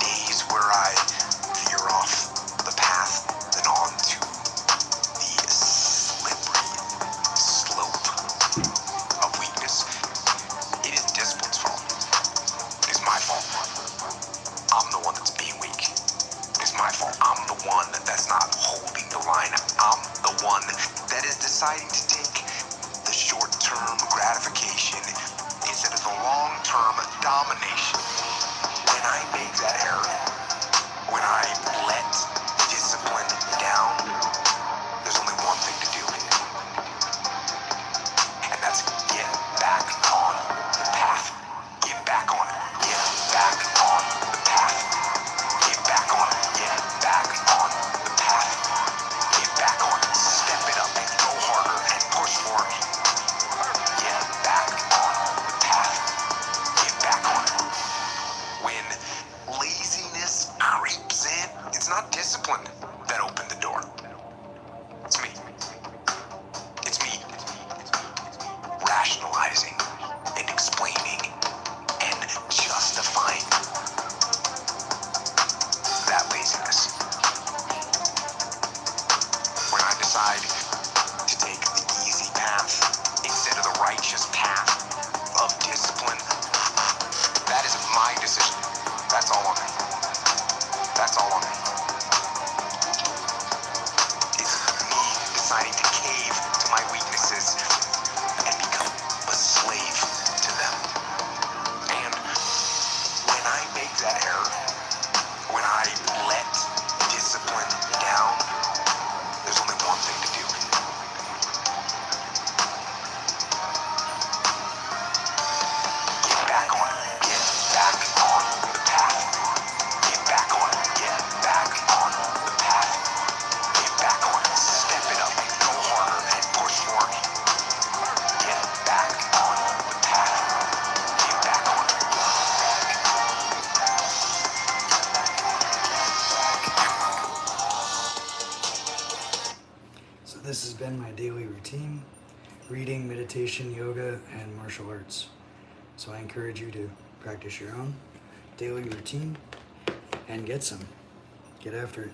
days where I veer off the path and onto the slippery slope of weakness. It is discipline's fault. It is my fault. I'm the one that's being weak. It is my fault. I'm the one that's not holding the line. I'm the one that is deciding to take the short-term gratification instead of the long-term domination. When I make that error, when I let discipline down, there's only one thing to do. And that's get back on the path. Get back on it. Get back on the path. Get back on it. Get back on the path. Get back on it. Step it up and go harder and push for it. Get back on the path. Get back on it. When laziness creeps in, it's not discipline that opened the door. It's me. It's me rationalizing and explaining and justifying that laziness. When I decide to take the easy path instead of the righteous path of discipline, that is my decision. That's all on me. That's all on me. It's me deciding to cave to my weaknesses and become a slave to them. This has been my daily routine: reading, meditation, yoga, and martial arts. So I encourage you to practice your own daily routine and get some. Get after it.